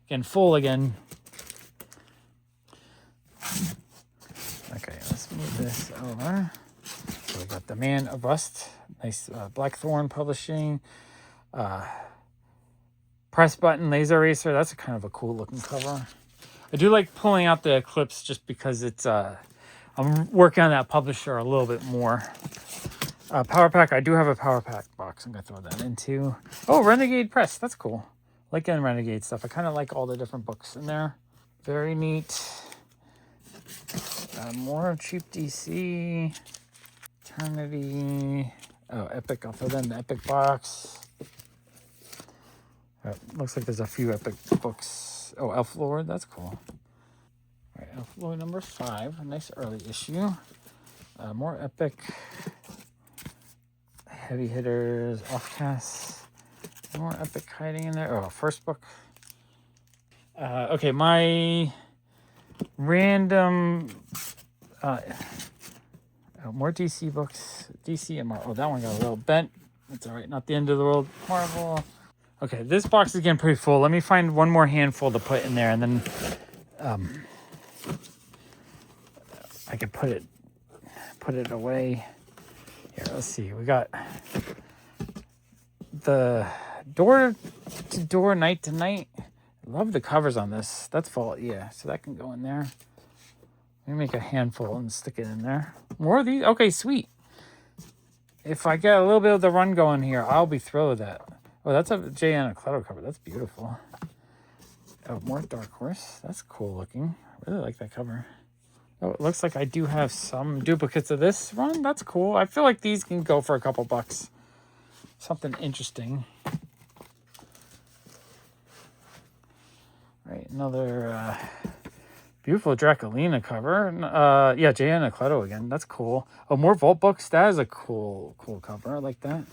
getting full again. Okay, let's move this over. So we got The Man of Rust. Nice Blackthorn Publishing. Press Button Laser Eraser. That's kind of a cool looking cover. I do like pulling out the Eclipse just because it's I'm working on that publisher a little bit more. Power Pack. I do have a Power Pack box. I'm going to throw that into. Oh, Renegade Press. That's cool. I like getting Renegade stuff. I kind of like all the different books in there. Very neat. More cheap DC. Eternity. Oh, Epic. I'll throw that in the Epic box. Looks like there's a few Epic books. Oh, Elf Lord. That's cool. All right, Elf Lord number 5. A nice early issue. More Epic. Heavy Hitters. Offcast. More Epic hiding in there. Oh, first book. Okay, my random... more DC books. DC and Marvel. Oh, that one got a little bent. That's all right. Not the end of the world. Marvel. Okay, this box is getting pretty full. Let me find one more handful to put in there, and then I can put it away. Here, let's see. We got the Door to Door, Night to Night. I love the covers on this. That's fall. Yeah, so that can go in there. Let me make a handful and stick it in there. More of these? Okay, sweet. If I get a little bit of the run going here, I'll be thrilled with that. Oh, that's a J. Anacleto cover. That's beautiful. Oh, more Dark Horse. That's cool looking. I really like that cover. Oh, it looks like I do have some duplicates of this run. That's cool. I feel like these can go for a couple bucks. Something interesting. Right, another beautiful Draculina cover. Yeah, J. Anacleto again. That's cool. Oh, more Vault books. That is a cool cover. I like that.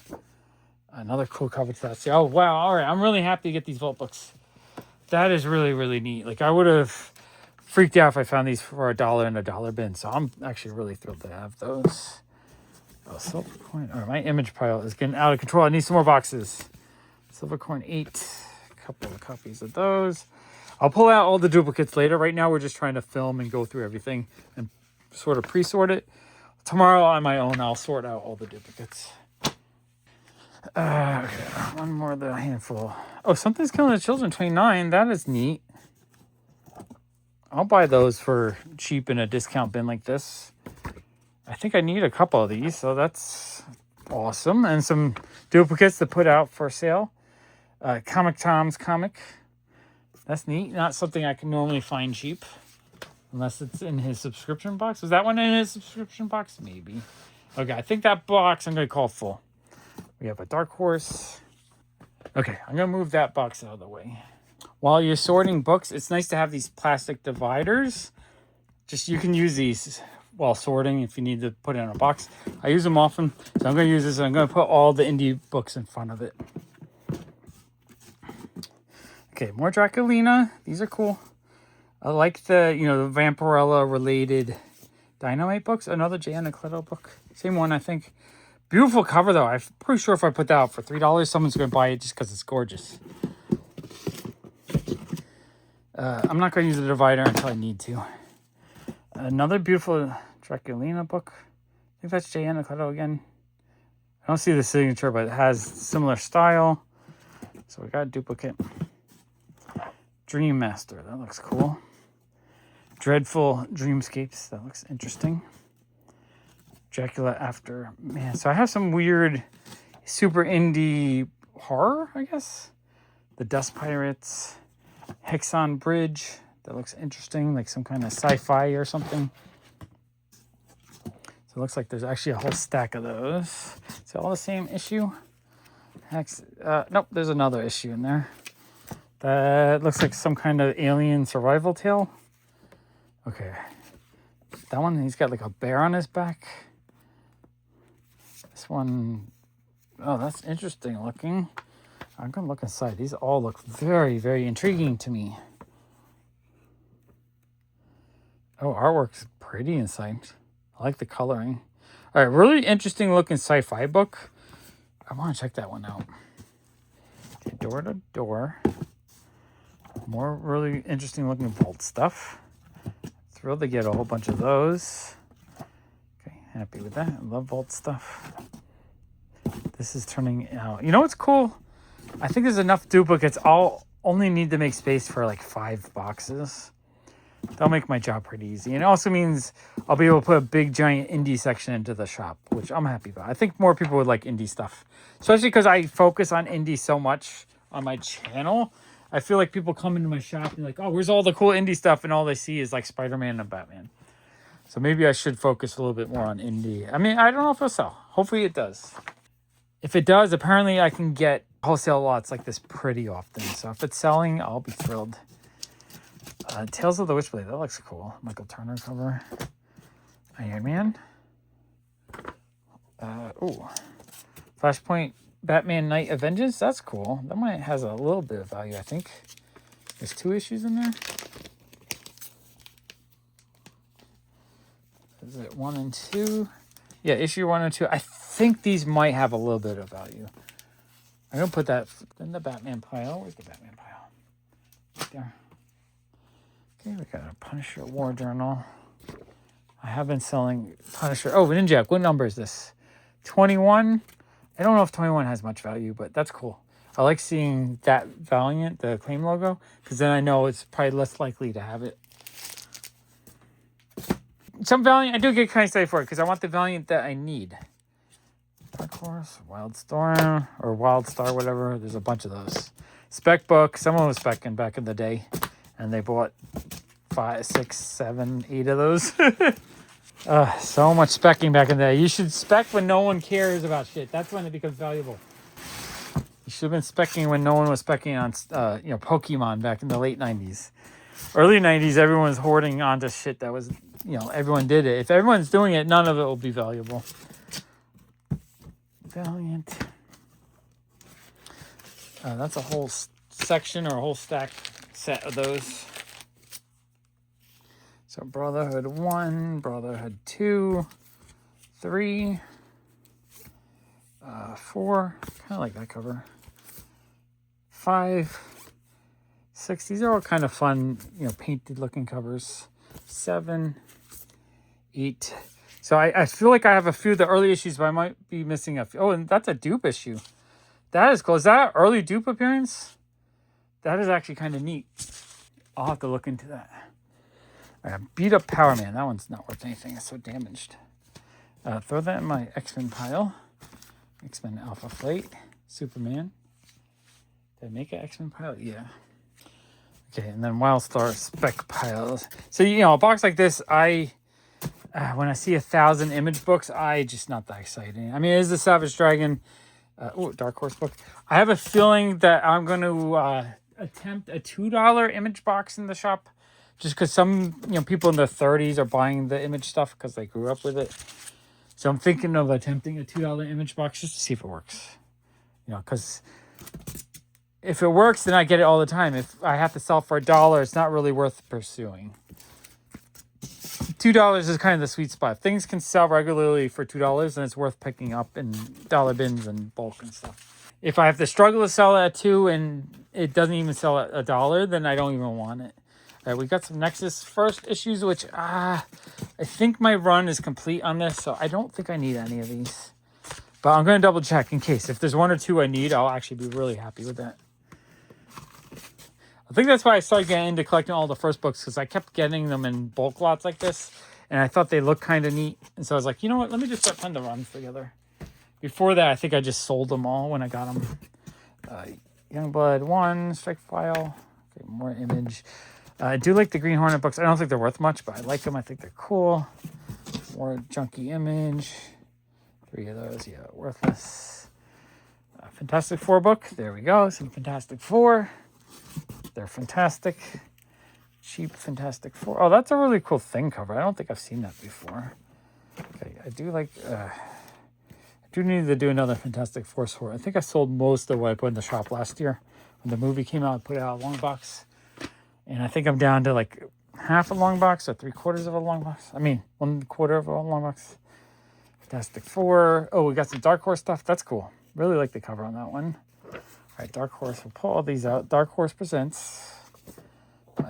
Another cool cover to that. Oh, wow. All right. I'm really happy to get these Vault books. That is really, really neat. Like, I would have freaked out if I found these for $1 in a dollar bin. So I'm actually really thrilled to have those. Oh, Silver Coin. All right, my image pile is getting out of control. I need some more boxes. Silver Coin 8. A couple of copies of those. I'll pull out all the duplicates later. Right now, we're just trying to film and go through everything and sort of pre-sort it. Tomorrow on my own, I'll sort out all the duplicates. Okay, one more of the handful. Oh, Something's Killing the Children 29. That is neat. I'll buy those for cheap in a discount bin like this. I think I need a couple of these, so that's awesome. And some duplicates to put out for sale. Comic Tom's comic. That's neat. Not something I can normally find cheap. Unless it's in his subscription box. Was that one in his subscription box? Maybe. Okay, I think that box I'm going to call full. We have a Dark Horse. Okay, I'm going to move that box out of the way. While you're sorting books, it's nice to have these plastic dividers. Just you can use these while sorting if you need to put it in a box. I use them often, so I'm going to use this. And I'm going to put all the indie books in front of it. Okay, more Draculina. These are cool. I like the, the Vampirella related Dynamite books. Another Jay Anacleto book. Same one, I think. Beautiful cover, though. I'm pretty sure if I put that out for $3, someone's going to buy it just because it's gorgeous. I'm not going to use the divider until I need to. Another beautiful Draculina book. I think that's Jay Anacleto again. I don't see the signature, but it has similar style. So we got a duplicate. Dream Master. That looks cool. Dreadful Dreamscapes. That looks interesting. Dracula After. Man, so I have some weird super indie horror, I guess. The Dust Pirates. Hexon Bridge. That looks interesting, like some kind of sci-fi or something. So it looks like there's actually a whole stack of those. Is it all the same issue? Nope, there's another issue in there. That looks like some kind of alien survival tale. Okay. That one, he's got like a bear on his back. This one, oh, that's interesting looking. I'm going to look inside. These all look very, very intriguing to me. Oh, artwork's pretty inside. I like the coloring. All right, really interesting looking sci-fi book. I want to check that one out. Okay, Door to Door. More really interesting looking Vault stuff. Thrilled to get a whole bunch of those. Okay, happy with that. I love Vault stuff. This is turning out. You know what's cool? I think there's enough duplicates. I'll only need to make space for like 5 boxes. That'll make my job pretty easy. And it also means I'll be able to put a big giant indie section into the shop, which I'm happy about. I think more people would like indie stuff, especially because I focus on indie so much on my channel. I feel like people come into my shop and like, oh, where's all the cool indie stuff? And all they see is like Spider-Man and Batman. So maybe I should focus a little bit more on indie. I mean, I don't know if it'll sell. Hopefully it does. If it does, apparently I can get wholesale lots like this pretty often. So if it's selling, I'll be thrilled. Tales of the Witchblade. That looks cool. Michael Turner cover. Iron Man. Flashpoint Batman Night of Vengeance. That's cool. That might has a little bit of value, I think. There's 2 issues in there. Is it 1 and 2? Yeah, issue 1 and 2. I think these might have a little bit of value. I'm going to put that in the Batman pile. Where's the Batman pile? Right there. Okay, we got a Punisher War Journal. I have been selling Punisher. Oh, Ninjak. What number is this? 21. I don't know if 21 has much value, but that's cool. I like seeing that Valiant, the claim logo, because then I know it's probably less likely to have it. Some Valiant, I do get kind of excited for it, because I want the Valiant that I need. Dark Horse, Wild Storm, or Wild Star, whatever. There's a bunch of those. Spec book. Someone was specking back in the day, and they bought 5, 6, 7, 8 of those. So much specking back in the day. You should spec when no one cares about shit. That's when it becomes valuable. You should have been specking when no one was specking on, Pokemon back in the late 90s. Early 90s, everyone was hoarding onto shit that was, everyone did it. If everyone's doing it, none of it will be valuable. Valiant. That's a whole section or a whole stack set of those. So Brotherhood 1, Brotherhood 2, 3, 4. Kind of like that cover. 5, 6. These are all kind of fun, painted looking covers. 7, 8. So I feel like I have a few of the early issues, but I might be missing a few. Oh, and that's a dupe issue. That is cool. Is that an early dupe appearance? That is actually kind of neat. I'll have to look into that. I got Beat Up Power Man. That one's not worth anything. It's so damaged. Throw that in my X-Men pile. X-Men Alpha Flight. Superman. Did I make an X-Men pile? Yeah. Okay, and then Wildstar Spec Piles. So, you know, a box like this, when I see 1,000 image books, just not that exciting. I mean, it is the Savage Dragon, Dark Horse book. I have a feeling that I'm going to attempt a $2 image box in the shop, just because some, you know, people in their 30s are buying the image stuff because they grew up with it. So I'm thinking of attempting a $2 image box just to see if it works. You know, because if it works, then I get it all the time. If I have to sell for $1, it's not really worth pursuing. $2 is kind of the sweet spot. Things can sell regularly for $2, and it's worth picking up in dollar bins and bulk and stuff. If I have to struggle to sell it at $2 and it doesn't even sell at $1, then I don't even want it. All right, we got some Nexus first issues, which I think my run is complete on this, so I don't think I need any of these. But I'm going to double check in case. If there's 1 or 2 I need, I'll actually be really happy with that. I think that's why I started getting into collecting all the first books, because I kept getting them in bulk lots like this, and I thought they looked kind of neat. And so I was like, you know what, let me just start putting the runs together. Before that, I think I just sold them all when I got them. Youngblood 1, Strike File, okay, more Image. I do like the Green Hornet books. I don't think they're worth much, but I like them. I think they're cool. More Junkie Image. 3 of those, yeah, worthless. Fantastic Four book. There we go. Some Fantastic Four. They're fantastic. Cheap Fantastic Four. Oh, that's a really cool thing cover. I don't think I've seen that before. Okay, I do like... I do need to do another Fantastic Four sort. I think I sold most of what I put in the shop last year. When the movie came out, I put it out a long box. And I think I'm down to like half a long box or 3/4 of a long box. I mean, 1/4 of a long box. Fantastic Four. Oh, we got some Dark Horse stuff. That's cool. Really like the cover on that one. All right, Dark Horse. We'll pull all these out. Dark Horse Presents.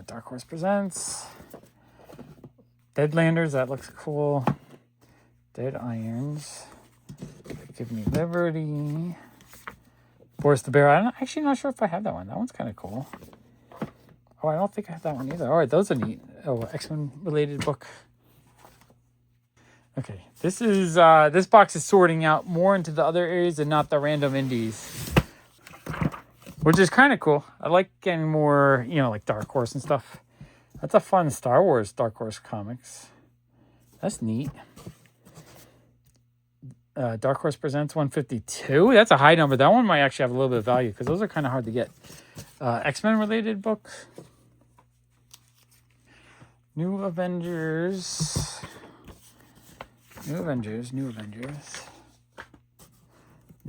Dark Horse Presents. Deadlanders. That looks cool. Dead Irons. Give Me Liberty. Boris the Bear. I'm actually not sure if I have that one. That one's kind of cool. Oh, I don't think I have that one either. All right, those are neat. Oh, X-Men related book. Okay, this box is sorting out more into the other areas and not the random indies, which is kind of cool. I like getting more, you know, like Dark Horse and stuff. That's a fun Star Wars Dark Horse comics. That's neat. Dark Horse Presents 152. That's a high number. That one might actually have a little bit of value because those are kind of hard to get. X-Men related books. New Avengers. New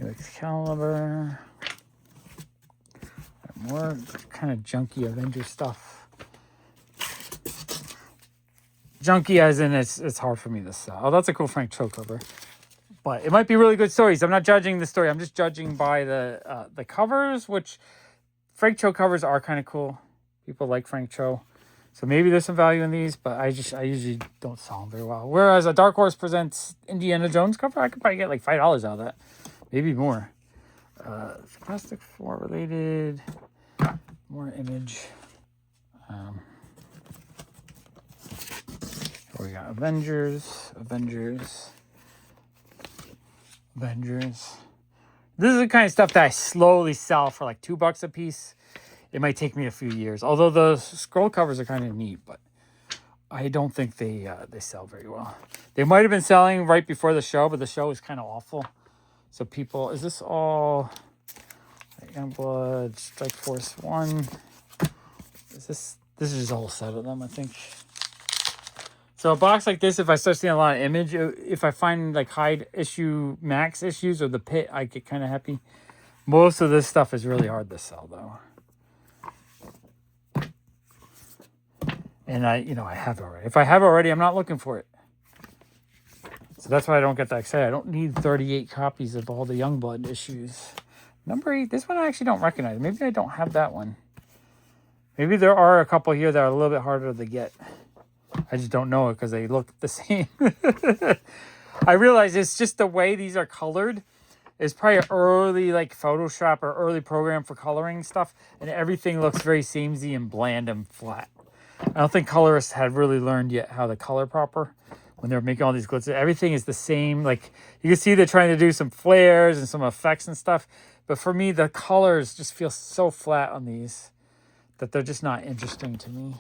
Excalibur. More kind of junky Avenger stuff. Junky as in it's hard for me to sell. Oh, that's a cool Frank Cho cover. But it might be really good stories. I'm not judging the story. I'm just judging by the covers, which Frank Cho covers are kind of cool. People like Frank Cho. So maybe there's some value in these, but I usually don't sell them very well. Whereas a Dark Horse Presents Indiana Jones cover, I could probably get like $5 out of that. Maybe more. Fantastic Four related. More Image. We got Avengers. This is the kind of stuff that I slowly sell for like $2 a piece. It might take me a few years. Although the scroll covers are kind of neat, but I don't think they sell very well. They might have been selling right before the show, but the show was kind of awful. So people, is this all Youngblood, Strike Force 1? This is just a whole set of them, I think. So a box like this, if I start seeing a lot of Image, if I find like hide issue Max issues or the Pit, I get kind of happy. Most of this stuff is really hard to sell though. And I have it already. If I have it already, I'm not looking for it. So that's why I don't get that excited. I don't need 38 copies of all the Youngblood issues. Number 8, this one I actually don't recognize. Maybe I don't have that one. Maybe there are a couple here that are a little bit harder to get. I just don't know it because they look the same. I realize it's just the way these are colored. It's probably an early like Photoshop or early program for coloring stuff. And everything looks very samey and bland and flat. I don't think colorists had really learned yet how to color proper when they're making all these glitzers. Everything is the same. Like you can see they're trying to do some flares and some effects and stuff. But for me, the colors just feel so flat on these. that they're just not interesting to me.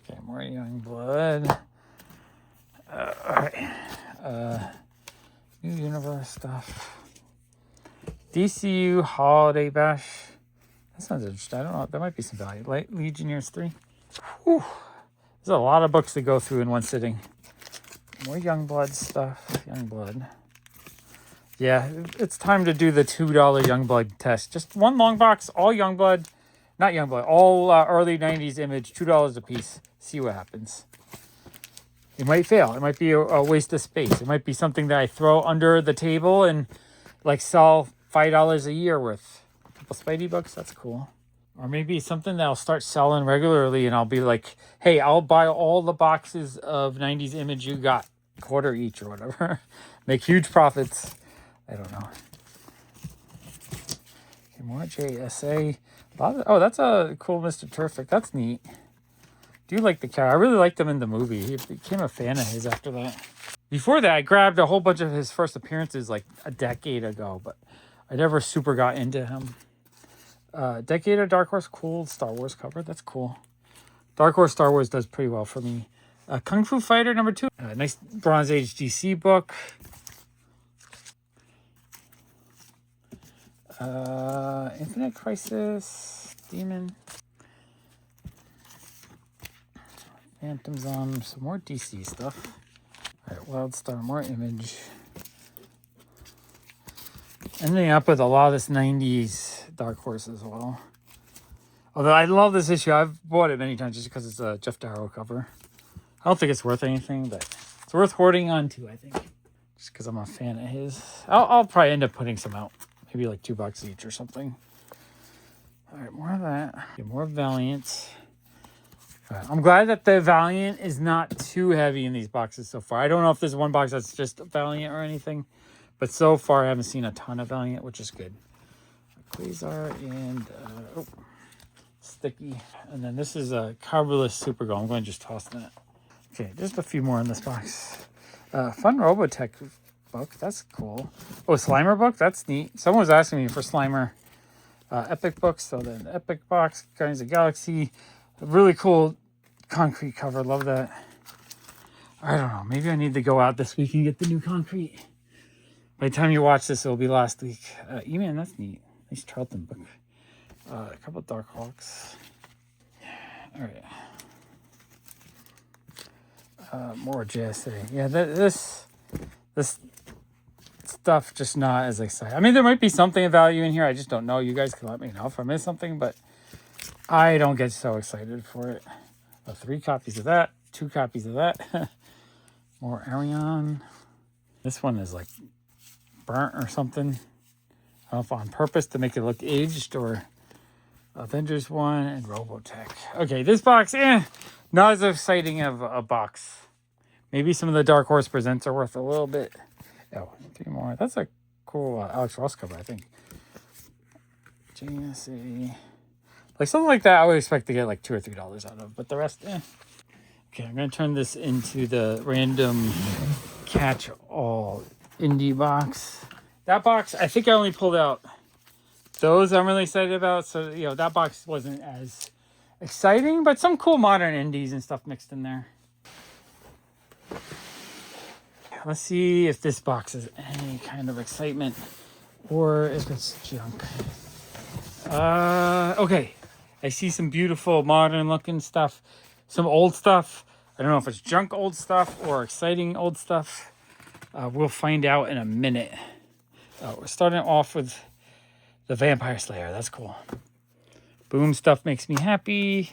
Okay, more Youngblood. All right. New Universe stuff. DCU Holiday Bash. That sounds interesting. I don't know. There might be some value. Light Legionnaires 3. Whew. There's a lot of books to go through in one sitting. More Youngblood stuff. Youngblood. Yeah, it's time to do the $2 Youngblood test. Just one long box, all Youngblood. Not Youngblood, all early 90s Image, $2 a piece. See what happens. It might fail. It might be a waste of space. It might be something that I throw under the table and like sell $5 a year worth. A couple Spidey books, that's cool. Or maybe something that I'll start selling regularly and I'll be like, hey, I'll buy all the boxes of 90s Image you got, quarter each or whatever. Make huge profits. I don't know. Okay, more JSA. Oh, that's a cool Mr. Terrific. That's neat. Do like the character. I really liked him in the movie. He became a fan of his after that. Before that, I grabbed a whole bunch of his first appearances like a decade ago, but I never super got into him. Decade of Dark Horse, cool Star Wars cover. That's cool. Dark Horse Star Wars does pretty well for me. Kung Fu Fighter #2. Nice Bronze Age DC book. Infinite Crisis, Demon. Phantom Zone, some more DC stuff. All right, Wildstar, more Image. Ending up with a lot of this 90s Dark Horse as well. Although I love this issue. I've bought it many times just because it's a Jeff Darrow cover. I don't think it's worth anything, but it's worth hoarding onto, I think. Just because I'm a fan of his. I'll probably end up putting some out. Maybe like $2 each or something. All right, more of that. Okay, more Valiant. I'm glad that the Valiant is not too heavy in these boxes so far. I don't know if there's one box that's just Valiant or anything. But so far, I haven't seen a ton of Valiant, which is good. Quasar and Sticky. And then this is a Carbolus Supergirl. I'm going to just toss that. Okay, just a few more in this box. Fun Robotech book. That's cool. Oh, Slimer book. That's neat. Someone was asking me for Slimer Epic books. So then Epic box, Guardians of the Galaxy. A really cool concrete cover. Love that. I don't know. Maybe I need to go out this week and get the new concrete. By the time you watch this, it'll be last week. E-Man, that's neat. Nice Charlton book. A couple of Dark Hawks. All right. More JSA. Yeah, this stuff just not as exciting. I mean, there might be something of value in here. I just don't know. You guys can let me know if I miss something, but I don't get so excited for it. 3 copies of that. 2 copies of that. More Arion. This one is like burnt or something. I don't know if on purpose to make it look aged or Avengers 1 and Robotech. Okay, this box, not as exciting of a box. Maybe some of the Dark Horse Presents are worth a little bit. Oh, 3 more. That's a cool Alex Ross cover, I think. JSA. Like something like that I would expect to get like $2 or $3 out of, but the rest, Okay, I'm going to turn this into the random catch-all indie box. That box, I think I only pulled out those I'm really excited about. So, that box wasn't as exciting, but some cool modern indies and stuff mixed in there. Let's see if this box is any kind of excitement or if it's junk. Okay. I see some beautiful modern looking stuff. Some old stuff. I don't know if it's junk old stuff or exciting old stuff. We'll find out in a minute. We're starting off with the Vampire Slayer. That's cool. Boom stuff makes me happy.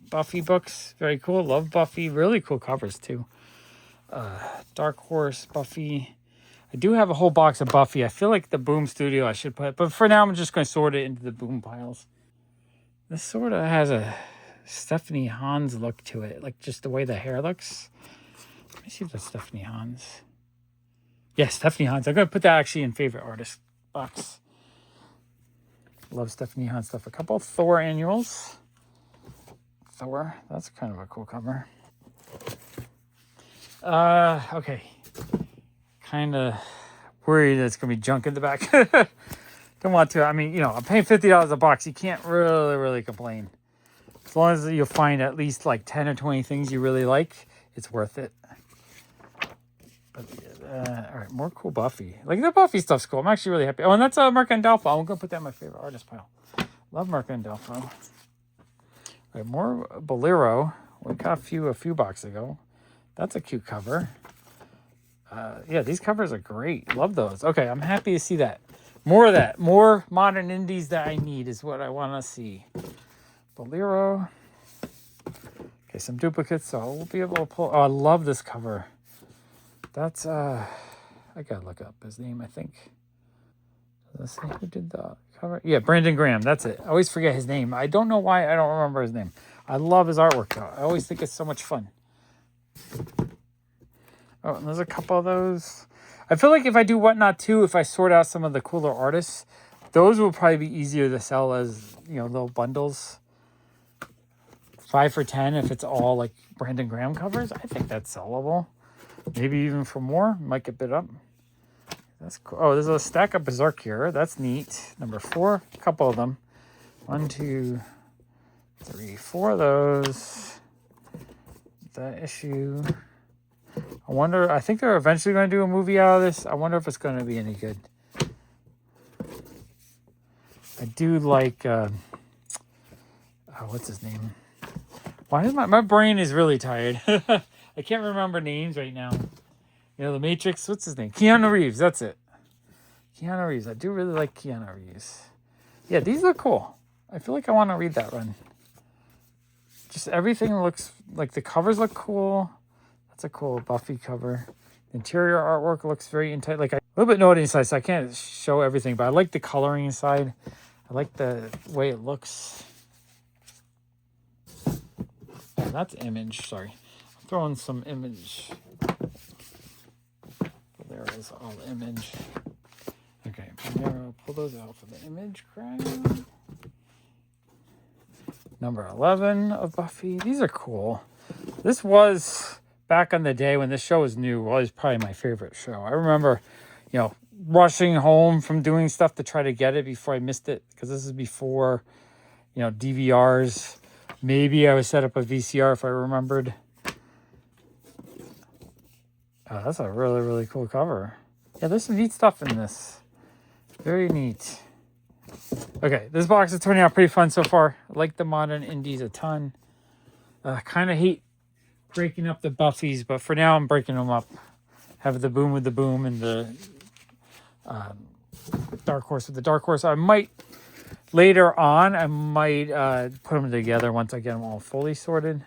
Buffy books. Very cool. Love Buffy. Really cool covers, too. Dark Horse, Buffy. I do have a whole box of Buffy. I feel like the Boom Studio I should put. But for now, I'm just going to sort it into the Boom piles. This sort of has a Stephanie Hans look to it. Like just the way the hair looks. Let me see if that's Stephanie Hans. Yes, Stephanie Hans. I'm going to put that actually in favorite artist box. Love Stephanie Hans stuff. A couple Thor annuals. Thor. That's kind of a cool cover. Okay. kind of worried that it's going to be junk in the back. Don't want to. I mean, you know, I'm paying $50 a box. You can't really complain. As long as you find at least like 10 or 20 things you really like, it's worth it. But, all right, more cool Buffy. Like, the Buffy stuff's cool. I'm actually really happy. Oh, and that's Merc and Delpho. I'm going to put that in my favorite artist pile. Love Merc and Delpho. All right, more Bolero. We got a few boxes ago. That's a cute cover. Yeah, these covers are great. Love those. Okay, I'm happy to see that. More of that. More modern indies that I need is what I want to see. Bolero. Okay, some duplicates, so we'll be able to pull. Oh, I love this cover. That's, I gotta look up his name, I think. Does it say who did the cover? Yeah, Brandon Graham. That's it. I always forget his name. I don't know why I don't remember his name. I love his artwork, though. I always think it's so much fun. Oh, and there's a couple of those. I feel like if I do Whatnot too, if I sort out some of the cooler artists, those will probably be easier to sell as, you know, little bundles. 5 for $10 if it's all like Brandon Graham covers. I think that's sellable. Maybe even for more. Might get bid up. That's cool. Oh, there's a stack of BRZRKR. That's neat. Number 4. A couple of them. 1, 2, 3, 4 of those. That issue. I wonder, I think they're eventually going to do a movie out of this. I wonder if it's going to be any good. I do like, what's his name? Why is my brain is really tired. I can't remember names right now. You know, The Matrix, what's his name? Keanu Reeves, that's it. Keanu Reeves, I do really like Keanu Reeves. Yeah, these look cool. I feel like I want to read that run. Just everything looks, like the covers look cool. That's a cool Buffy cover. Interior artwork looks very tight. Like a little bit naughty inside, so I can't show everything, but I like the coloring inside. I like the way it looks. Oh, that's Image. Sorry, I'm throwing some Image. There is all Image. Okay, I'll pull those out for the Image crown. Number 11 of Buffy. These are cool. This was back in the day when this show was new. Was probably my favorite show. I remember, you know, rushing home from doing stuff to try to get it before I missed it, because this is before, you know, DVRs. Maybe I would set up a VCR if I remembered. Oh, that's a really cool cover. Yeah, there's some neat stuff in this. Very neat. Okay, this box is turning out pretty fun so far. I like the modern indies a ton. Kind of hate breaking up the Buffies, but for now I'm breaking them up. Have the Boom with the Boom and the Dark Horse with the Dark Horse. I might, later on, put them together once I get them all fully sorted.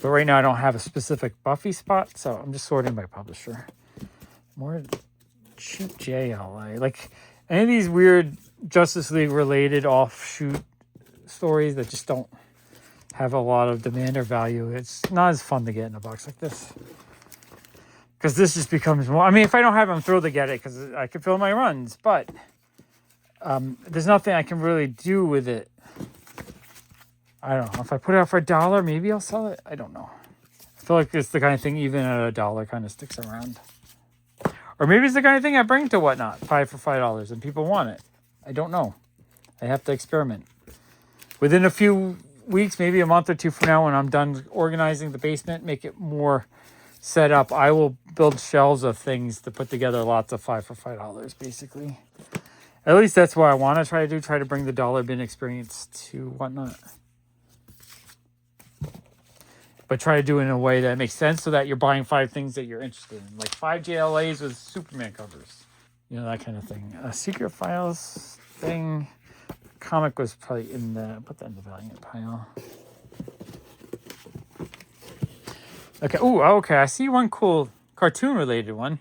But right now I don't have a specific Buffy spot, so I'm just sorting by publisher. More cheap JLA. Like, any of these weird Justice League related offshoot stories that just don't have a lot of demand or value, it's not as fun to get in a box like this. Because this just becomes more... I mean, if I don't have them, I'm thrilled to get it because I can fill my runs. But there's nothing I can really do with it. I don't know. If I put it out for $1, maybe I'll sell it. I don't know. I feel like it's the kind of thing, even at $1, kind of sticks around. Or maybe it's the kind of thing I bring to Whatnot, 5 for $5, and people want it. I don't know. I have to experiment. Within a few weeks, maybe a month or two from now, when I'm done organizing the basement, make it more set up, I will build shelves of things to put together lots of 5 for $5, basically. At least that's what I want to try to do. Try to bring the dollar bin experience to Whatnot. But try to do it in a way that makes sense so that you're buying 5 things that you're interested in. Like 5 JLAs with Superman covers. You know, that kind of thing. A Secret Files thing. Comic was probably in the... Put that in the Valiant pile. Okay. Ooh, okay. I see one cool cartoon-related one.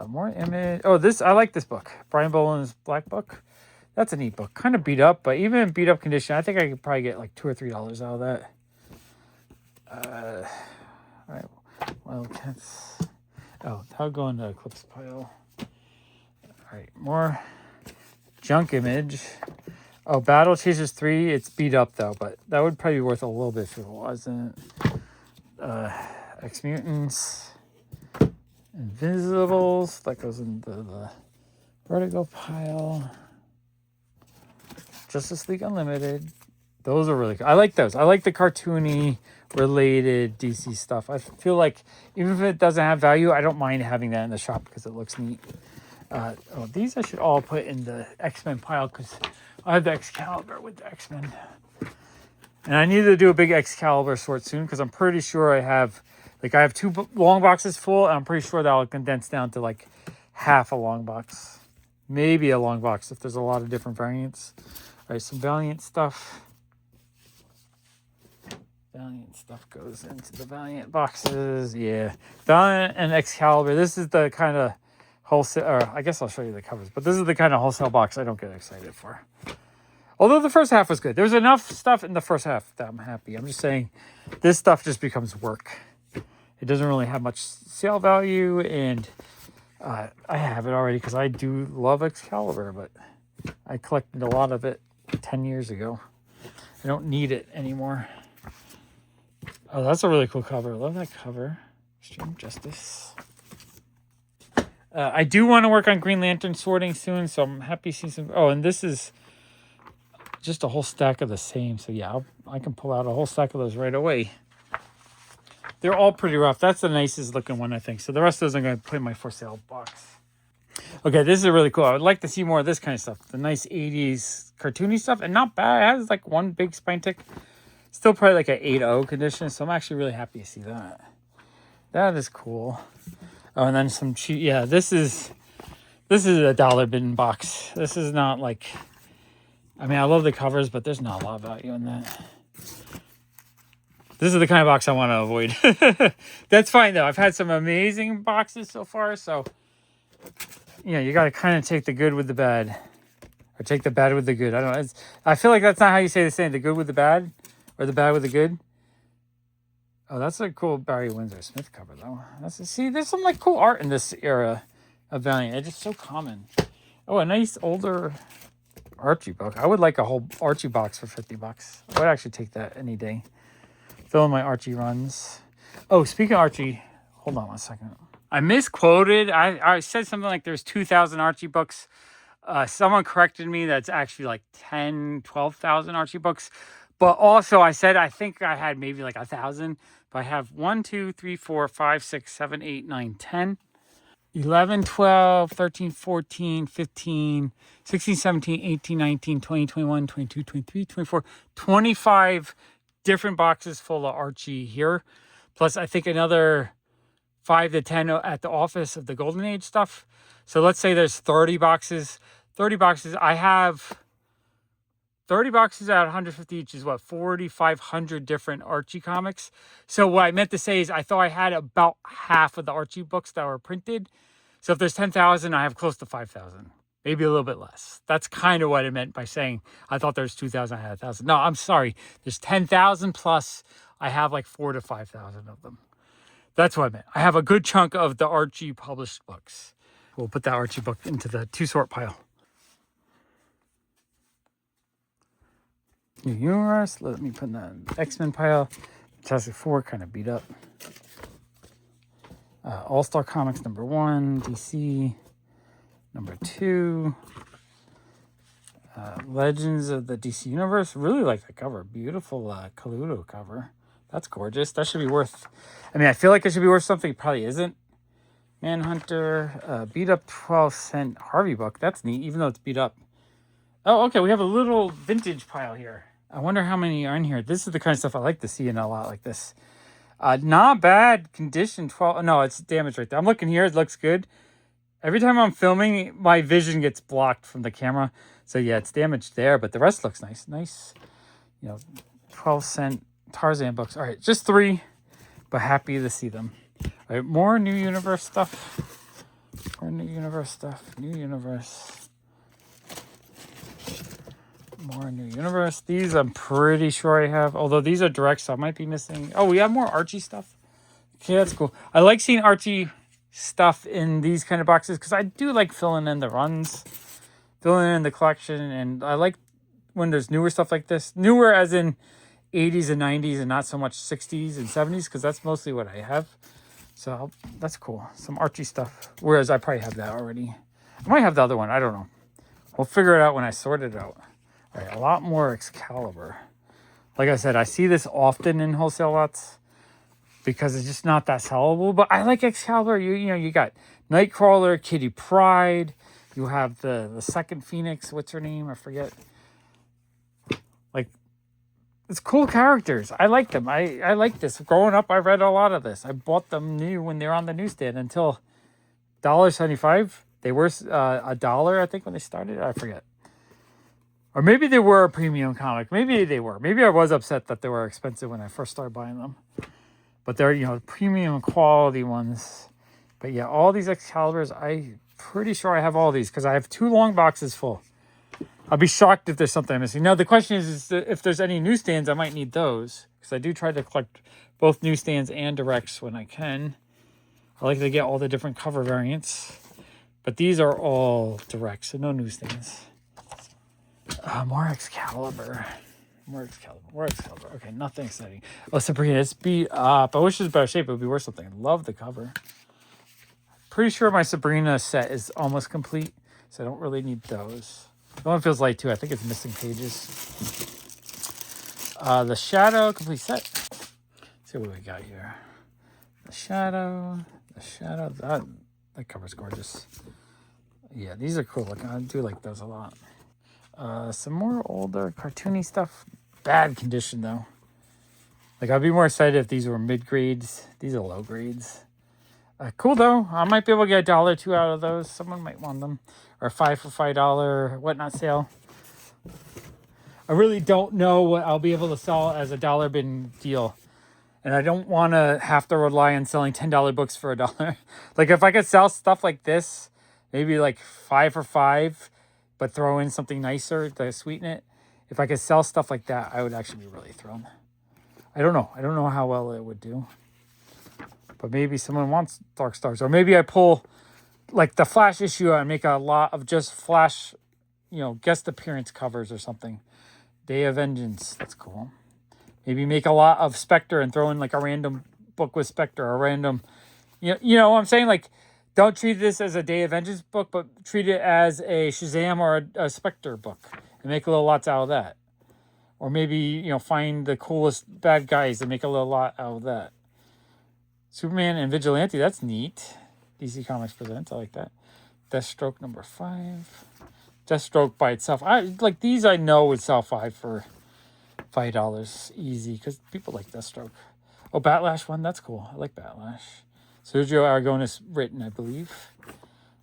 More Image. Oh, this... I like this book. Brian Boland's Black Book. That's a neat book. Kind of beat up, but even in beat up condition, I think I could probably get like $2 or $3 out of that. All right, Wildcats. Oh, that'll go in the Eclipse pile. All right, more junk Image. Oh, Battle Chasers 3. It's beat up though, but that would probably be worth a little bit if it wasn't. X Mutants. Invisibles, that goes into the Vertigo pile. Justice League Unlimited. Those are really good. I like those. I like the cartoony related DC stuff. I feel like even if it doesn't have value, I don't mind having that in the shop because it looks neat. These I should all put in the X-Men pile because I have the Excalibur with the X-Men. And I need to do a big Excalibur sort soon because I'm pretty sure I have 2 long boxes full. And I'm pretty sure that'll condense down to like half a long box. Maybe a long box if there's a lot of different variants. All right, some Valiant stuff. Valiant stuff goes into the Valiant boxes. Yeah, Valiant and Excalibur. This is the kind of wholesale, or I guess I'll show you the covers, but this is the kind of wholesale box I don't get excited for. Although the first half was good. There's enough stuff in the first half that I'm happy. I'm just saying this stuff just becomes work. It doesn't really have much sale value, and I have it already because I do love Excalibur, but I collected a lot of it 10 years ago. I don't need it anymore. Oh, that's a really cool cover. I love that cover. Extreme Justice. I do want to work on Green Lantern sorting soon, so I'm happy to see some. Oh, and this is just a whole stack of the same. So yeah, I can pull out a whole stack of those right away. They're all pretty rough. That's the nicest looking one, I think. So the rest of those I'm going to put in my for sale box. Okay, this is really cool. I would like to see more of this kind of stuff. The nice 80s cartoony stuff. And not bad. It has like one big spine tick. Still probably like an 8.0 condition. So I'm actually really happy to see that. That is cool. Oh, and then some cheap. Yeah, this is a dollar bin box. This is not like... I mean, I love the covers, but there's not a lot of value in that. This is the kind of box I want to avoid. That's fine, though. I've had some amazing boxes so far, so... you got to kind of take the good with the bad. Or take the bad with the good. I don't know. I feel like that's not how you say the saying. The good with the bad? Or the bad with the good? Oh, that's a cool Barry Windsor Smith cover, though. See, there's some, like, cool art in this era of Valiant. It's just so common. Oh, a nice older Archie book. I would like a whole Archie box for $50. I would actually take that any day. Fill in my Archie runs. Oh, speaking of Archie, hold on one second. I misquoted. I said something like there's 2,000 Archie books. Someone corrected me. That's actually like 10, 12,000 Archie books. But also I said I think I had maybe like 1,000. But I have 1, 2, 3, 4, 5, 6, 7, 8, 9, 10. 11, 12, 13, 14, 15, 16, 17, 18, 19, 20, 21, 22, 23, 24, 25 different boxes full of Archie here. Plus, I think another 5 to 10 at the office of the Golden Age stuff. So let's say there's 30 boxes. 30 boxes. I have 30 boxes at 150 each is what, 4,500 different Archie comics. So what I meant to say is I thought I had about half of the Archie books that were printed. So if there's 10,000, I have close to 5,000. Maybe a little bit less. That's kind of what I meant by saying I thought there's 2,000, I had 1,000. No, I'm sorry. There's 10,000 plus. I have like 4,000 to 5,000 of them. That's what I meant. I have a good chunk of the Archie published books. We'll put that Archie book into the 2-sort pile. New Universe. Let me put in the X-Men pile. Fantastic Four kind of beat up. All-Star Comics #1. DC #2. Legends of the DC Universe. Really like the cover. Beautiful Kaluto cover. That's gorgeous. That should be worth... I mean, I feel like it should be worth something. It probably isn't. Manhunter. Beat up 12-cent Harvey book. That's neat, even though it's beat up. Oh, okay. We have a little vintage pile here. I wonder how many are in here. This is the kind of stuff I like to see in a lot like this. Not bad condition. 12. No, it's damaged right there. I'm looking here. It looks good. Every time I'm filming, my vision gets blocked from the camera. So yeah, it's damaged there, but the rest looks nice. Nice, 12-cent Tarzan books. All right, just 3, but happy to see them. All right, more New Universe stuff. More New Universe stuff. New Universe. More New Universe. These I'm pretty sure I have. Although these are direct, so I might be missing. Oh, we have more Archie stuff. Okay, that's cool. I like seeing Archie stuff in these kind of boxes because I do like filling in the runs, filling in the collection, and I like when there's newer stuff like this. Newer as in 80s and 90s and not so much 60s and 70s because that's mostly what I have. So that's cool. Some Archie stuff. Whereas I probably have that already. I might have the other one. I don't know. We'll figure it out when I sort it out. All right, a lot more Excalibur. Like I said, I see this often in wholesale lots because it's just not that sellable. But I like Excalibur. You know, you got Nightcrawler, Kitty Pryde. You have the second Phoenix. What's her name? I forget. Like, it's cool characters. I like them. I like this. Growing up, I read a lot of this. I bought them new when they were on the newsstand until $1.75. They were $1, I think, when they started. I forget. Or maybe they were a premium comic. Maybe they were. Maybe I was upset that they were expensive when I first started buying them. But they're, you know, premium quality ones. But yeah, all these Excaliburs, I'm pretty sure I have all these because I have 2 long boxes full. I'll be shocked if there's something I'm missing. Now, the question is if there's any newsstands, I might need those. Because I do try to collect both newsstands and directs when I can. I like to get all the different cover variants. But these are all directs, so no newsstands. More Excalibur. More Excalibur. Okay, nothing exciting. Oh, Sabrina, it's beat up. I wish it was better shape. It would be worth something. I love the cover. Pretty sure my Sabrina set is almost complete, so I don't really need those. The one feels light too. I think it's missing pages. The Shadow complete set. Let's see what we got here. The Shadow. That cover's gorgeous. Yeah, these are cool. Like, I do like those a lot. Some more older cartoony stuff. Bad condition though. Like, I'd be more excited if these were mid grades. These are low grades. Cool though. I might be able to get $1 or $2 out of those. Someone might want them. Or 5 for $5 whatnot sale. I really don't know what I'll be able to sell as a $1 bin deal. And I don't want to have to rely on selling $10 books for $1. Like, if I could sell stuff like this, maybe like 5 for $5, but throw in something nicer to sweeten it. If I could sell stuff like that, I would actually be really thrilled. I don't know. I don't know how well it would do. But maybe someone wants Dark Stars. Or maybe I pull like the Flash issue and make a lot of just Flash, you know, guest appearance covers or something. Day of Vengeance. That's cool. Maybe make a lot of Spectre and throw in like a random book with Spectre or a random, you know what I'm saying? Like, don't treat this as a Day of Vengeance book, but treat it as a Shazam or a Spectre book and make a little lots out of that. Or maybe, you know, find the coolest bad guys and make a little lot out of that. Superman and Vigilante, that's neat. DC Comics Presents, I like that. Deathstroke number 5. Deathstroke by itself. I like these. I know would sell for $5 easy because people like Deathstroke. Oh, Batlash one, that's cool. I like Batlash. Sergio Aragonis written, I believe.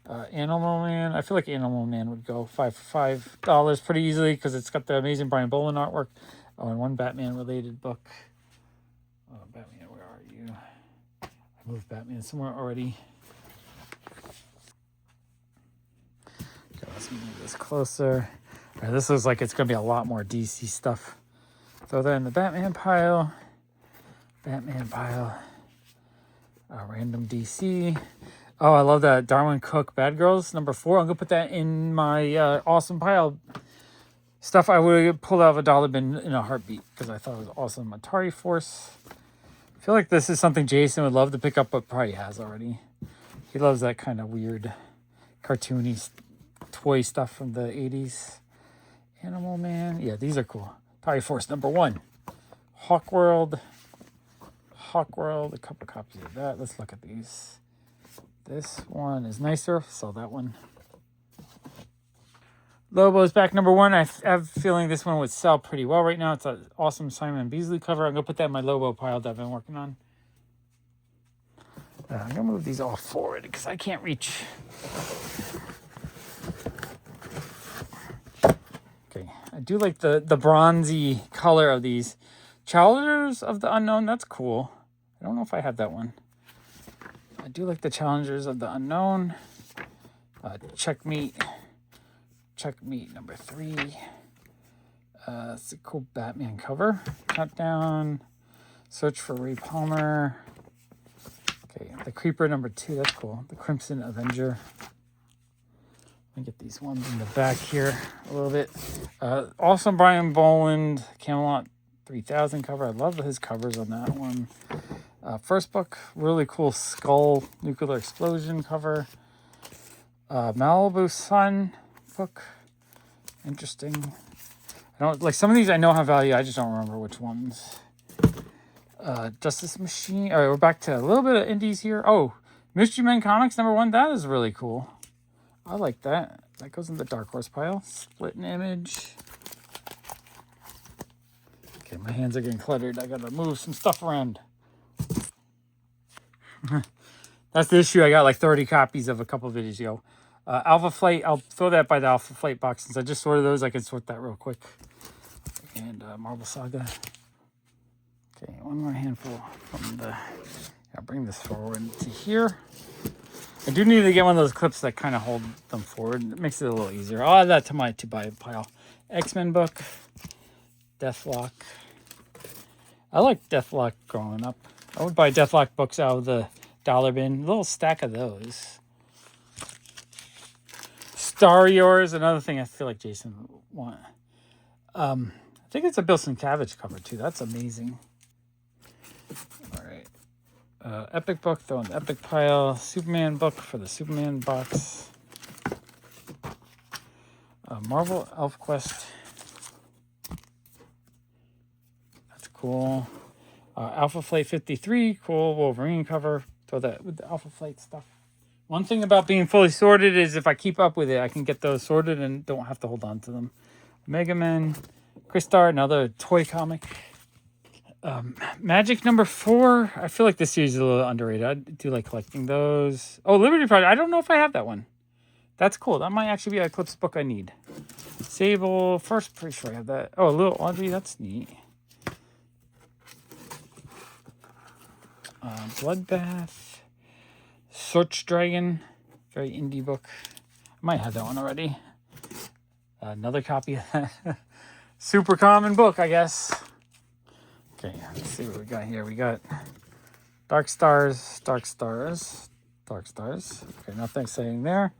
Animal Man. I feel like Animal Man would go 5 for $5 pretty easily because it's got the amazing Brian Boland artwork. Oh, and one Batman related book. Oh, Batman, where are you? I moved Batman somewhere already. Okay, let's move this closer. All right, this looks like it's going to be a lot more DC stuff. Throw that in the Batman pile. Random DC. Oh, I love that Darwin Cook Bad Girls number 4. I'm going to put that in my awesome pile. Stuff I would have pulled out of a $1 bin in a heartbeat because I thought it was awesome. Atari Force. I feel like this is something Jason would love to pick up, but probably has already. He loves that kind of weird, cartoony toy stuff from the 80s. Animal Man. Yeah, these are cool. Atari Force number 1. Hawkworld, a couple copies of that. Let's look at these. This one is nicer. Saw that one. Lobo's back number 1. I have a feeling this one would sell pretty well right now. It's an awesome Simon Beasley cover. I'm going to put that in my Lobo pile that I've been working on. I'm going to move these all forward because I can't reach. Okay, I do like the bronzy color of these. Challengers of the Unknown, that's cool. I don't know if I have that one. I do like the Challengers of the Unknown. Checkmate number 3. It's a cool Batman cover. Countdown. Search for Ray Palmer. Okay, the Creeper number 2, that's cool. The Crimson Avenger. Let me get these ones in the back here a little bit. Awesome Brian Boland Camelot 3000 cover. I love his covers on that one. First book, really cool skull, nuclear explosion cover. Malibu Sun book, interesting. I don't like some of these. I know have value. I just don't remember which ones. Justice Machine. All right, we're back to a little bit of indies here. Oh, Mystery Men Comics #1. That is really cool. I like that. That goes in the Dark Horse pile. Split an Image. Okay, my hands are getting cluttered. I gotta move some stuff around. That's the issue. I got like 30 copies of a couple of videos ago. Alpha Flight. I'll throw that by the Alpha Flight box since I just sorted those. I can sort that real quick. And Marvel Saga. Okay, one more handful from the. I'll bring this forward to here. I do need to get one of those clips that kind of hold them forward. It makes it a little easier. I'll add that to my to-buy pile. X-Men book. Deathlock. I like Deathlock growing up. I would buy Deathlock books out of the dollar bin. A little stack of those. Star Yours, another thing I feel like Jason would want. I think it's a Bill Sienkiewicz cover too. That's amazing. All right. Epic book, throw in the Epic pile. Superman book for the Superman box. Marvel Elf Quest. That's cool. Alpha Flight 53, cool Wolverine cover. Throw that with the Alpha Flight stuff. One thing about being fully sorted is if I keep up with it, I can get those sorted and don't have to hold on to them. Mega Man, Crystar, another toy comic. Magic #4. I feel like this series is a little underrated. I do like collecting those. Oh, Liberty Project. I don't know if I have that one. That's cool. That might actually be an Eclipse book I need. Sable. First, pretty sure I have that. Oh, a little Audrey. That's neat. Bloodbath. Search Dragon. Very indie book. I might have that one already. Another copy of that. Super common book, I guess. Okay, let's see what we got here. We got Dark Stars, Dark Stars, Dark Stars. Okay, nothing exciting there.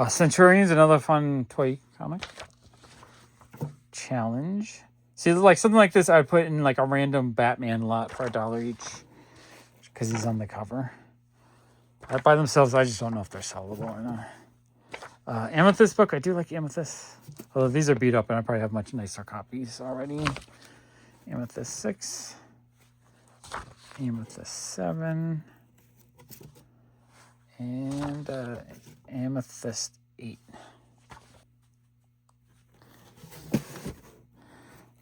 Centurions, another fun toy comic. Challenge. See, like something like this, I'd put in like a random Batman lot for $1 each because he's on the cover. Right by themselves, I just don't know if they're sellable or not. Amethyst book, I do like Amethyst. Although these are beat up and I probably have much nicer copies already. Amethyst 6. Amethyst 7. And Amethyst 8.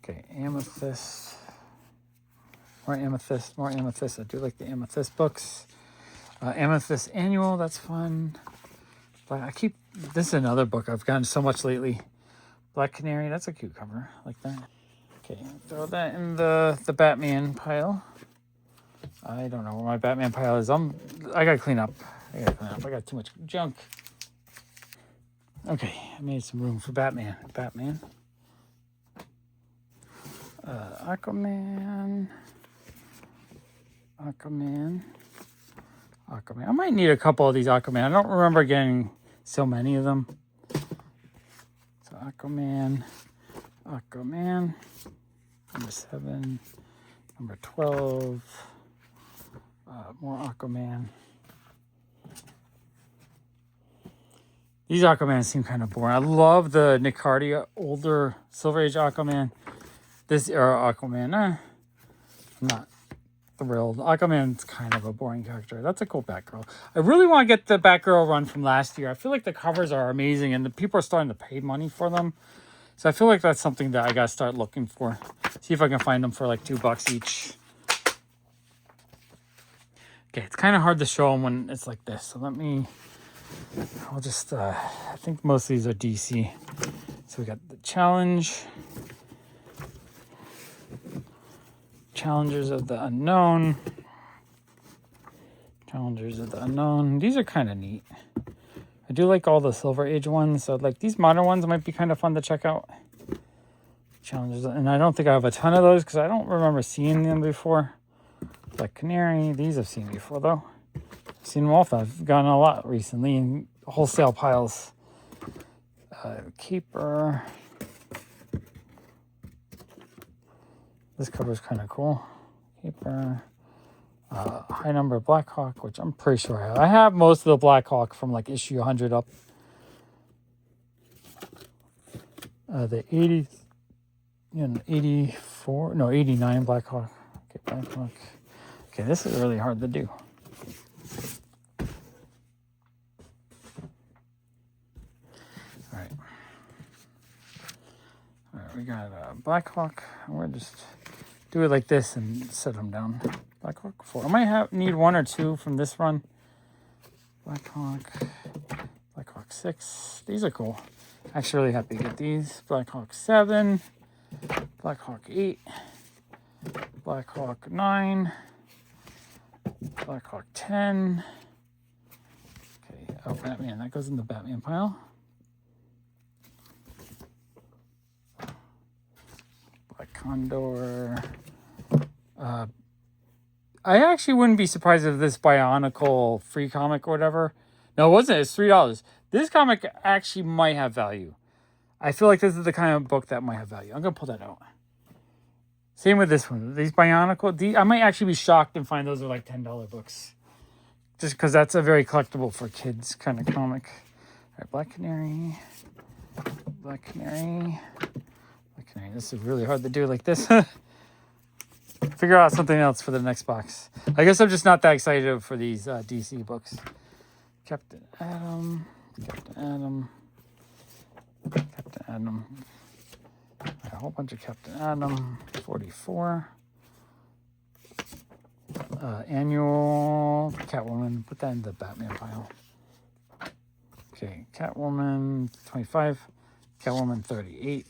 Okay, Amethyst. More Amethyst, more Amethyst. I do like the Amethyst books. Amethyst Annual, that's fun. But this is another book I've gotten so much lately. Black Canary, that's a cute cover. I like that. Okay, throw that in the Batman pile. I don't know where my Batman pile is. I gotta clean up. I got too much junk. Okay, I made some room for Batman. Aquaman. I might need a couple of these Aquaman. I don't remember getting so many of them. So Aquaman. Number 7. Number 12. More Aquaman. These Aquaman seem kind of boring. I love the Nick Hardy older Silver Age Aquaman. This era Aquaman, I'm not thrilled. Aquaman's kind of a boring character. That's a cool Batgirl. I really want to get the Batgirl run from last year. I feel like the covers are amazing and the people are starting to pay money for them. So I feel like that's something that I got to start looking for. See if I can find them for like $2 each. Okay, it's kind of hard to show them when it's like this. So I'll just, I think most of these are DC. So we got the Challenge. Challengers of the Unknown. These are kind of neat. I do like all the Silver Age ones. So like these modern ones might be kind of fun to check out. Challengers. And I don't think I have a ton of those because I don't remember seeing them before. Black Canary. These I've seen before though. I've seen them all. I've gotten a lot recently in wholesale piles. Keeper. This cover is kind of cool. Keeper. High number of Blackhawk, which I'm pretty sure I have. I have most of the Blackhawk from like issue 100 up. The 80, 84, no, 89 Blackhawk. Okay, Blackhawk. Okay, this is really hard to do. All right, we got Blackhawk. We're just do it like this and set them down. Blackhawk 4. I might need 1 or 2 from this run. Blackhawk 6. These are cool. Actually, really happy to get these. Blackhawk 7. Blackhawk 8. Blackhawk 9. Blackhawk 10. Okay, oh, Batman. That goes in the Batman pile. Black Condor. I actually wouldn't be surprised if this Bionicle free comic or whatever. No, it wasn't. It's $3. This comic actually might have value. I feel like this is the kind of book that might have value. I'm going to pull that out. Same with this one. These Bionicle, I might actually be shocked and find those are like $10 books. Just because that's a very collectible for kids kind of comic. All right, Black Canary. Black Canary. Black Canary. This is really hard to do like this. Figure out something else for the next box. I guess I'm just not that excited for these DC books. Captain Atom. A whole bunch of Captain Atom. 44. Annual Catwoman. Put that in the Batman pile. Okay, Catwoman 25. Catwoman 38.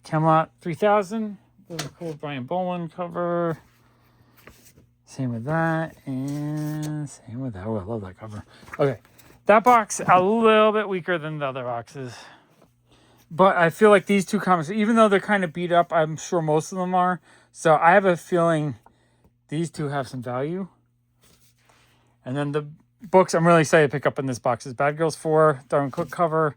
Camelot 3000. Really cool Brian Boland cover. Same with that. And same with that. Oh, I love that cover. Okay. That box, a little bit weaker than the other boxes. But I feel like these two comics, even though they're kind of beat up, I'm sure most of them are. So I have a feeling these two have some value. And then the books I'm really excited to pick up in this box is Bad Girls 4, Darwin Cook cover,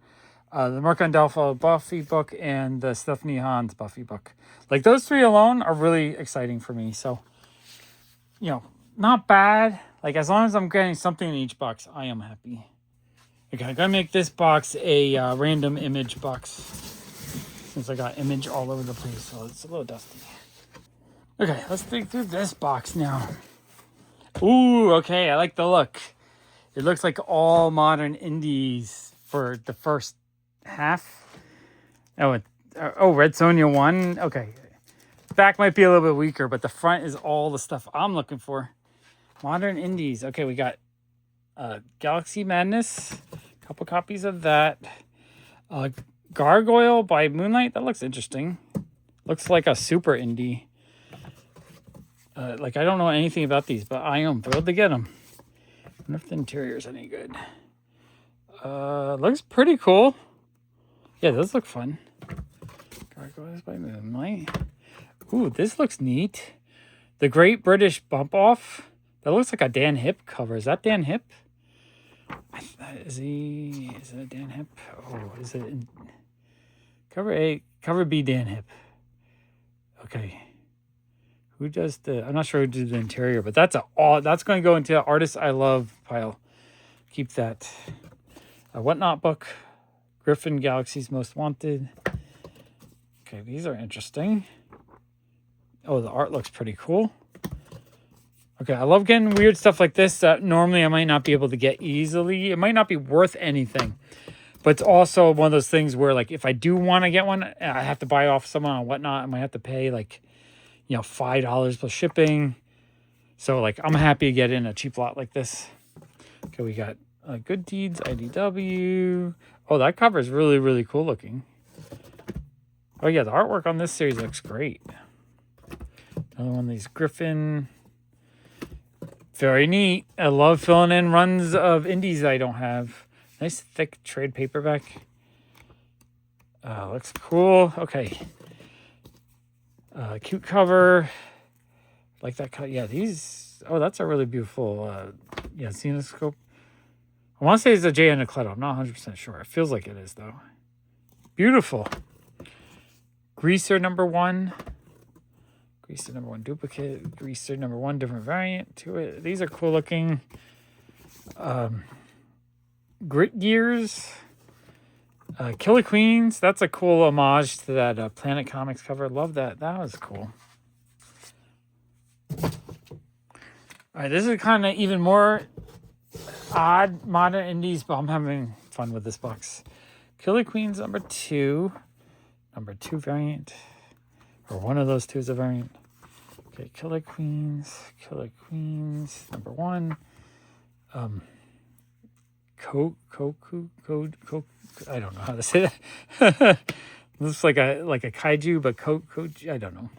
the Merc Delphi Buffy book, and the Stephanie Hans Buffy book. Like, those three alone are really exciting for me. So, you know, not bad. Like, as long as I'm getting something in each box, I am happy. Okay, I'm going to make this box a random image box, since I got image all over the place, so it's a little dusty. Okay, let's dig through this box now. Ooh, okay, I like the look. It looks like all modern indies for the first half. Oh, Red Sonja 1. Okay, back might be a little bit weaker, but the front is all the stuff I'm looking for. Modern indies. Okay, we got Galaxy Madness. A couple copies of that. Gargoyle by Moonlight. That looks interesting. Looks like a super indie. Like, I don't know anything about these, but I am thrilled to get them. I wonder if the interior is any good. Looks pretty cool. Yeah, those look fun. Gargoyles by Moonlight. Ooh, this looks neat. The Great British Bump Off. That looks like a Dan Hipp cover. Is that Dan Hipp? Is it Dan Hipp? Oh, is it cover A? Cover B, Dan Hipp. Okay. Who does I'm not sure who did the interior, but that's going to go into Artists I Love pile. Keep that. A Whatnot book. Griffin Galaxy's Most Wanted. Okay, these are interesting. Oh, the art looks pretty cool. Okay, I love getting weird stuff like this that normally I might not be able to get easily. It might not be worth anything. But it's also one of those things where, like, if I do want to get one, I have to buy off someone on Whatnot. I might have to pay, like, you know, $5 plus shipping. So, like, I'm happy to get in a cheap lot like this. Okay, we got Good Deeds, IDW. Oh, that cover is really, really cool looking. Oh, yeah, the artwork on this series looks great. Another one of these Griffin. Very neat. I love filling in runs of indies that I don't have. Nice thick trade paperback. Looks cool. Okay. Cute cover. Like that cut. Yeah, these. Oh, that's a really beautiful. Yeah, Cinescope. I want to say it's a J and a Cleto. I'm not 100% sure. It feels like it is, though. Beautiful. Greaser #1. Greaser number 1 duplicate. Greaser number 1 different variant to it. These are cool looking. Grit Gears. Killer Queens. That's a cool homage to that Planet Comics cover. Love that. That was cool. All right, this is kind of even more odd modern indies, but I'm having fun with this box. Killer Queens number 2 variant, or one of those two is a variant. Okay, Killer Queens number 1. I don't know how to say that. Looks like a kaiju, but I don't know.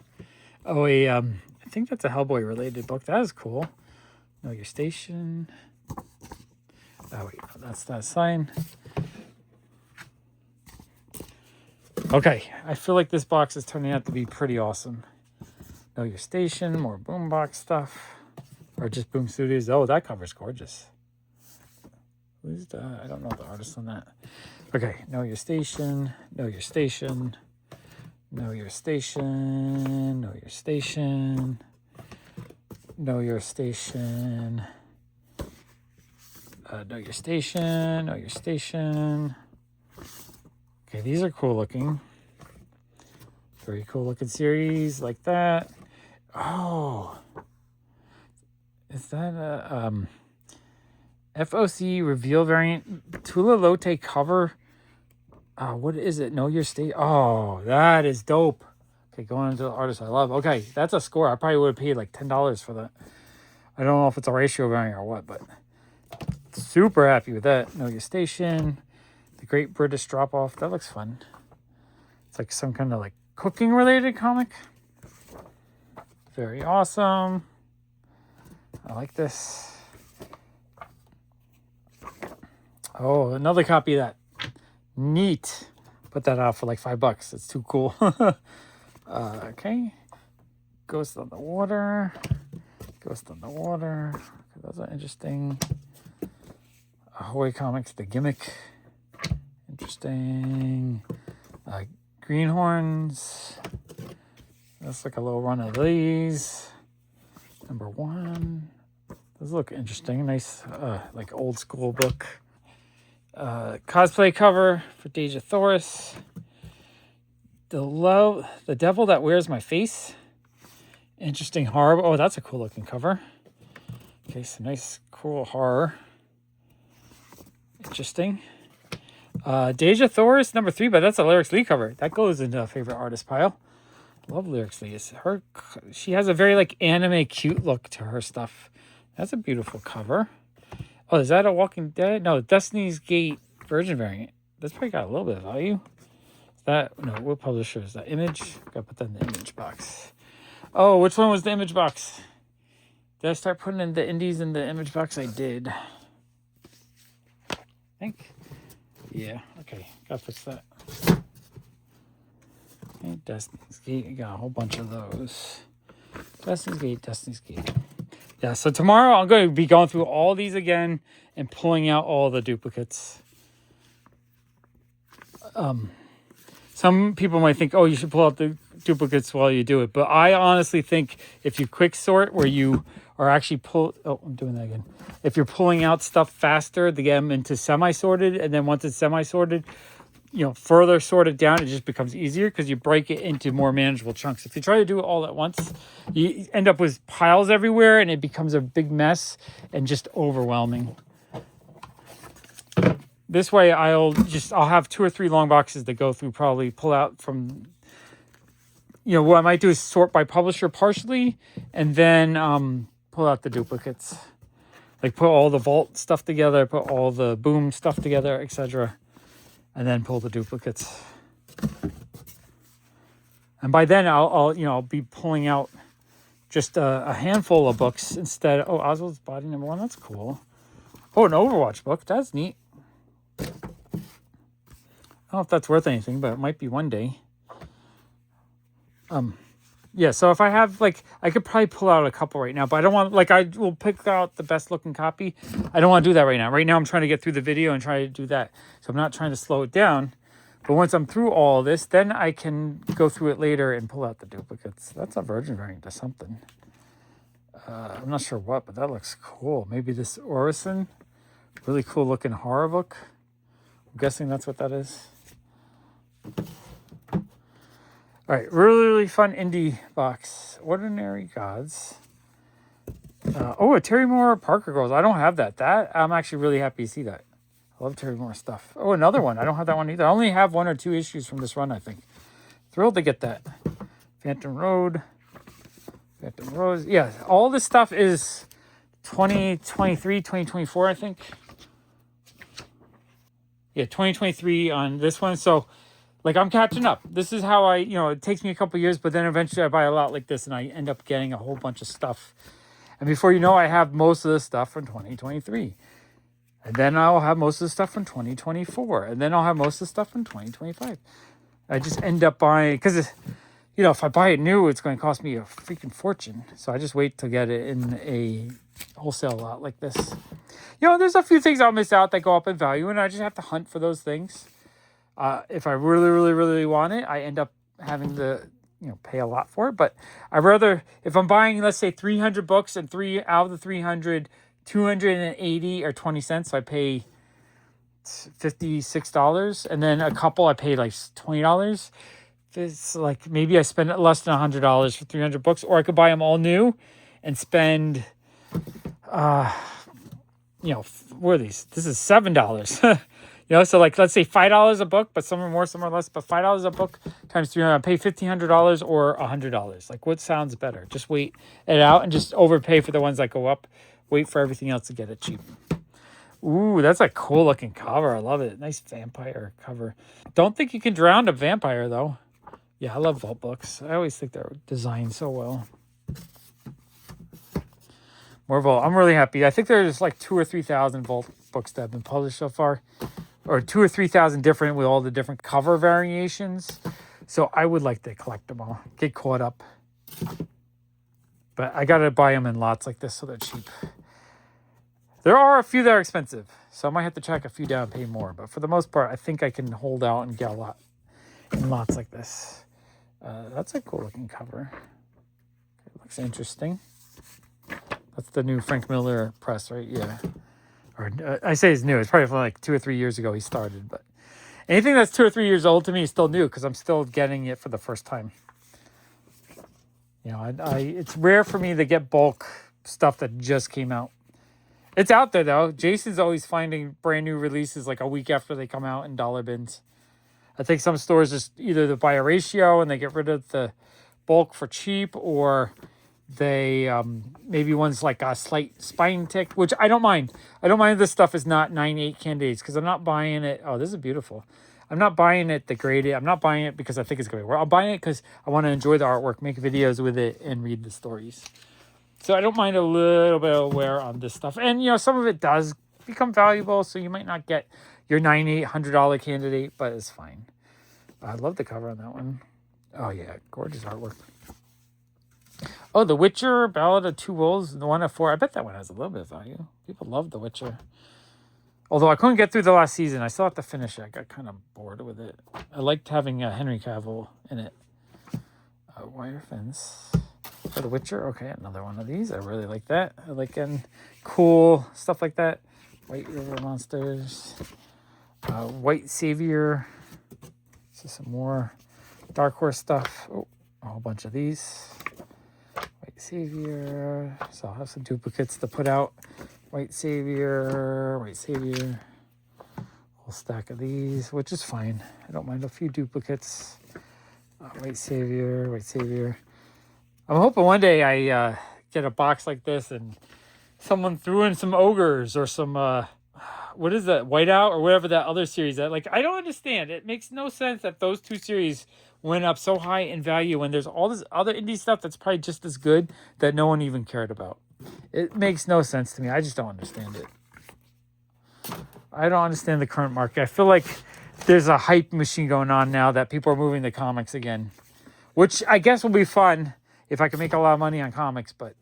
Oh, I think that's a Hellboy related book. That is cool. Know Your Station. Oh wait, that's that sign. Okay, I feel like this box is turning out to be pretty awesome. Know Your Station, more Boombox stuff, or just Boom Studios. Oh, that cover's gorgeous. Who's the? I don't know the artist on that. Okay, Know Your Station, Know Your Station, Know Your Station, Know Your Station, Know Your Station, Know Your Station, Know Your Station. Okay, these are cool looking. Very cool looking series like that. Oh, is that a FOC reveal variant Tula Lotay cover? What is it? Know Your State. Oh, that is dope. Okay, going into the artist I love. Okay, that's a score. I probably would have paid like $10 for that. I don't know if it's a ratio variant or what, but super happy with that. Know Your Station. The Great British Drop Off. That looks fun. It's like some kind of like cooking related comic. Very awesome. I like this. Oh, another copy of that. Neat. Put that out for like $5. It's too cool. Okay. Ghost on the Water. Ghost on the Water. Those are interesting. Ahoy Comics, The Gimmick. Interesting. Greenhorns. That's like a little run of these. Number 1. Those look interesting. Nice, like old school book. Cosplay cover for Deja Thoris. The Devil That Wears My Face. Interesting horror. Oh, that's a cool looking cover. Okay, so nice, cool horror. Interesting. Deja Thoris number 3, but that's a Lyrics Lee cover. That goes into a favorite artist pile. Love Lyrics Lee. She has a very like anime cute look to her stuff. That's a beautiful cover. Oh, is that a Walking Dead? No, Destiny's Gate Virgin variant. That's probably got a little bit of value. Is that, no, what publisher is that? Image? Gotta put that in the Image box. Oh, which one was the Image box? Did I start putting in the indies in the Image box? I did. I think. Yeah, okay. Gotta fix that. Okay, Destiny's Gate. I got a whole bunch of those. Destiny's Gate. Yeah, so tomorrow I'm going to be going through all these again and pulling out all the duplicates. Some people might think, oh, you should pull out the duplicates while you do it. But I honestly think if you quick sort where you are actually I'm doing that again. If you're pulling out stuff faster to get them into semi-sorted, and then once it's semi-sorted, further sorted down, it just becomes easier because you break it into more manageable chunks. If you try to do it all at once, you end up with piles everywhere and it becomes a big mess and just overwhelming. This way I'll have 2 or 3 long boxes to go through, probably pull out from, what I might do is sort by publisher partially and then pull out the duplicates. Like put all the Vault stuff together, put all the Boom stuff together, etc. And then pull the duplicates. And by then I'll be pulling out just a handful of books instead. Oh, Oswald's Body number 1, that's cool. Oh, an Overwatch book, that's neat. I don't know if that's worth anything, but it might be one day. Yeah, so if I have, I could probably pull out a couple right now, but I don't want, I will pick out the best looking copy. I don't want to do that right now. Right now I'm trying to get through the video and try to do that. So I'm not trying to slow it down, But once I'm through all this, then I can go through it later and pull out the duplicates. That's a Virgin variant to something. I'm not sure what, but that looks cool. Maybe this Orison. Really cool looking horror book. I'm guessing that's what that is. All right, really fun indie box. Ordinary Gods. A Terry Moore Parker Girls. I don't have that. I'm actually really happy to see that. I love Terry Moore stuff. Oh, another one. I don't have that one either. I only have 1 or 2 issues from this run, I think. Thrilled to get that. Phantom Road. Phantom Rose. Yeah, all this stuff is 2023, 2024, I think. Yeah, 2023 on this one. So, like, I'm catching up. This is how it takes me a couple years, but then eventually I buy a lot like this and I end up getting a whole bunch of stuff. And before you know, I have most of the stuff from 2023. And then I'll have most of the stuff from 2024. And then I'll have most of the stuff from 2025. I just end up buying, because, if I buy it new, it's going to cost me a freaking fortune. So I just wait to get it in a wholesale lot like this. There's a few things I'll miss out that go up in value, and I just have to hunt for those things. If I really, really, really want it, I end up having to, pay a lot for it. But I'd rather, if I'm buying, let's say 300 books and out of the 300, 280 or 20 cents, so I pay $56, and then a couple I pay like $20. It's like maybe I spend less than $100 for 300 books, or I could buy them all new and spend what are these? This is $7. So like, let's say $5 a book, but some are more, some are less, but $5 a book times 300, I pay $1,500 or $100. Like, what sounds better? Just wait it out and just overpay for the ones that go up. Wait for everything else to get it cheap. Ooh, that's a cool looking cover. I love it. Nice vampire cover. Don't think you can drown a vampire though. Yeah, I love vault books. I always think they're designed so well. More vault. I'm really happy. I think there's like 2,000 or 3,000 vault books that have been published so far, or 2,000 or 3,000 different with all the different cover variations. So I would like to collect them all, get caught up. But I gotta buy them in lots like this so they're cheap. There are a few that are expensive, so I might have to track a few down and pay more. But for the most part, I think I can hold out and get a lot in lots like this. That's a cool looking cover. It looks interesting. That's the new Frank Miller press, right? Yeah. Or I say it's new. It's probably from like 2 or 3 years ago he started. But anything that's 2 or 3 years old to me is still new because I'm still getting it for the first time. It's rare for me to get bulk stuff that just came out. It's out there, though. Jason's always finding brand new releases like a week after they come out in dollar bins. I think some stores just either buy a ratio and they get rid of the bulk for cheap, or they maybe one's like a slight spine tick, which I don't mind. I don't mind if this stuff is not 9/8 candidates because I'm not buying it. Oh, this is beautiful. I'm not buying it degraded. I'm not buying it because I think it's going to be worth. I'm buying it because I want to enjoy the artwork, make videos with it, and read the stories. So I don't mind a little bit of wear on this stuff. And, some of it does become valuable, so you might not get your $98, $100 candidate, but it's fine. I love the cover on that one. Oh, yeah, gorgeous artwork. Oh, The Witcher, Ballad of Two Wolves, the one at 4. I bet that one has a little bit of value. People love The Witcher. Although I couldn't get through the last season. I still have to finish it. I got kind of bored with it. I liked having Henry Cavill in it. Wire Fence. For The Witcher. Okay, another one of these. I really like that. I like getting cool stuff like that. White River Monsters. White Savior. So some more Dark Horse stuff. Oh, a whole bunch of these. White Savior. So I'll have some duplicates to put out. White Savior. Whole stack of these, which is fine. I don't mind a few duplicates. White Savior. I'm hoping one day I get a box like this and someone threw in some ogres or some what is that, Whiteout or whatever that other series that, like, I don't understand. It makes no sense that those two series went up so high in value when there's all this other indie stuff that's probably just as good that no one even cared about. It makes no sense to me. I just don't understand it. I don't understand the current market. I feel like there's a hype machine going on now that people are moving to comics again, which I guess will be fun if I can make a lot of money on comics, but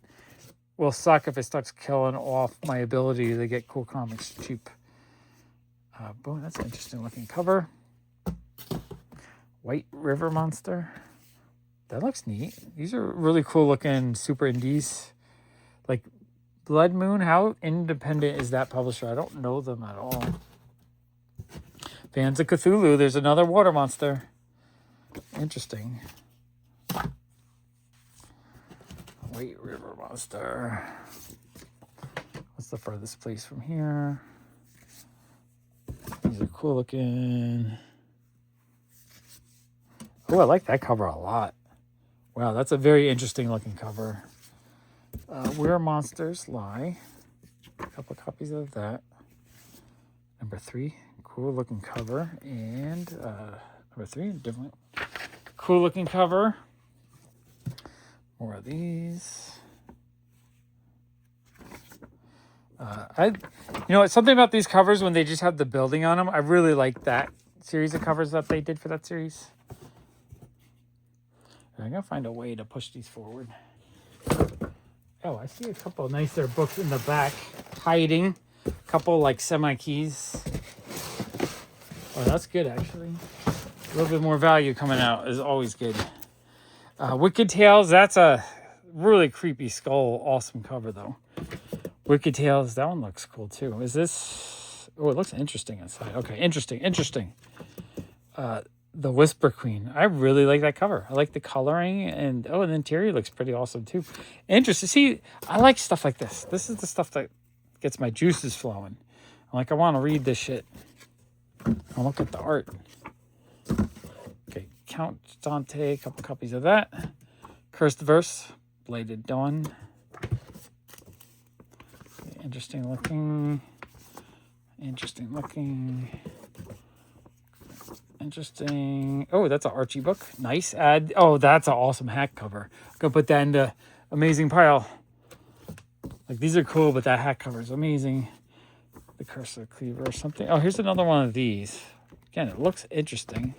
will suck if it starts killing off my ability to get cool comics cheap. Boom, that's an interesting looking cover. White River Monster. That looks neat. These are really cool looking super indies. Like Blood Moon, how independent is that publisher? I don't know them at all. Fans of Cthulhu, there's another water monster. Interesting. White River Monster. What's the furthest place from here? These are cool looking. Oh, I like that cover a lot. Wow, that's a very interesting looking cover. Where Monsters Lie. A couple copies of that. Number 3, cool looking cover. And number 3, different. Cool looking cover. More of these. It's something about these covers when they just have the building on them. I really like that series of covers that they did for that series. I'm gonna find a way to push these forward. Oh, I see a couple nicer books in the back hiding. A couple like semi-keys. Oh, that's good actually. A little bit more value coming out is always good. Wicked Tales, that's a really creepy skull. Awesome cover though. Wicked Tales, that one looks cool too. Is this... Oh, it looks interesting inside. Okay, interesting. The Whisper Queen. I really like that cover. I like the coloring and the interior looks pretty awesome too. Interesting. See, I like stuff like this. This is the stuff that gets my juices flowing. I'm like, I want to read this shit. I'll look at the art. Okay, Count Dante, a couple copies of that. Cursed Verse, Bladed Dawn. Interesting looking. Oh, that's an Archie book. Nice ad. Oh, that's an awesome hack cover. I'm gonna put that in the amazing pile. Like, these are cool, but that hack cover is amazing. The Curse of the Cleaver or something. Oh, here's another one of these. Again, it looks interesting.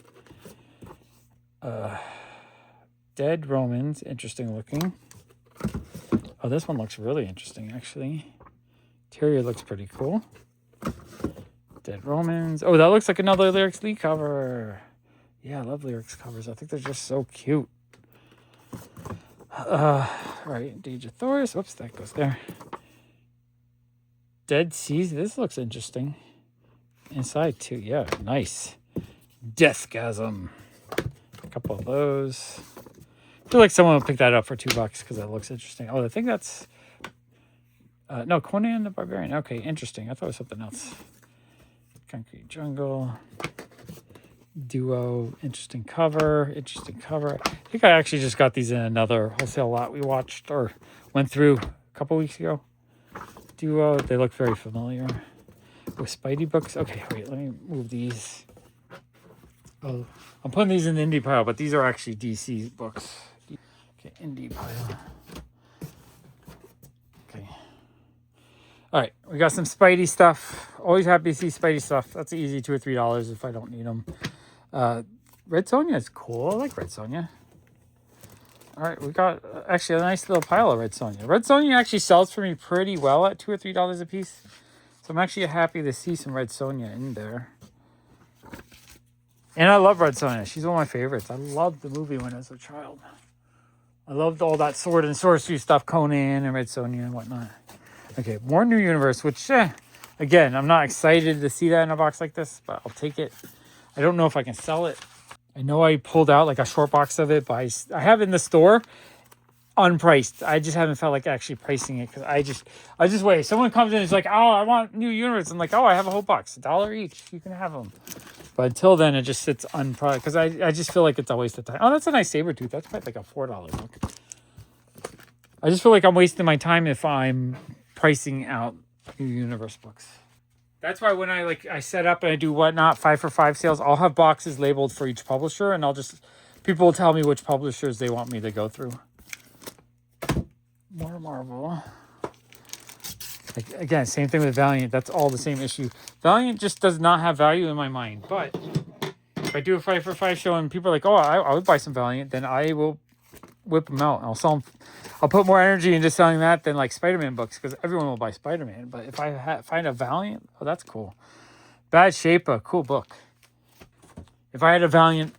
Dead Romans, interesting looking. Oh, this one looks really interesting, actually. Interior looks pretty cool. Dead Romans. Oh, that looks like another Lyrics Lee cover. Yeah, I love Lyrics covers. I think they're just so cute. Right, Dage of Thorus. Whoops, that goes there. Dead Seas. This looks interesting. Inside too. Yeah, nice. Deathgasm. A couple of those. I feel like someone will pick that up for $2 because that looks interesting. Oh, I think that's... no, Conan the Barbarian. Okay, interesting. I thought it was something else. Concrete Jungle. Duo. Interesting cover. I think I actually just got these in another wholesale lot we watched or went through a couple weeks ago. Duo. They look very familiar. With Spidey books. Okay, wait. Let me move these. Oh, I'm putting these in the indie pile, but these are actually DC books. Okay, indie pile. Okay. All right, we got some Spidey stuff. Always happy to see Spidey stuff. That's easy, $2 or $3 if I don't need them. Red Sonja is cool. I like Red Sonja. All right, we got actually a nice little pile of Red Sonja. Red Sonja actually sells for me pretty well at $2 or $3 a piece. So I'm actually happy to see some Red Sonja in there. And I love Red Sonja. She's one of my favorites. I loved the movie when I was a child. I loved all that sword and sorcery stuff, Conan and Red Sonja and whatnot. Okay, more New Universe, which, again, I'm not excited to see that in a box like this, but I'll take it. I don't know if I can sell it. I know I pulled out like a short box of it, but I have it in the store unpriced. I just haven't felt like actually pricing it because I just wait. Someone comes in and is like, oh, I want New Universe. I'm like, oh, I have a whole box, $1 each. You can have them. But until then, it just sits unpriced because I just feel like it's a waste of time. Oh, that's a nice Sabretooth. That's probably like a $4 book. I just feel like I'm wasting my time if I'm pricing out New Universe books. That's why when I set up and I do whatnot 5 for 5 sales, I'll have boxes labeled for each publisher, and people will tell me which publishers they want me to go through. More Marvel. Like, again, same thing with Valiant. That's all the same issue. Valiant just does not have value in my mind. But if I do a 5 for 5 show and people are like, oh, I would buy some Valiant, then I will whip them out. I'll sell them. I'll put more energy into selling that than like Spider-Man books because everyone will buy Spider-Man. But if I find a Valiant, oh, that's cool. Bad Shape, a cool book. If I had a Valiant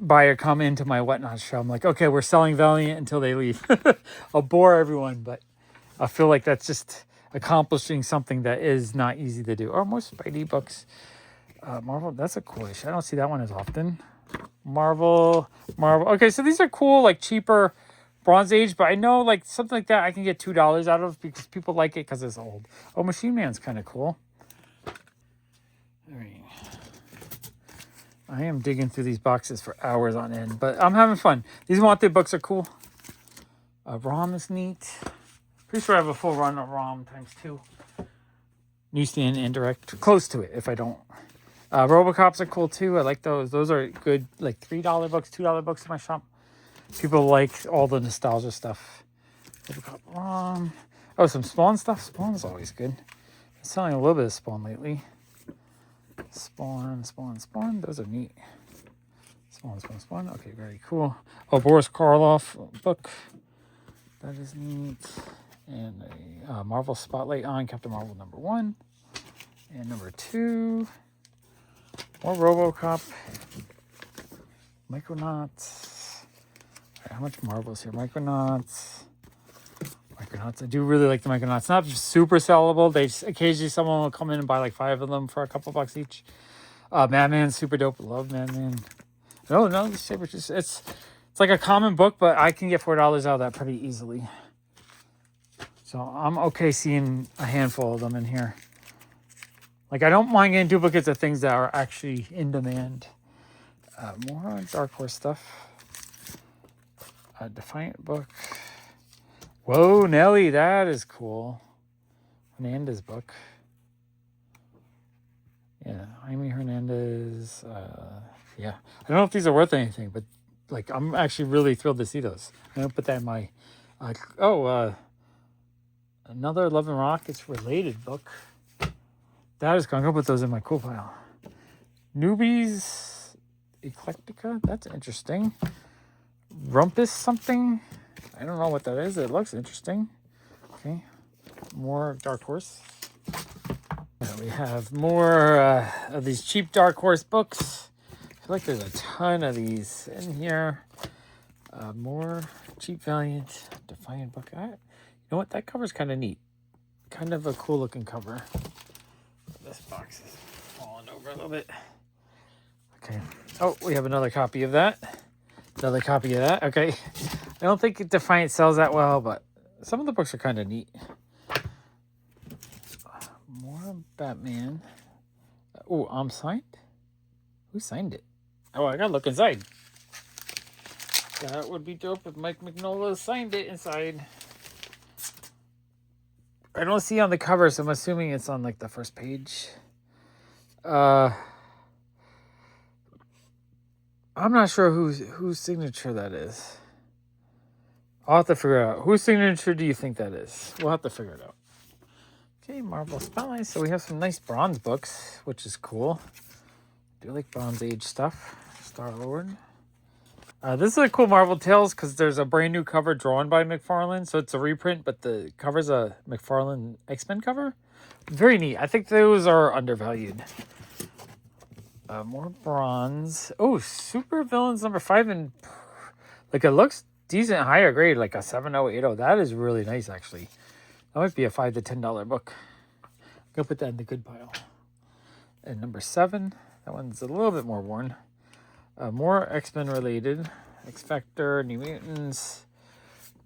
buyer come into my Whatnot show, I'm like, okay, we're selling Valiant until they leave. I'll bore everyone, but I feel like that's just accomplishing something that is not easy to do. Or more Spidey books. Marvel, that's a cool issue. I don't see that one as often. Marvel. Okay, so these are cool, like cheaper Bronze Age, but I know like something like that I can get $2 out of because people like it because it's old. Oh, Machine Man's kind of cool. All right. I am digging through these boxes for hours on end, but I'm having fun. These Wanted books are cool. ROM is neat. Pretty sure I have a full run of ROM ×2. Newsstand and direct. Close to it if I don't. Robocops are cool too. I like those. Those are good, like $3 books, $2 books in my shop. People like all the nostalgia stuff. Robocop ROM. Oh, some Spawn stuff. Spawn's always good. I'm selling a little bit of Spawn lately. Spawn. Those are neat. Spawn. Okay, very cool. Oh, Boris Karloff book. That is neat. And a Marvel Spotlight on Captain Marvel #1 and #2. More RoboCop. Micronauts. All right, how much Marvel's here? Micronauts. I do really like the Micronauts. Not super sellable. They just, occasionally someone will come in and buy like 5 of them for a couple bucks each. Madman's super dope. Love Madman. No, it's like a common book, but I can get $4 out of that pretty easily. So I'm okay seeing a handful of them in here. Like I don't mind getting duplicates of things that are actually in demand. More Dark Horse stuff. A Defiant book. Whoa, Nelly, that is cool. Hernandez book. Yeah, Jaime Hernandez. Yeah, I don't know if these are worth anything, but like I'm actually really thrilled to see those. I'm gonna put that in my. Another Love and Rockets related book. That is going to put those in my cool pile. Newbies Eclectica. That's interesting. Rumpus something. I don't know what that is. It looks interesting. Okay. More Dark Horse. We have more of these cheap Dark Horse books. I feel like there's a ton of these in here. More cheap Valiant Defiant book. You know what? That cover's kind of neat. Kind of a cool looking cover. This box is falling over a little bit. Okay. Oh, we have another copy of that. Okay. I don't think Defiant sells that well, but some of the books are kind of neat. More Batman. Oh, I'm signed? Who signed it? Oh, I gotta look inside. That would be dope if Mike Mignola signed it inside. I don't see on the cover, so I'm assuming it's on like the first page. I'm not sure whose signature that is. I'll have to figure it out. Whose signature do you think that is? We'll have to figure it out. Okay, Marvel Spotlight. So we have some nice bronze books, which is cool. I do like Bronze Age stuff. Star-Lord. This is a cool Marvel Tales because there's a brand new cover drawn by McFarlane. So it's a reprint, but the cover's a McFarlane X-Men cover. Very neat. I think those are undervalued. More bronze. Oh, Super Villains #5. And like it looks decent higher grade, like a 7080. That is really nice, actually. That might be a $5 to $10 book. I'm going to put that in the good pile. And #7. That one's a little bit more worn. More X-Men related. X-Factor, New Mutants,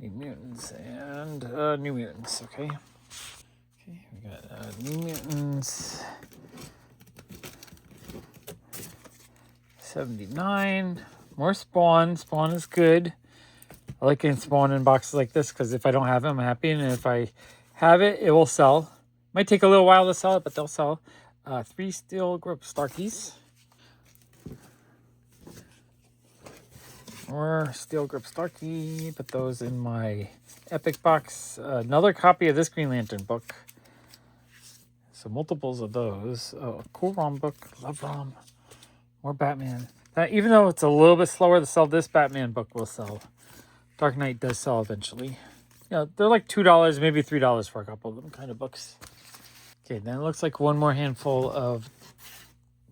and New Mutants. Okay. Okay, we got New Mutants. 79. More Spawn. Spawn is good. I like getting Spawn in boxes like this because if I don't have it, I'm happy. And if I have it, it will sell. Might take a little while to sell it, but they'll sell. 3 Steel Grip Starkies. More Steel Grip Starkey. Put those in my Epic box. Another copy of this Green Lantern book. So multiples of those. Oh, a cool ROM book. Love ROM. More Batman. Even though it's a little bit slower to sell, this Batman book will sell. Dark Knight does sell eventually. Yeah, they're like $2, maybe $3 for a couple of them kind of books. Okay, then it looks like one more handful of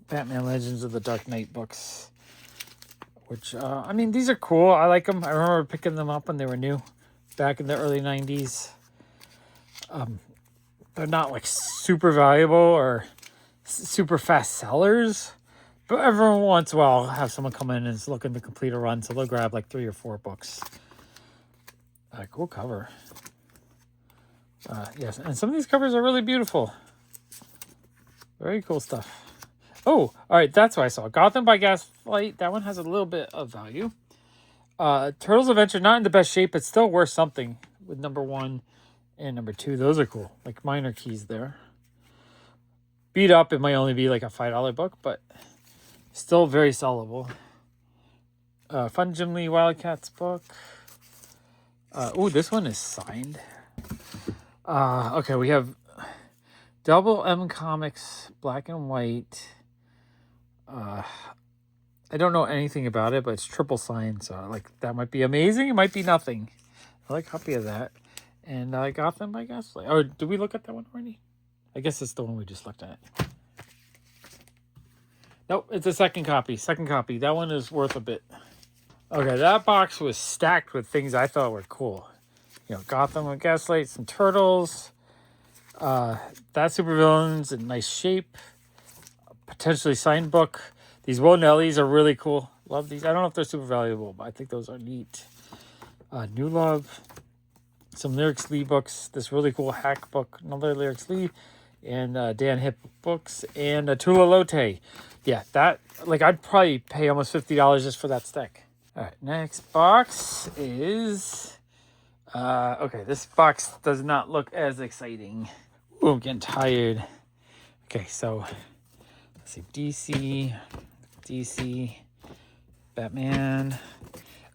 Batman Legends of the Dark Knight books. which, I mean, these are cool. I like them. I remember picking them up when they were new back in the early 90s. They're not like super valuable or super fast sellers, but every once in a while I'll have someone come in and is looking to complete a run, so they'll grab like 3 or 4 books. Cool cover. Yes, and some of these covers are really beautiful. Very cool stuff. Oh, all right, that's what I saw. Gotham by Gaslight. That one has a little bit of value. Turtles Adventure, not in the best shape, but still worth something with number 1 and number 2. Those are cool. Like minor keys there. Beat up, it might only be like a $5 book, but still very sellable. Fun Jim Lee Wildcats book. Oh, this one is signed. Okay, we have Double M Comics, black and white. I don't know anything about it, but it's triple signed, so like that might be amazing. It might be nothing. I like a copy of that. And I got them by Gaslight. Or did we look at that one already? I guess it's the one we just looked at. Nope, it's a second copy. Second copy. That one is worth a bit. Okay, that box was stacked with things I thought were cool. You know, Gotham with Gaslight, some Turtles. That Supervillains in nice shape. Potentially signed book. These Will Nellies are really cool. Love these. I don't know if they're super valuable, but I think those are neat. New Love. Some Lyrics Lee books. This really cool Hack book. Another Lyrics Lee. And Dan Hipp books. And Tula Lotay. Yeah, that, like, I'd probably pay almost $50 just for that stack. All right, next box is... okay, this box does not look as exciting. Ooh, I'm getting tired. Okay, so... Let's see, DC, Batman.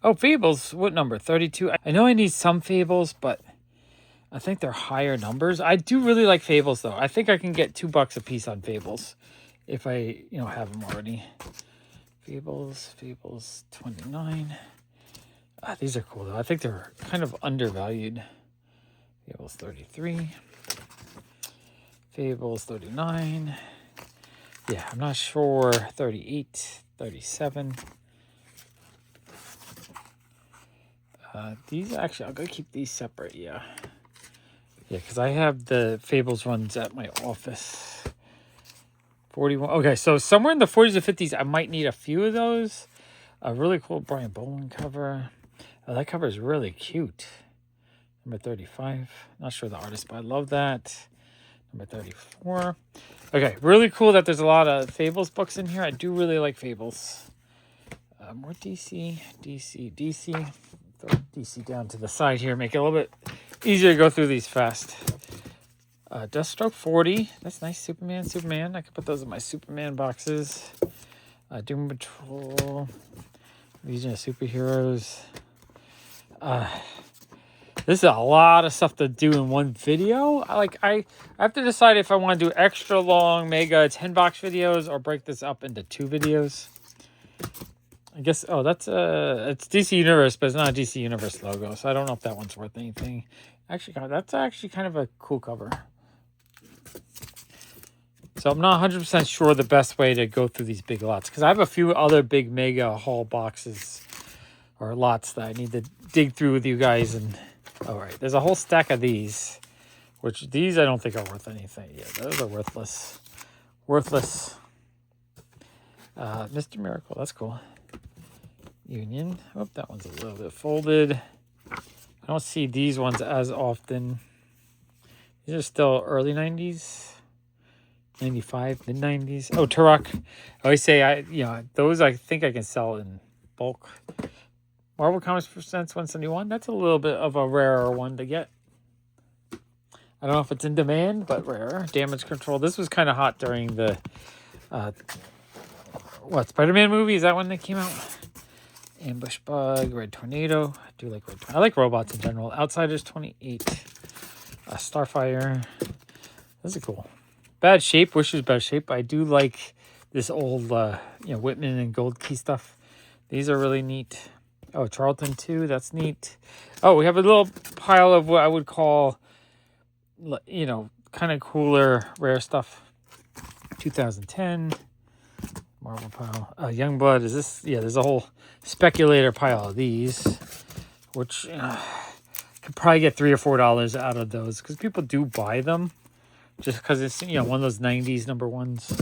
Oh, Fables, what number? 32. I know I need some Fables, but I think they're higher numbers. I do really like Fables, though. I think I can get $2 a piece on Fables if I, have them already. Fables 29. These are cool, though. I think they're kind of undervalued. Fables 33. Fables 39. Yeah, I'm not sure. 38, 37. These actually, I'm going to keep these separate, yeah. Yeah, because I have the Fables ones at my office. 41. Okay, so somewhere in the 40s or 50s, I might need a few of those. A really cool Brian Boland cover. That cover is really cute. Number 35. Not sure the artist, but I love that. Number 34. Okay, really cool that there's a lot of Fables books in here. I do really like Fables. More DC. Throw DC down to the side here. Make it a little bit easier to go through these fast. Deathstroke 40. That's nice. Superman. I can put those in my Superman boxes. Doom Patrol. Legion of Superheroes. This is a lot of stuff to do in one video. I have to decide if I want to do extra long mega 10-box videos or break this up into 2 videos. I guess, that's it's DC Universe, but it's not a DC Universe logo, so I don't know if that one's worth anything. Actually, that's actually kind of a cool cover. So I'm not 100% sure the best way to go through these big lots, because I have a few other big mega haul boxes or lots that I need to dig through with you guys. And all right, there's a whole stack of these, which these I don't think are worth anything. Yeah, those are worthless. Mr. Miracle, that's cool. Union. Oh, that one's a little bit folded. I don't see these ones as often. These are still early 90s. 95, mid-90s. Oh, Turok. I always say, those I think I can sell in bulk. Marvel Comics Presents 171. That's a little bit of a rarer one to get. I don't know if it's in demand, but rare. Damage Control. This was kind of hot during the, Spider-Man movie? Is that when they came out? Ambush Bug, Red Tornado. I do like Red Tornado. I like robots in general. Outsiders 28. Starfire. This is cool. Bad shape. Wish it was better shape. I do like this old, Whitman and Gold Key stuff. These are really neat. Oh, Charlton 2. That's neat. Oh, we have a little pile of what I would call, kind of cooler, rare stuff. 2010. Marvel pile. Youngblood, is this? Yeah, there's a whole Speculator pile of these, which could probably get $3 or $4 out of those because people do buy them just because it's, you know, one of those 90s number ones.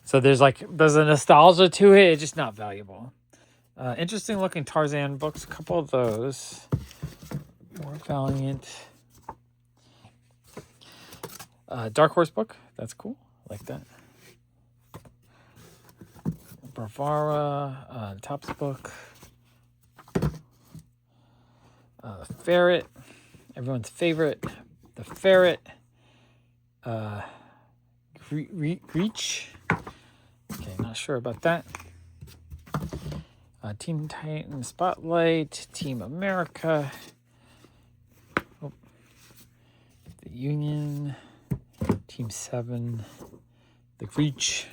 So there's a nostalgia to it. It's just not valuable. Interesting looking Tarzan books. A couple of those. More Valiant. Dark Horse book. That's cool. I like that. Barbara. Topps book. Ferret. Everyone's favorite. The Ferret. Reach. Okay, not sure about that. Teen Titan Spotlight. Team America. Oh. The Union. Team 7. The Reach.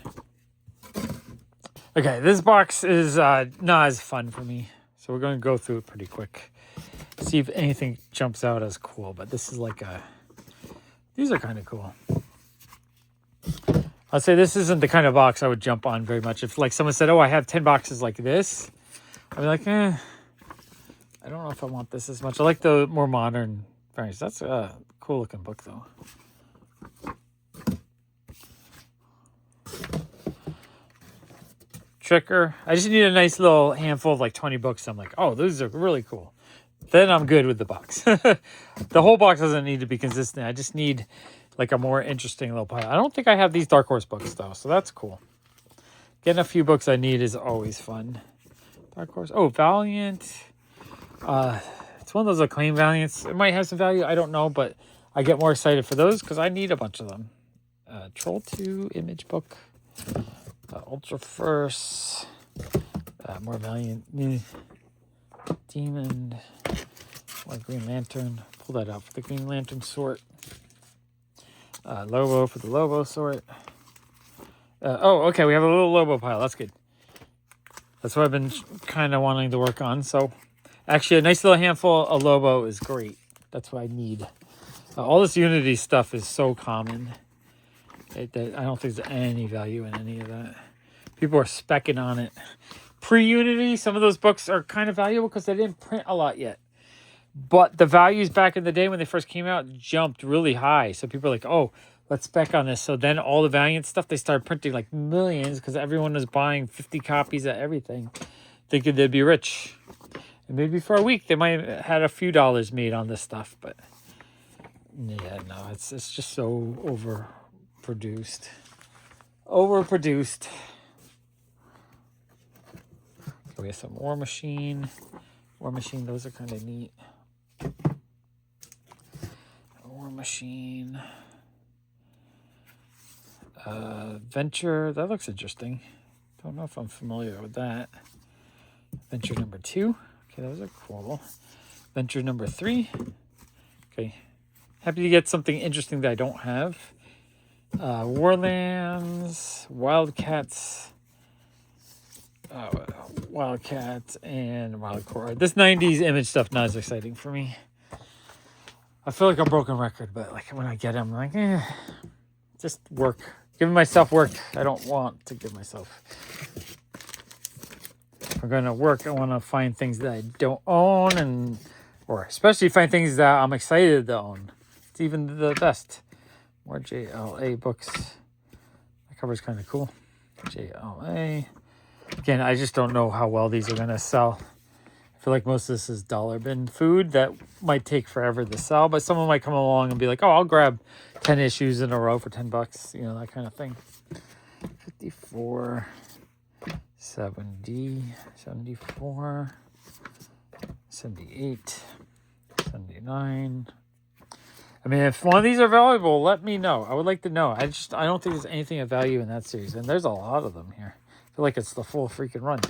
Okay, this box is not as fun for me. So we're going to go through it pretty quick. See if anything jumps out as cool. But this is like these are kind of cool. I'd say this isn't the kind of box I would jump on very much. If like someone said, oh, I have 10 boxes like this, I'd be like, I don't know if I want this as much. I like the more modern variants. That's a cool looking book though. Tricker. I just need a nice little handful of like 20 books. I'm like, oh, those are really cool. Then I'm good with the box. The whole box doesn't need to be consistent. I just need like a more interesting little pile. I don't think I have these Dark Horse books though, so that's cool. Getting a few books I need is always fun. Dark Horse. Oh, Valiant. It's one of those acclaimed Valiants. It might have some value. I don't know, but I get more excited for those because I need a bunch of them. Troll 2 image book. Ultra First. More Valiant. Demon. More Green Lantern. Pull that out for the Green Lantern sort. Lobo for the Lobo sort. Oh, okay. We have a little Lobo pile. That's good. That's what I've been kind of wanting to work on. So, actually, a nice little handful of Lobo is great. That's what I need. All this Unity stuff is so common. I don't think there's any value in any of that. People are specking on it. Pre-Unity, some of those books are kind of valuable because they didn't print a lot yet. But the values back in the day when they first came out jumped really high. So people are like, oh, let's spec on this. So then all the Valiant stuff, they started printing like millions because everyone was buying 50 copies of everything, thinking they'd be rich. And maybe for a week, they might have had a few dollars made on this stuff. But yeah, no, it's just so overproduced. Overproduced. Okay, we have some War Machine. War Machine, those are kind of neat. War Machine. Venture, that looks interesting. Don't know if I'm familiar with that. Venture number 2. Okay, those are cool. Venture number 3. Okay. Happy to get something interesting that I don't have. Warlands, Wildcats. Wildcats and Wildcore. This 90s image stuff not as exciting for me. I feel like a broken record, but like when I get them, I'm like, just work. Giving myself work I don't want to give myself. If I'm going to work, I want to find things that I don't own, or especially find things that I'm excited to own. It's even the best. More JLA books. The cover's kind of cool. JLA. Again, I just don't know how well these are going to sell. I feel like most of this is dollar bin food that might take forever to sell, but someone might come along and be like, oh, I'll grab 10 issues in a row for $10, you know, that kind of thing. 54, 70, 74, 78, 79. I mean, if one of these are valuable, let me know. I would like to know. I don't think there's anything of value in that series, and there's a lot of them here. I feel like it's the full freaking run.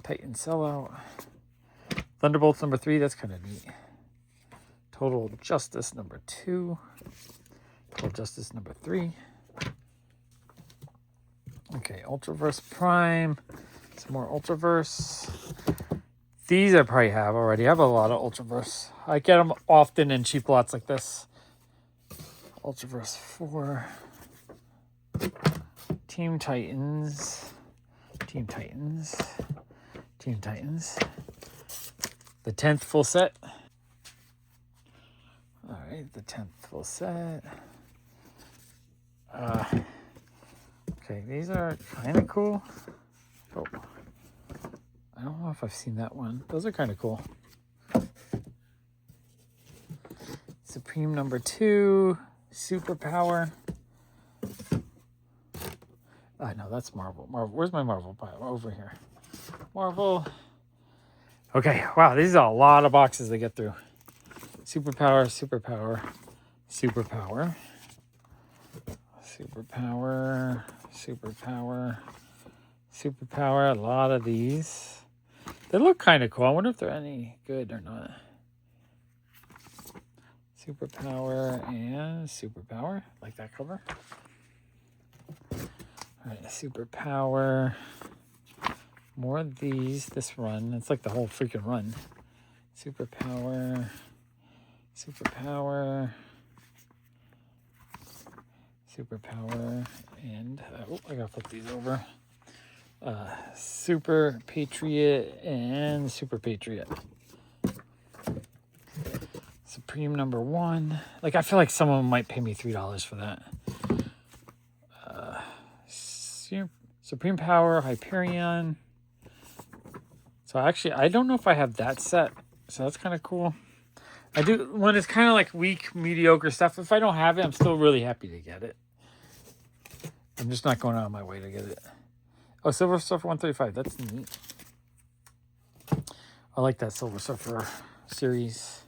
Titan Sellout. Thunderbolts number 3, that's kind of neat. Total Justice number 2. Total Justice number 3. Okay, Ultraverse Prime. Some more Ultraverse. These I probably have already. I have a lot of Ultraverse. I get them often in cheap lots like this. Ultraverse 4. Team Titans. Teen Titans. Teen Titans. The 10th full set. All right, the 10th full set. Okay, these are kind of cool. Oh, I don't know if I've seen that one. Those are kind of cool. Supreme number 2, Superpower. No, that's Marvel. Marvel. Where's my Marvel pile? Over here. Marvel. Okay, wow, these are a lot of boxes to get through. Superpower, Superpower, Superpower. Superpower, Superpower, Superpower. A lot of these. They look kind of cool. I wonder if they're any good or not. Superpower and Superpower. Like that cover. All right, Superpower. More of these. This run. It's like the whole freaking run. Superpower. Superpower. Superpower. And, I gotta flip these over. Super Patriot and Super Patriot. Supreme number 1. Like, I feel like someone might pay me $3 for that. Supreme Power, Hyperion. So actually, I don't know if I have that set. So that's kind of cool. I do, when it's kind of like weak, mediocre stuff, if I don't have it, I'm still really happy to get it. I'm just not going out of my way to get it. Oh, Silver Surfer 135. That's neat. I like that Silver Surfer series.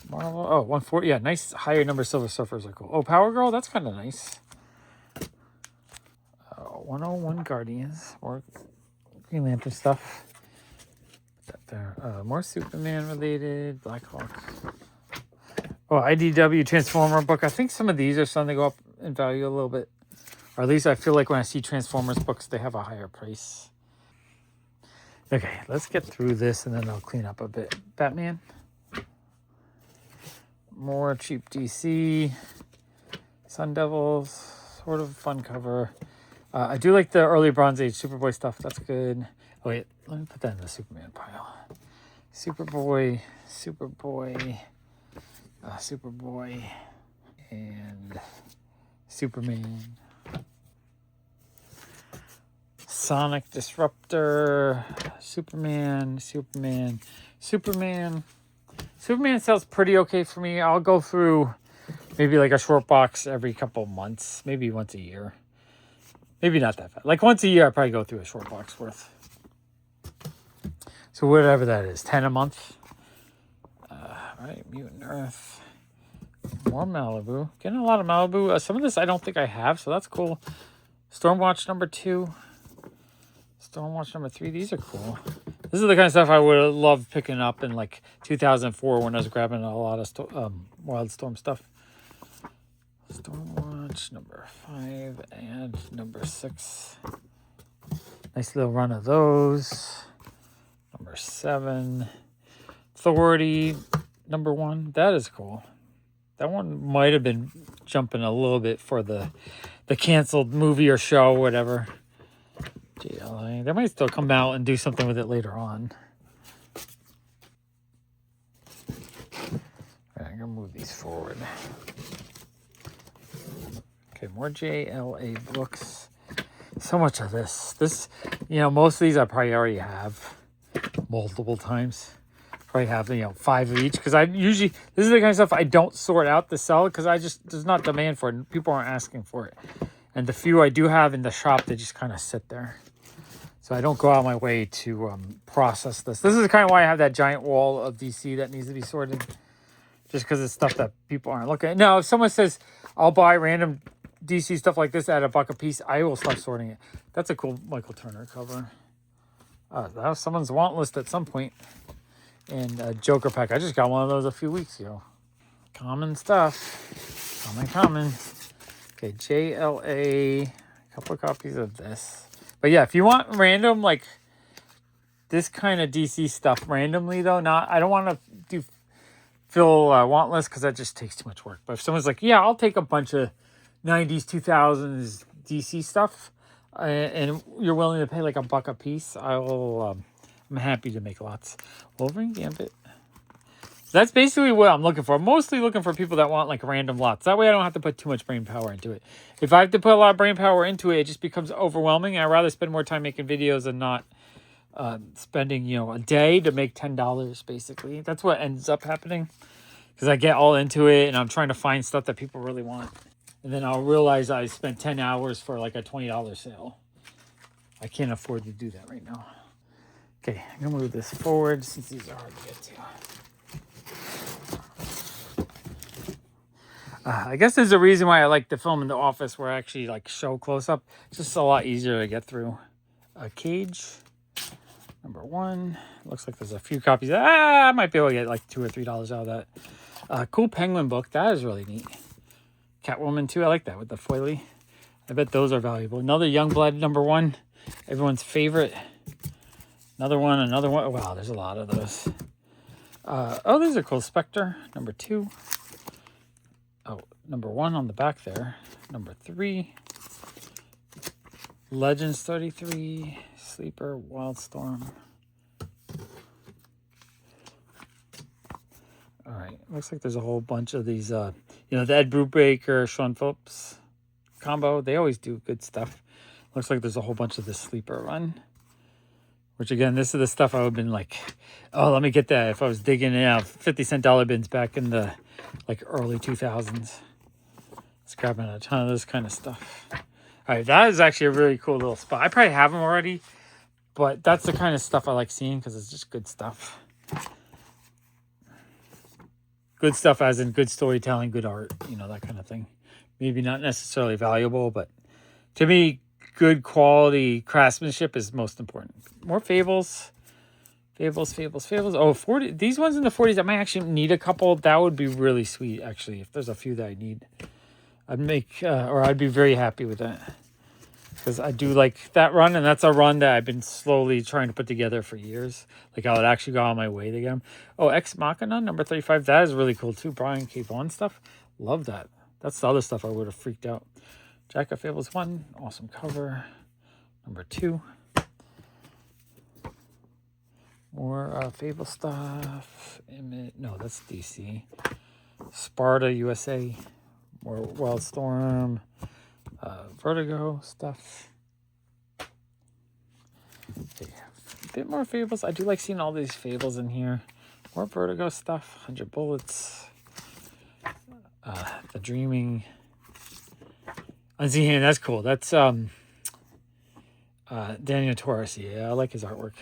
Marvel. Oh, 140. Yeah, nice higher number of Silver Surfers are cool. Oh, Power Girl. That's kind of nice. 101 Guardians. More Green Lantern stuff. Put that there. More Superman related. Blackhawk. Oh, IDW Transformer book. I think some of these are starting to go up in value a little bit. Or at least I feel like when I see Transformers books, they have a higher price. Okay, let's get through this and then I'll clean up a bit. Batman. More cheap DC. Sun Devils. Sort of fun cover. I do like the early Bronze Age Superboy stuff. That's good. Oh, wait. Let me put that in the Superman pile. Superboy. Superboy. Superboy. And Superman. Sonic Disruptor. Superman. Superman. Superman. Superman sells pretty okay for me. I'll go through maybe like a short box every couple months. Maybe once a year. Maybe not that bad. Like once a year, I probably go through a short box worth. So whatever that is, 10 a month. Right, Mutant Earth. More Malibu. Getting a lot of Malibu. Some of this I don't think I have, so that's cool. Stormwatch number 2. Stormwatch number 3. These are cool. This is the kind of stuff I would have loved picking up in like 2004 when I was grabbing a lot of Wildstorm stuff. Stormwatch number 5 and number 6. Nice little run of those. Number 7. Authority number 1. That is cool. That one might have been jumping a little bit for the canceled movie or show, whatever. JLA. They might still come out and do something with it later on. All right, I'm gonna move these forward. Okay, more JLA books. So much of this. This, most of these I probably already have multiple times. Probably have, 5 of each. Because I usually, this is the kind of stuff I don't sort out to sell because there's not demand for it. People aren't asking for it. And the few I do have in the shop, they just kind of sit there. So I don't go out of my way to process this. This is kind of why I have that giant wall of DC that needs to be sorted. Just because it's stuff that people aren't looking at. Now, if someone says, I'll buy random DC stuff like this at $1 a piece, I will start sorting it. That's a cool Michael Turner cover. That was someone's want list at some point. And Joker pack. I just got one of those a few weeks ago. Common stuff. Common. Okay, JLA. A couple of copies of this. But yeah, if you want random, like, this kind of DC stuff randomly, though, I don't want to fill want list because that just takes too much work. But if someone's like, yeah, I'll take a bunch of 90s, 2000s DC stuff, and you're willing to pay like $1 a piece, I'm happy to make lots. Wolverine Gambit. That's basically what I'm looking for. I'm mostly looking for people that want like random lots. That way I don't have to put too much brain power into it. If I have to put a lot of brain power into it, it just becomes overwhelming. I'd rather spend more time making videos and not spending, a day to make $10, basically. That's what ends up happening. Because I get all into it and I'm trying to find stuff that people really want. And then I'll realize I spent 10 hours for like a $20 sale. I can't afford to do that right now. Okay, I'm going to move this forward since these are hard to get to. I guess there's a reason why I like to film in the office where I actually like show close up. It's just a lot easier to get through. A Cage, number 1. Looks like there's a few copies. I might be able to get like $2 or $3 out of that. Cool Penguin book. That is really neat. Catwoman too. I like that with the foily. I bet those are valuable. Another Youngblood number 1. Everyone's favorite. Another one. Wow, there's a lot of those. These are cool. Spectre, number 2. Oh, number 1 on the back there. Number 3. Legends 33. Sleeper, Wildstorm. All right, looks like there's a whole bunch of these, the Ed Brubaker, Sean Phillips combo. They always do good stuff. Looks like there's a whole bunch of this Sleeper run. Which, again, this is the stuff I would have been like, oh, let me get that if I was digging out 50-cent dollar bins back in the, like, early 2000s. It's grabbing a ton of this kind of stuff. All right, that is actually a really cool little spot. I probably have them already, but that's the kind of stuff I like seeing because it's just good stuff. Good stuff as in good storytelling, good art, that kind of thing. Maybe not necessarily valuable, but to me, good quality craftsmanship is most important. More Fables. Oh, 40. These ones in the 40s, I might actually need a couple. That would be really sweet, actually, if there's a few that I need. I'd be very happy with that. Because I do like that run, and that's a run that I've been slowly trying to put together for years. Like, I would actually go on my way to get them. Oh, Ex Machina, number 35. That is really cool, too. Brian K. Vaughan stuff. Love that. That's the other stuff I would have freaked out. Jack of Fables 1. Awesome cover. Number 2. More Fable stuff. No, that's DC. Sparta, USA. More Wildstorm. Vertigo stuff. Okay, a bit more Fables. I do like seeing all these Fables in here. More Vertigo stuff. 100 Bullets. The Dreaming. Unseen Hand, that's cool. That's Daniel Torres. Yeah, I like his artwork.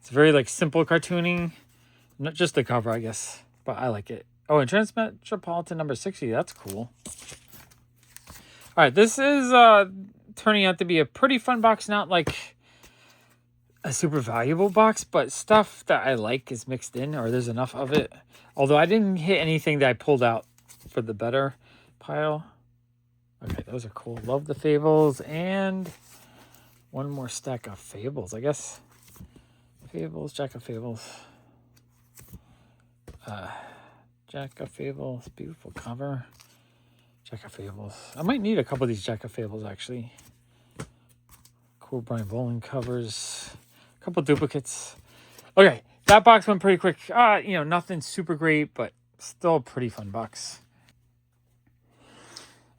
It's very like simple cartooning. Not just the cover, I guess, but I like it. Oh, and Transmetropolitan number 60. That's cool. All right, this is turning out to be a pretty fun box. Not like a super valuable box, but stuff that I like is mixed in, or there's enough of it. Although I didn't hit anything that I pulled out for the better pile. Okay, those are cool. Love the Fables. And one more stack of Fables, I guess. Fables, Jack of Fables. Jack of Fables, beautiful cover. Jack of Fables. I might need a couple of these Jack of Fables, actually. Cool Brian Boland covers. A couple duplicates. Okay, that box went pretty quick. Nothing super great, but still a pretty fun box.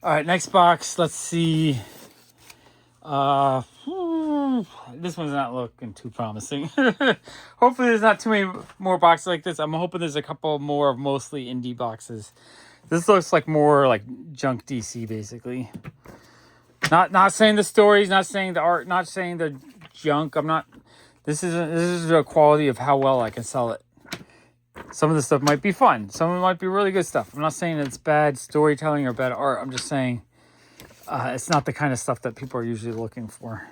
All right, next box. Let's see. This one's not looking too promising. Hopefully there's not too many more boxes like this. I'm hoping there's a couple more of mostly indie boxes. This looks like more like junk DC, basically. Not saying the stories, not saying the art, not saying the junk. This is a quality of how well I can sell it. Some of the stuff might be fun. Some of it might be really good stuff. I'm not saying it's bad storytelling or bad art. I'm just saying it's not the kind of stuff that people are usually looking for.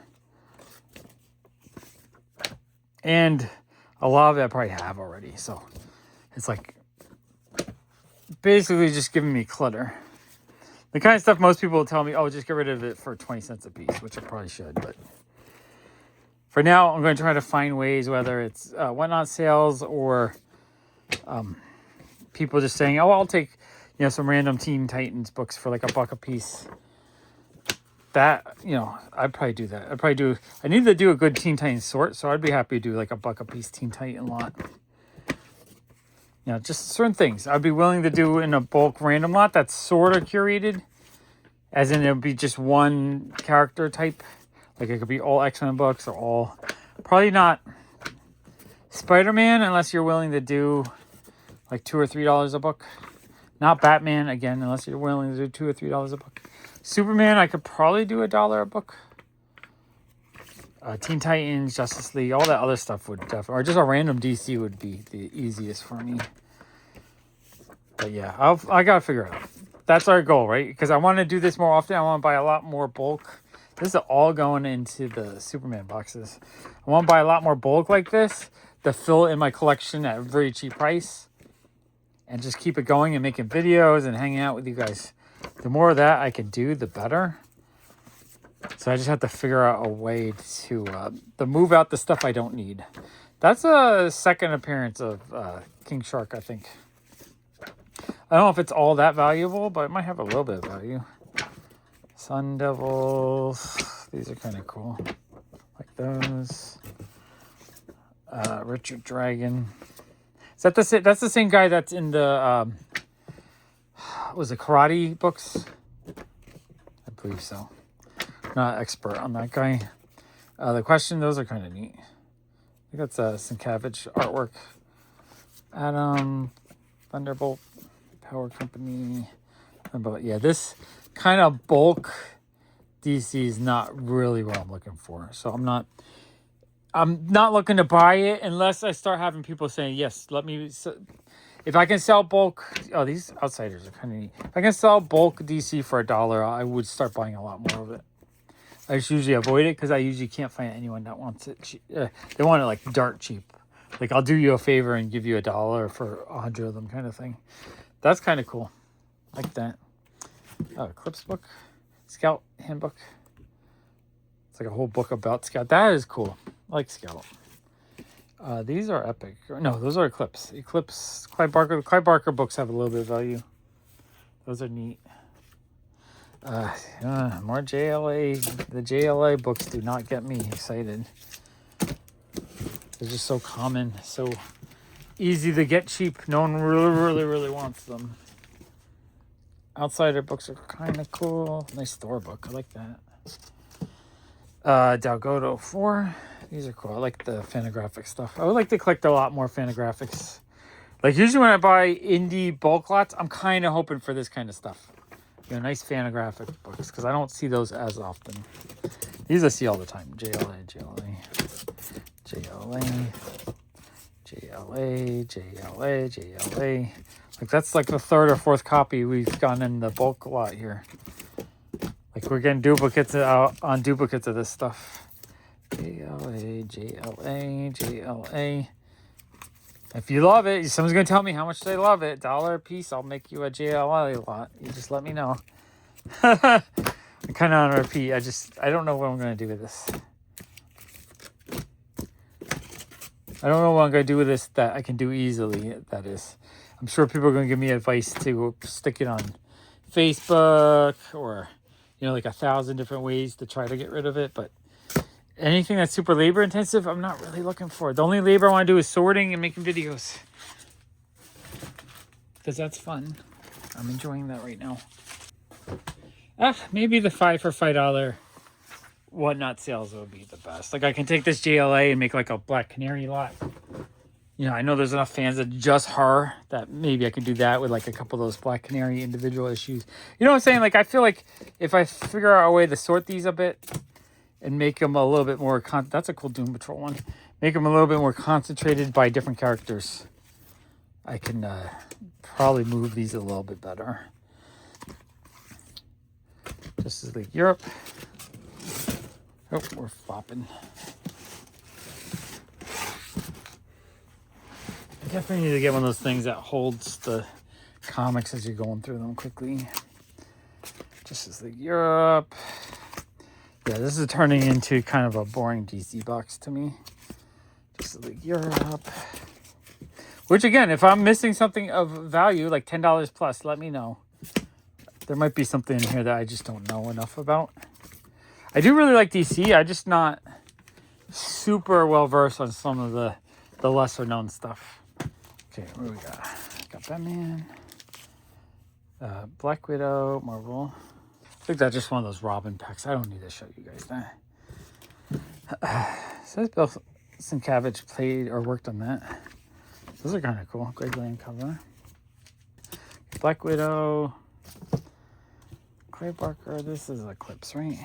And a lot of it I probably have already. So it's like basically just giving me clutter. The kind of stuff most people will tell me, oh, just get rid of it for 20 cents a piece, which I probably should. But for now, I'm going to try to find ways, whether it's whatnot sales or people just saying, oh, I'll take some random Teen Titans books for like $1 a piece. that, you know, I'd probably do that. I need to do a good Teen Titans sort, so I'd be happy to do like a buck a piece Teen Titan lot. You know, just certain things I'd be willing to do in a bulk random lot that's sort of curated, as in it would be just one character type. Like it could be all X-Men books or all, probably not Spider-Man unless you're willing to do like $2 or $3 a book. Not Batman, again, unless you're willing to do $2 or $3 a book. Superman, I could probably do $1 a book. Teen Titans, Justice League, all that other stuff would definitely, or just a random DC would be the easiest for me. But yeah, I gotta figure it out. That's our goal, right? Because I want to do this more often. I want to buy a lot more bulk. This is all going into the Superman boxes. I want to buy a lot more bulk like this to fill in my collection at a very cheap price. And just keep it going and making videos and hanging out with you guys. The more of that I can do, the better. So I just have to figure out a way to move out the stuff I don't need. That's a second appearance of King Shark, I think. I don't know if it's all that valuable, but it might have a little bit of value. Sun Devils. These are kind of cool. Like those. Richard Dragon. Is that that's the same guy that's in the was it Karate books? I believe so. Not expert on that guy. The Question, those are kind of neat. I think that's Sienkiewicz artwork. Adam, Thunderbolt, Power Company. But yeah, this kind of bulk DC is not really what I'm looking for. So I'm not looking to buy it unless I start having people saying, yes, let me... If I can sell bulk... Oh, these Outsiders are kind of neat. If I can sell bulk DC for $1, I would start buying a lot more of it. I just usually avoid it because I usually can't find anyone that wants it cheap. They want it like dirt cheap. Like, I'll do you a favor and give you $1 for 100 of them kind of thing. That's kind of cool. Like that. Eclipse book. Scout handbook. It's like a whole book about Scout. That is cool. I like Scout. These are epic. No, those are Eclipse. Eclipse, Clive Barker. The Clive Barker books have a little bit of value. Those are neat. More JLA. The JLA books do not get me excited. They're just so common, so easy to get cheap. No one really wants them. Outsider books are kind of cool. Nice store book. I like that. Dalgodo 4. These are cool. I like the Fantagraphic stuff. I would like to collect a lot more Fantagraphics. Like, usually when I buy indie bulk lots, I'm kind of hoping for this kind of stuff. You know, nice Fantagraphic books, because I don't see those as often. These I see all the time. JLA. Like, that's like the third or fourth copy we've gotten in the bulk lot here. Like, we're getting duplicates on duplicates of this stuff. JLA. If you love it, someone's going to tell me how much they love it. $1 a piece, I'll make you a JLA lot. You just let me know. I'm kind of on repeat. I don't know what I'm going to do with this. I don't know what I'm going to do with this that I can do easily, that is. I'm sure people are going to give me advice to stick it on Facebook or, you know, like 1,000 different ways to try to get rid of it. But anything that's super labor intensive, I'm not really looking for. The only labor I want to do is sorting and making videos. Because that's fun. I'm enjoying that right now. Maybe the $5 for $5 whatnot sales would be the best. Like, I can take this JLA and make like a Black Canary lot. You know, I know there's enough fans of just her that maybe I could do that with like a couple of those Black Canary individual issues. You know what I'm saying? Like, I feel like if I figure out a way to sort these a bit and make them a little bit more... That's a cool Doom Patrol one. Make them a little bit more concentrated by different characters. I can probably move these a little bit better. Justice League Europe. Oh, we're flopping. I definitely need to get one of those things that holds the comics as you're going through them quickly. Justice League Europe. Yeah, this is turning into kind of a boring DC box to me. Justice League Europe. Which, again, if I'm missing something of value, like $10 plus, let me know. There might be something in here that I just don't know enough about. I do really like DC. I'm just not super well versed on some of the lesser known stuff. Okay, what do we got? Got Batman, Black Widow, Marvel. I think that's just one of those Robin packs. I don't need to show you guys that. Says Bill Sienkiewicz played or worked on that. Those are kind of cool. Greg Land cover. Black Widow. Clive Barker. This is Eclipse, right?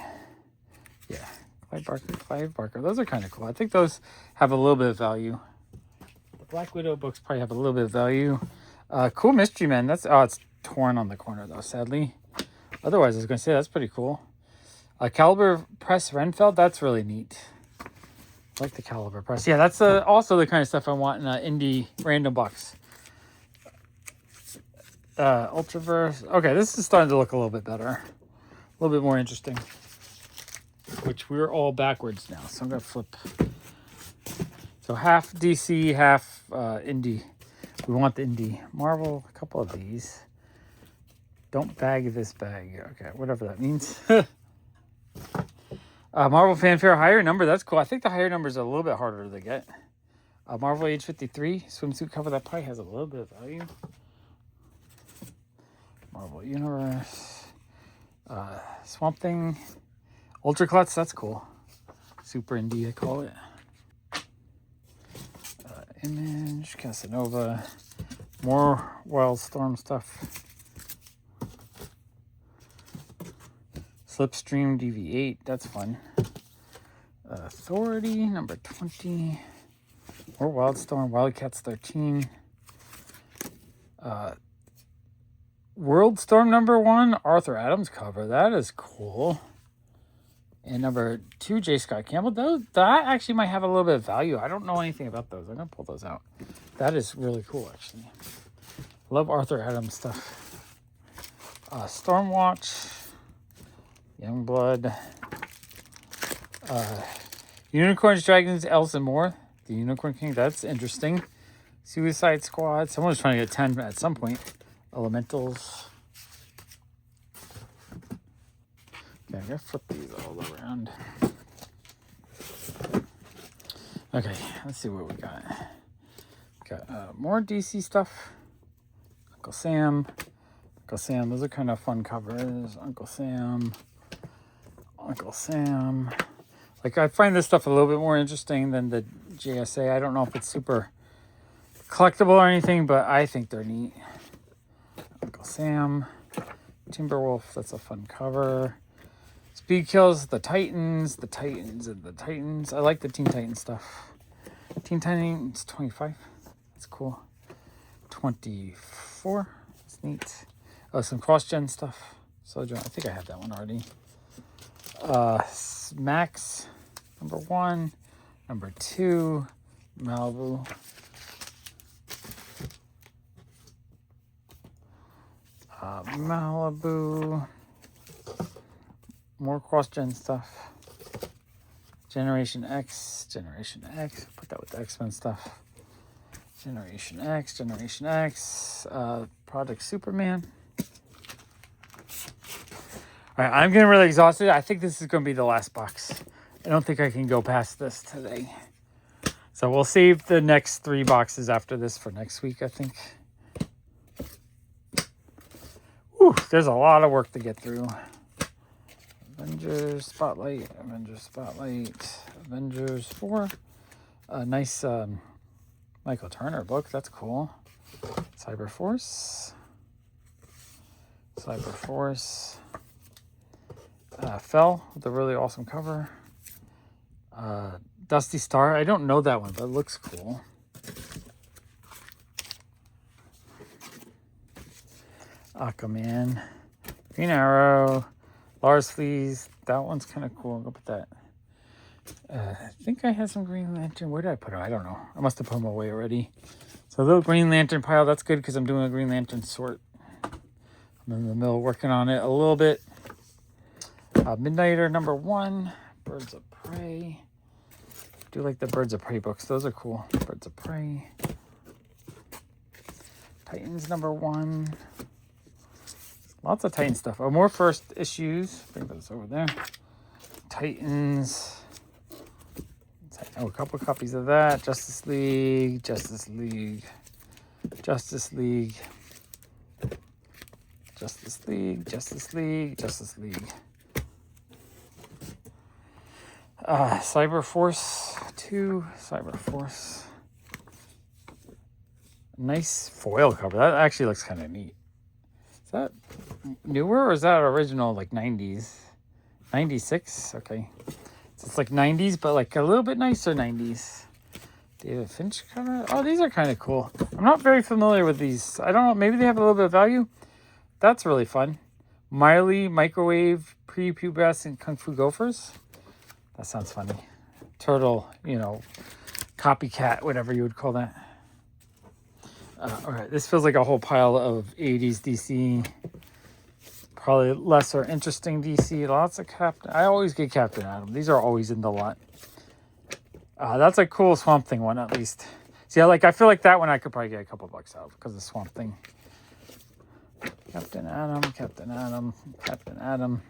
Yeah. Clive Barker. Those are kind of cool. I think those have a little bit of value. The Black Widow books probably have a little bit of value. Cool Mystery Men. That's it's torn on the corner though, sadly. Otherwise, I was going to say that's pretty cool. Caliber Press Renfeld. That's really neat. I like the Caliber Press. Yeah, that's also the kind of stuff I want in an indie random box. Ultraverse. Okay, this is starting to look a little bit better. A little bit more interesting. Which we're all backwards now. So I'm going to flip. So half DC, half indie. We want the indie. Marvel, a couple of these. Don't bag this bag. Okay, whatever that means. Marvel Fanfare, higher number. That's cool. I think the higher numbers are a little bit harder to get. Marvel Age 53, swimsuit cover. That probably has a little bit of value. Marvel Universe. Swamp Thing. Ultra Klutz, that's cool. Super indie, I call it. Image, Casanova. More Wildstorm stuff. Slipstream DV8, that's fun. Authority, number 20. More Wildstorm, Wildcats 13. Worldstorm number 1, Arthur Adams cover. That is cool. And number 2, J. Scott Campbell. That actually might have a little bit of value. I don't know anything about those. I'm going to pull those out. That is really cool, actually. Love Arthur Adams stuff. Stormwatch. Youngblood. Unicorns, Dragons, Elves, and More. The Unicorn King. That's interesting. Suicide Squad. Someone was trying to get 10 at some point. Elementals. Okay, I'm going to flip these all around. Okay, let's see what we got. Got more DC stuff. Uncle Sam. Those are kind of fun covers. Uncle Sam. Like, I find this stuff a little bit more interesting than the JSA. I don't know if it's super collectible or anything, but I think they're neat. Uncle Sam. Timberwolf, that's a fun cover. Speed Kills, the Titans. I like the Teen Titans stuff. Teen Titans 25. That's cool. 24. That's neat. Oh, some cross-gen stuff. So I think I have that one already. Max, number 1. Number 2, Malibu. Malibu. More cross-gen stuff. Generation X. Put that with the X-Men stuff. Generation X. Project Superman. All right, I'm getting really exhausted. I think this is going to be the last box. I don't think I can go past this today. So we'll save the next 3 boxes after this for next week, I think. Whew, there's a lot of work to get through. Avengers Spotlight. Avengers 4. A nice Michael Turner book. That's cool. Cyberforce. Fell with a really awesome cover. Dusty Star. I don't know that one, but it looks cool. Aquaman. Green Arrow. Lars Flees. That one's kind of cool. I'll put that. I think I had some Green Lantern. Where did I put them? I don't know. I must have put them away already. So a little Green Lantern pile. That's good because I'm doing a Green Lantern sort. I'm in the middle working on it a little bit. Midnighter number 1. Birds of Prey. I do like the Birds of Prey books. Those are cool. Birds of Prey. Titans number 1. Lots of Titan stuff. Oh, more first issues. Bring those over there. Titans. Oh, a couple copies of that. Justice League. Justice League. Justice League. Justice League. Justice League. Justice League. Cyber Force 2. Cyber Force. Nice foil cover. That actually looks kind of neat. Is that newer or is that original, like 90s? 96? Okay. So it's like 90s, but like a little bit nicer 90s. David Finch cover. Oh, these are kind of cool. I'm not very familiar with these. I don't know. Maybe they have a little bit of value. That's really fun. Miley, Microwave, Prepubescent Kung Fu Gophers. That sounds funny. Turtle, you know, copycat, whatever you would call that. All right, this feels like a whole pile of 80s DC. Probably lesser interesting DC. Lots of Captain. I always get Captain Atom. These are always in the lot. That's a cool Swamp Thing one, at least. See, I feel like that one I could probably get a couple bucks out because of Swamp Thing. Captain Atom, Captain Atom, Captain Atom,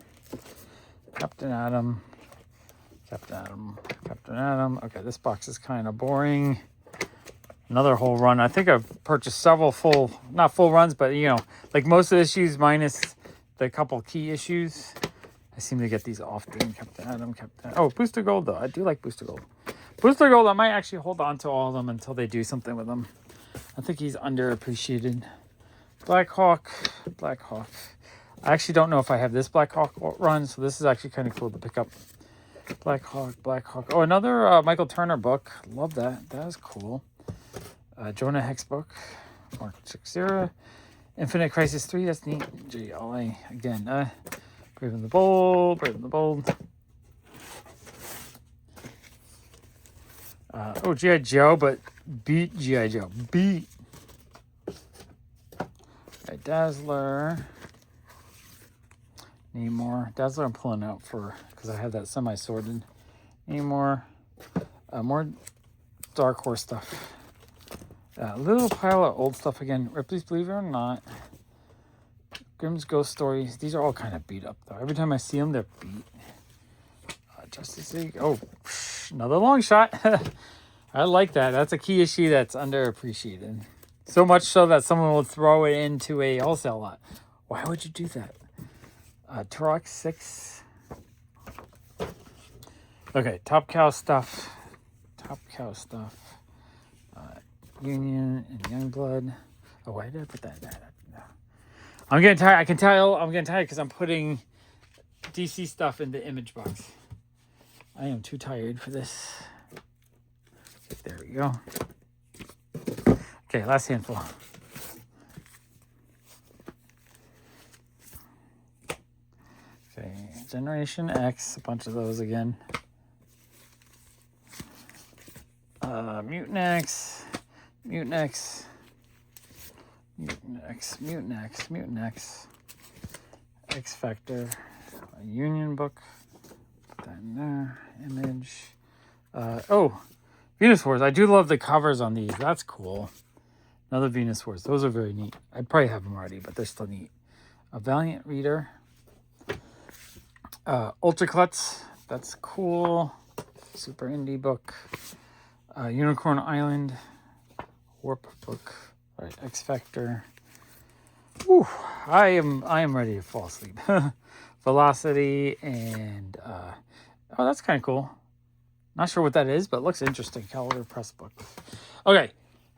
Captain Atom, Captain Atom, Captain Atom. Okay, this box is kind of boring. Another whole run. I think I've purchased several not full runs, but you know, like most of the issues minus the couple key issues. I seem to get these often. Captain Atom, Captain. Oh, Booster Gold though. I do like Booster Gold. Booster Gold. I might actually hold on to all of them until they do something with them. I think he's underappreciated. Blackhawk. Blackhawk. I actually don't know if I have this Blackhawk run, so this is actually kind of cool to pick up. Blackhawk. Blackhawk. Oh, another Michael Turner book. Love that. That is cool. Jonah Hex book. Mark 60. Infinite Crisis 3. That's neat. JLA. Again. Brave and the Bold. Brave and the Bold. Oh, G.I. Joe, but beat G.I. Joe. Beat. Okay, Dazzler. Need more. Dazzler I'm pulling out because I have that semi-sorted. Need more. More Dark Horse stuff. A little pile of old stuff again. Ripley's Believe It or Not. Grimm's Ghost Stories. These are all kind of beat up, though. Every time I see them, they're beat. Justice League. Oh, another Longshot. I like that. That's a key issue that's underappreciated. So much so that someone will throw it into a wholesale lot. Why would you do that? Turok 6. Okay, Top Cow stuff. Top Cow stuff. Union and Youngblood. Oh, why did I put that in there? No. I'm getting tired. I can tell I'm getting tired because I'm putting DC stuff in the image box. I am too tired for this. There we go. Okay, last handful. Okay, Generation X, a bunch of those again. Mutant X, Mutant X, Mutant X, Mutant X, Mutant X, X Factor, a Union book. Put that in there. Image. Oh, Venus Wars. I do love the covers on these. That's cool. Another Venus Wars. Those are very neat. I probably have them already, but they're still neat. A Valiant Reader. Ultra Klutz. That's cool. Super indie book. Unicorn Island. Warp book. All right, X Factor. Whew, I am ready to fall asleep. Velocity and oh, that's kind of cool. Not sure what that is, but it looks interesting. Caliber Press book. Okay,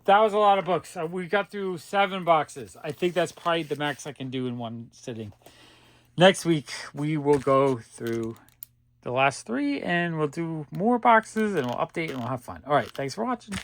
that was a lot of books. We got through 7 boxes. I think that's probably the max I can do in one sitting. Next week, we will go through the last 3, and we'll do more boxes, and we'll update, and we'll have fun. All right, thanks for watching.